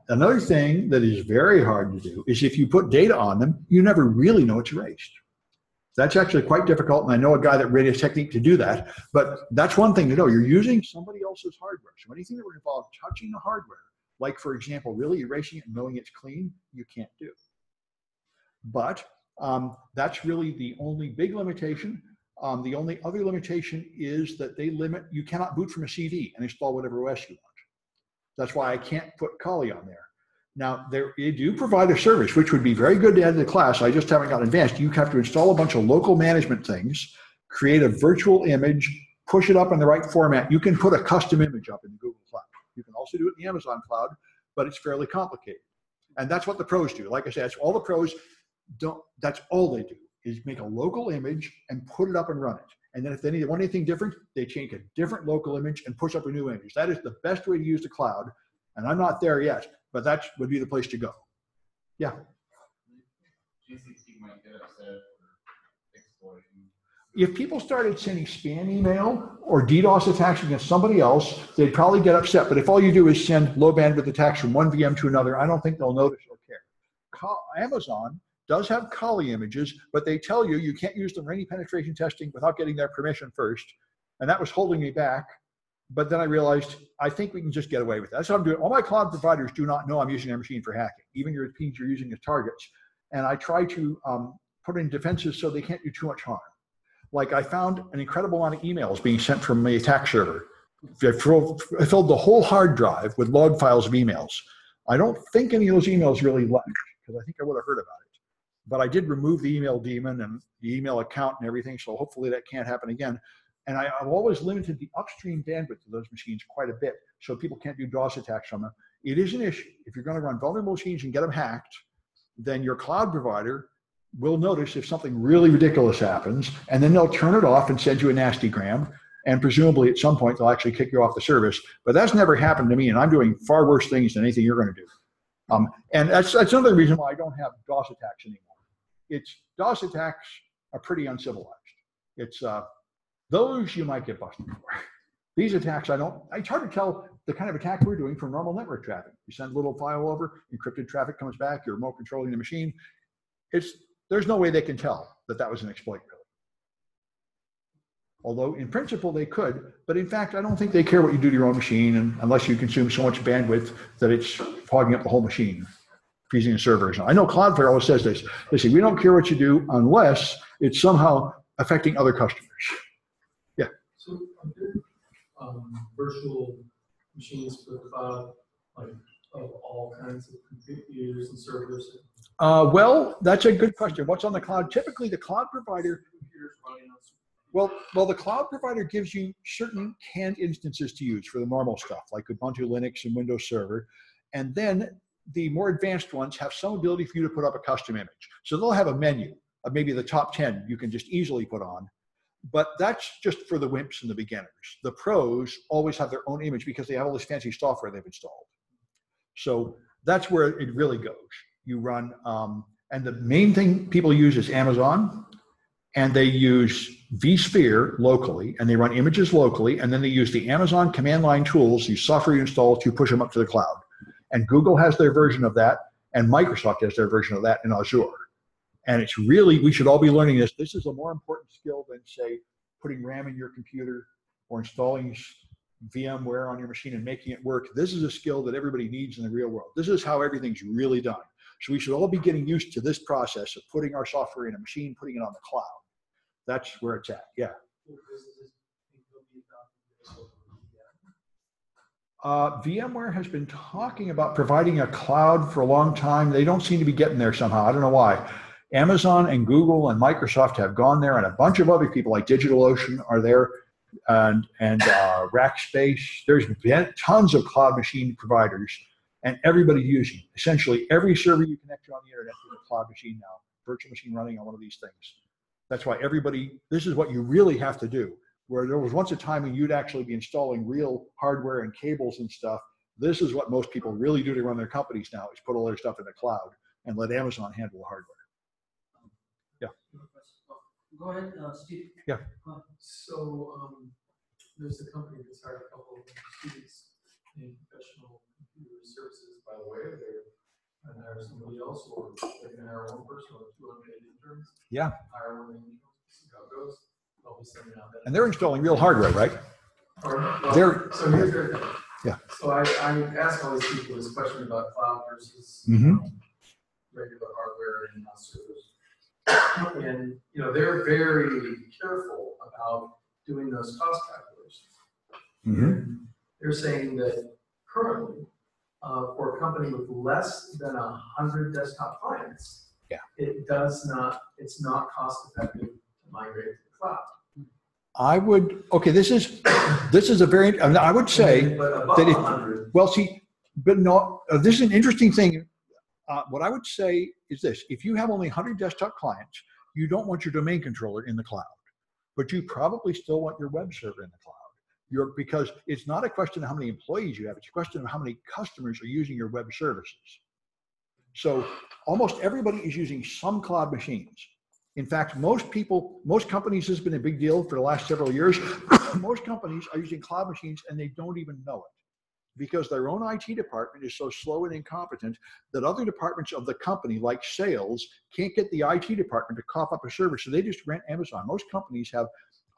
another thing that is very hard to do is if you put data on them, you never really know it's erased. That's actually quite difficult, and I know a guy that ran a technique to do that, but that's one thing to know. You're using somebody else's hardware. So anything that would involve touching the hardware, like, for example, really erasing it and knowing it's clean, you can't do. But that's really the only big limitation. The only other limitation is that they limit, you cannot boot from a CD and install whatever OS you want. That's why I can't put Corley on there. Now, they do provide a service, which would be very good to add to the class. I just haven't got advanced. You have to install a bunch of local management things, create a virtual image, push it up in the right format. You can put a custom image up in the Google Cloud. You can also do it in the Amazon cloud, but it's fairly complicated. And that's what the pros do. Like I said, that's all the pros don't, that's all they do is make a local image and put it up and run it. And then if they want anything different, they change a different local image and push up a new image. That is the best way to use the cloud. And I'm not there yet, but that would be the place to go. Yeah. GCC might get upset for exploiting. If people started sending spam email or DDoS attacks against somebody else, they'd probably get upset. But if all you do is send low bandwidth attacks from one VM to another, I don't think they'll notice or care. Amazon does have Corley images, but they tell you you can't use them for any penetration testing without getting their permission first. And that was holding me back. But then I realized, I think we can just get away with that. That's what I'm doing. All my cloud providers do not know I'm using their machine for hacking, even your machines you're using as targets. And I try to put in defenses so they can't do too much harm. Like I found an incredible amount of emails being sent from the attack server. I filled the whole hard drive with log files of emails. I don't think any of those emails really left, because I think I would have heard about it. But I did remove the email daemon and the email account and everything, so hopefully that can't happen again. And I've always limited the upstream bandwidth of those machines quite a bit, so people can't do DOS attacks on them. It is an issue. If you're going to run vulnerable machines and get them hacked, then your cloud provider will notice if something really ridiculous happens, and then they'll turn it off and send you a nasty gram, and presumably at some point they'll actually kick you off the service. But that's never happened to me, and I'm doing far worse things than anything you're going to do. And that's another reason why I don't have DOS attacks anymore. DOS attacks are pretty uncivilized. Those you might get busted for. These attacks, it's hard to tell the kind of attack we're doing from normal network traffic. You send a little file over, encrypted traffic comes back, you're remote controlling the machine. There's no way they can tell that that was an exploit, really. Although in principle they could, but in fact, I don't think they care what you do to your own machine, and unless you consume so much bandwidth that it's fogging up the whole machine, freezing the servers. I know Cloudflare always says this. They say, we don't care what you do unless it's somehow affecting other customers. Yeah. So are there virtual machines for the cloud, like of all kinds of computers and servers? Well, that's a good question. What's on the cloud? Typically, the cloud provider, well, the cloud provider gives you certain canned instances to use for the normal stuff, like Ubuntu Linux and Windows Server. And then the more advanced ones have some ability for you to put up a custom image. So they'll have a menu of maybe the top 10 you can just easily put on. But that's just for the wimps and the beginners. The pros always have their own image because they have all this fancy software they've installed. So that's where it really goes. You run, and the main thing people use is Amazon, and they use vSphere locally, and they run images locally, and then they use the Amazon command line tools, these software you install to push them up to the cloud. And Google has their version of that, and Microsoft has their version of that in Azure. And it's really, we should all be learning this. This is a more important skill than, say, putting RAM in your computer or installing VMware on your machine and making it work. This is a skill that everybody needs in the real world. This is how everything's really done. So we should all be getting used to this process of putting our software in a machine, putting it on the cloud. That's where it's at, yeah. VMware has been talking about providing a cloud for a long time. They don't seem to be getting there somehow. I don't know why. Amazon and Google and Microsoft have gone there, and a bunch of other people like DigitalOcean are there, and Rackspace. There's been tons of cloud machine providers, and everybody's using it. Essentially every server you connect to on the internet is a cloud machine now, virtual machine running on one of these things. That's why this is what you really have to do. Where there was once a time when you'd actually be installing real hardware and cables and stuff. This is what most people really do to run their companies now, is put all their stuff in the cloud and let Amazon handle the hardware. Yeah. Go ahead, Steve. Yeah. So there's a company that's hired a couple of students in professional computer services, by the way. They're going to hire somebody else, or they're going to hire one person or 200 interns. Yeah. Hire one intern, see how it goes. They'll be sending out that. And they're installing real hardware, right? So here's their thing. Yeah. So I ask all these people this question about cloud versus regular hardware and in-house servers. And they're very careful about doing those cost calculations. They're saying that currently, for a company with less than 100 desktop clients, it's not cost effective to migrate to the cloud. I would, okay, this is a very, I would say but above that 100, well, see, but no, this is an interesting thing. what I would say is this: if you have only 100 desktop clients, you don't want your domain controller in the cloud, but you probably still want your web server in the cloud. Because it's not a question of how many employees you have; it's a question of how many customers are using your web services. So almost everybody is using some cloud machines. In fact, most companies, this has been a big deal for the last several years. Most companies are using cloud machines and they don't even know it because their own IT department is so slow and incompetent that other departments of the company, like sales, can't get the IT department to cough up a server. So they just rent Amazon. Most companies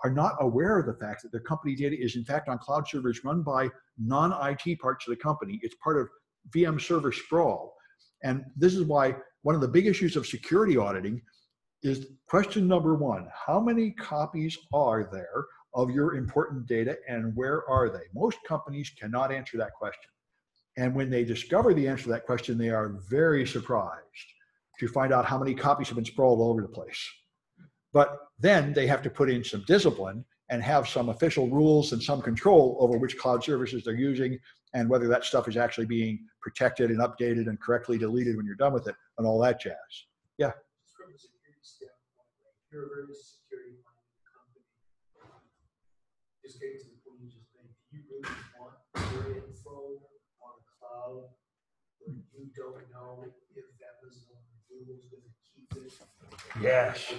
are not aware of the fact that their company data is in fact on cloud servers run by non-IT parts of the company. It's part of VM server sprawl. And this is why one of the big issues of security auditing is question number one: how many copies are there of your important data and where are they? Most companies cannot answer that question. And when they discover the answer to that question, they are very surprised to find out how many copies have been sprawled all over the place. But then they have to put in some discipline and have some official rules and some control over which cloud services they're using and whether that stuff is actually being protected and updated and correctly deleted when you're done with it and all that jazz. Yeah. From a security standpoint, you're a very security-minded company. Just getting to the point you just made, do you really want your info on a cloud where you don't know if Amazon or Google's going to keep it? Yes.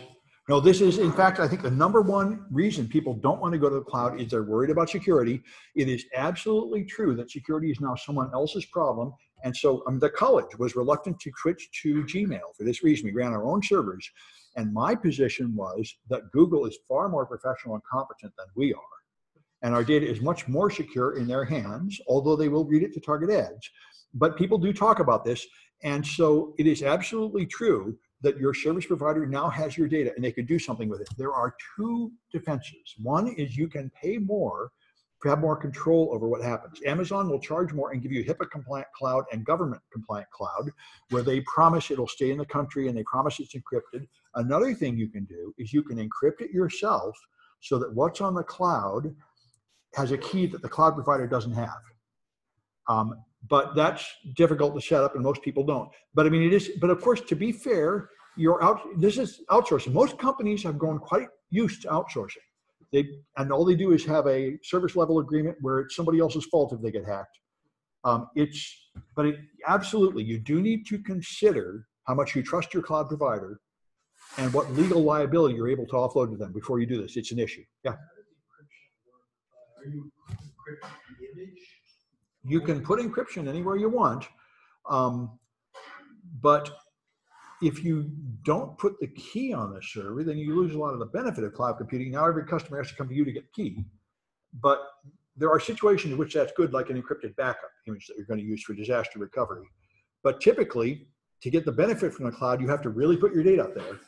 No, this is, in fact, I think the number one reason people don't want to go to the cloud is they're worried about security. It is absolutely true that security is now someone else's problem. And so the college was reluctant to switch to Gmail for this reason. We ran our own servers. And my position was that Google is far more professional and competent than we are. And our data is much more secure in their hands, although they will read it to target ads. But people do talk about this. And so it is absolutely true that your service provider now has your data and they could do something with it. There are two defenses. One is you can pay more to have more control over what happens. Amazon will charge more and give you HIPAA compliant cloud and government compliant cloud where they promise it'll stay in the country and they promise it's encrypted. Another thing you can do is you can encrypt it yourself so that what's on the cloud has a key that the cloud provider doesn't have. But that's difficult to set up and most people don't. But I mean, it is, but of course, to be fair, this is outsourcing. Most companies have grown quite used to outsourcing. And all they do is have a service level agreement where it's somebody else's fault if they get hacked. Absolutely, you do need to consider how much you trust your cloud provider and what legal liability you're able to offload to them before you do this. It's an issue. Yeah. Are you encrypting the image? You can put encryption anywhere you want, but if you don't put the key on the server, then you lose a lot of the benefit of cloud computing. Now every customer has to come to you to get the key. But there are situations in which that's good, like an encrypted backup image that you're going to use for disaster recovery. But typically, to get the benefit from the cloud, you have to really put your data up there.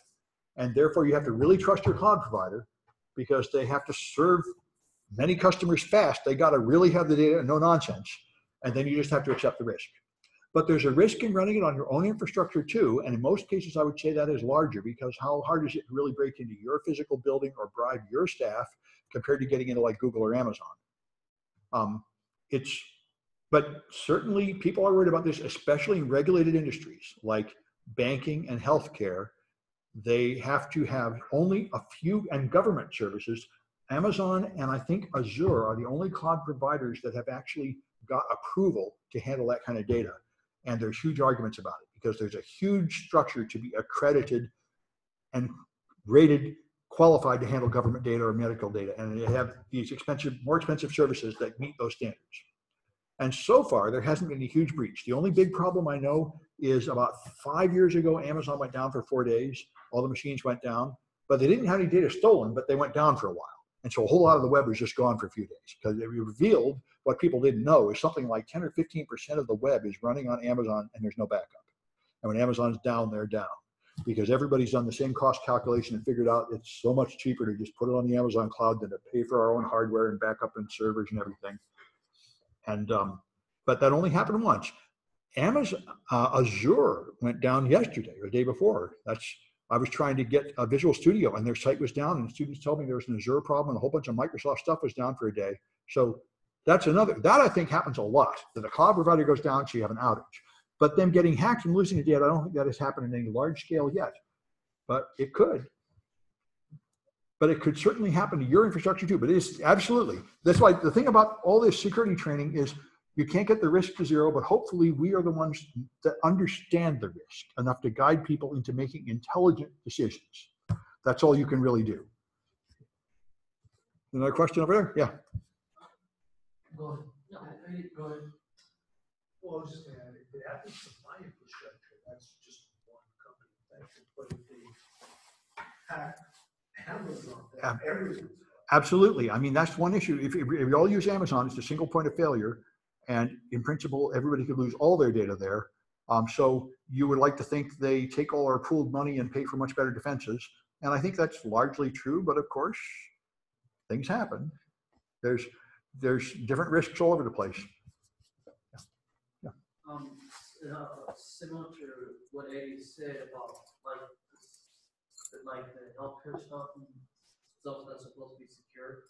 And therefore, you have to really trust your cloud provider because they have to serve many customers fast. They got to really have the data, no nonsense. And then you just have to accept the risk. But there's a risk in running it on your own infrastructure too. And in most cases, I would say that is larger because how hard is it to really break into your physical building or bribe your staff compared to getting into like Google or Amazon? But certainly people are worried about this, especially in regulated industries like banking and healthcare. They have to have only a few, and government services. Amazon and I think Azure are the only cloud providers that have actually got approval to handle that kind of data. And there's huge arguments about it because there's a huge structure to be accredited and rated, qualified to handle government data or medical data. And they have these more expensive services that meet those standards. And so far, there hasn't been a huge breach. The only big problem I know is about 5 years ago, Amazon went down for 4 days. All the machines went down, but they didn't have any data stolen, but they went down for a while. And so a whole lot of the web was just gone for a few days because it revealed what people didn't know is something like 10 or 15% of the web is running on Amazon and there's no backup. And when Amazon's down, they're down because everybody's done the same cost calculation and figured out it's so much cheaper to just put it on the Amazon cloud than to pay for our own hardware and backup and servers and everything. And, but that only happened once. Azure went down yesterday or the day before. I was trying to get a Visual Studio and their site was down and students told me there was an Azure problem and a whole bunch of Microsoft stuff was down for a day. So that I think happens a lot, that a cloud provider goes down, so you have an outage. But them getting hacked and losing the data, I don't think that has happened in any large scale yet. But it could. But it could certainly happen to your infrastructure too. But it is absolutely. That's why the thing about all this security training is you can't get the risk to zero, but hopefully we are the ones that understand the risk enough to guide people into making intelligent decisions. That's all you can really do. Another question over there? Yeah. Go ahead. No, go ahead. Well, I was just going to add, the Apple supply infrastructure, that's just one company. But if they hack Amazon, everything. Absolutely. I mean, that's one issue. If we all use Amazon, it's a single point of failure. And in principle, everybody could lose all their data there. So you would like to think they take all our pooled money and pay for much better defenses. And I think that's largely true, but of course, things happen. There's different risks all over the place. Yeah. Similar to what Eddie said about like the healthcare stuff and stuff that's supposed to be secure.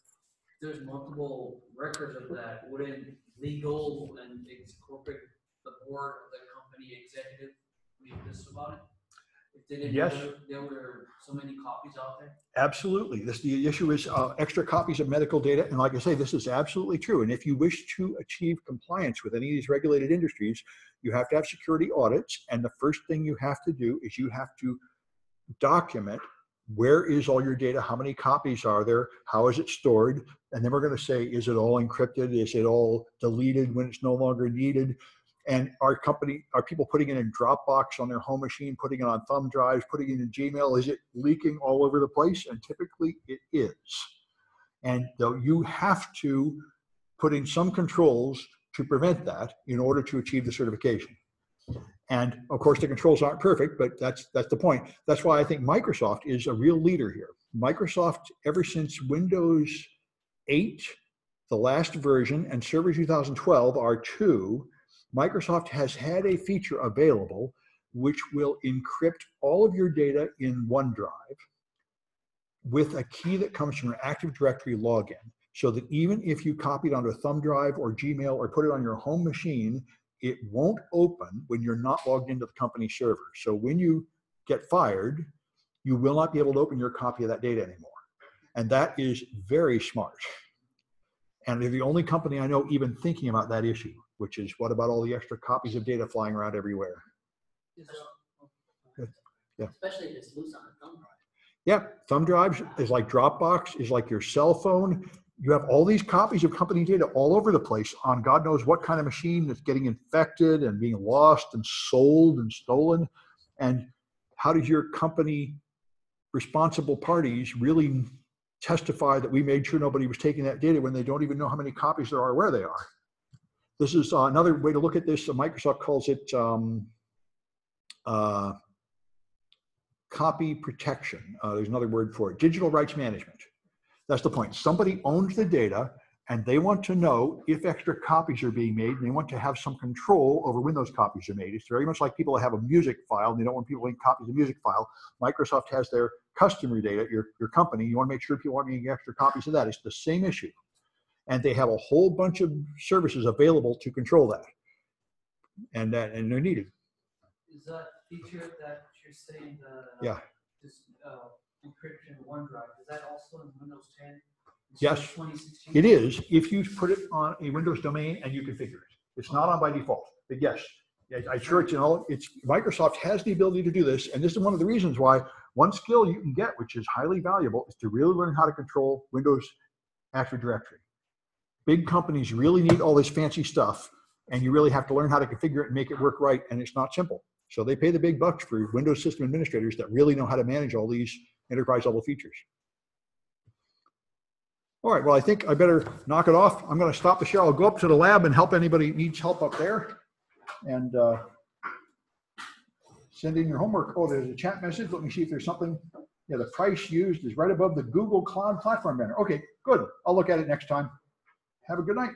There's multiple records of that. Wouldn't legal and corporate, the board of the company executive, be pissed about it? If they didn't Yes. know there were so many copies out there? Absolutely. The issue is extra copies of medical data. And like I say, this is absolutely true. And if you wish to achieve compliance with any of these regulated industries, you have to have security audits. And the first thing you have to do is you have to document where is all your data, how many copies are there, how is it stored, and then we're going to say, is it all encrypted, is it all deleted when it's no longer needed, and are people putting it in Dropbox on their home machine, putting it on thumb drives, putting it in Gmail, is it leaking all over the place? And typically it is. And though you have to put in some controls to prevent that in order to achieve the certification. And of course, the controls aren't perfect, but that's the point. That's why I think Microsoft is a real leader here. Microsoft, ever since Windows 8, the last version, and Server 2012 are 2, Microsoft has had a feature available which will encrypt all of your data in OneDrive with a key that comes from an Active Directory login, so that even if you copy it onto a thumb drive or Gmail or put it on your home machine, it won't open when you're not logged into the company server. So when you get fired, you will not be able to open your copy of that data anymore. And that is very smart. And they're the only company I know even thinking about that issue, which is what about all the extra copies of data flying around everywhere? Good. Yeah. Especially if it's loose on a thumb drive. Yeah, thumb drives is like Dropbox, is like your cell phone. You have all these copies of company data all over the place on God knows what kind of machine that's getting infected and being lost and sold and stolen. And how does your company responsible parties really testify that we made sure nobody was taking that data when they don't even know how many copies there are, where they are? This is another way to look at this. Microsoft calls it copy protection. There's another word for it, digital rights management. That's the point. Somebody owns the data and they want to know if extra copies are being made, and they want to have some control over when those copies are made. It's very much like people that have a music file and they don't want people making copies of the music file. Microsoft has their customer data, your company. You want to make sure people aren't making extra copies of that. It's the same issue. And they have a whole bunch of services available to control that. And they're needed. Is that feature that you're saying, Yeah. this encryption OneDrive, is that also in Windows 10? Yes, 2016? it is if you put it on a Windows domain and you configure it. It's not on by default, but yes, I'm sure it's Microsoft has the ability to do this, and this is one of the reasons why one skill you can get, which is highly valuable, is to really learn how to control Windows Active Directory. Big companies really need all this fancy stuff, and you really have to learn how to configure it and make it work right, and it's not simple. So they pay the big bucks for Windows system administrators that really know how to manage all these enterprise level features. All right, well, I think I better knock it off. I'm going to stop the share. I'll go up to the lab and help anybody needs help up there. And send in your homework. Oh, there's a chat message. Let me see if there's something. Yeah, the price used is right above the Google Cloud Platform banner. Okay, good. I'll look at it next time. Have a good night.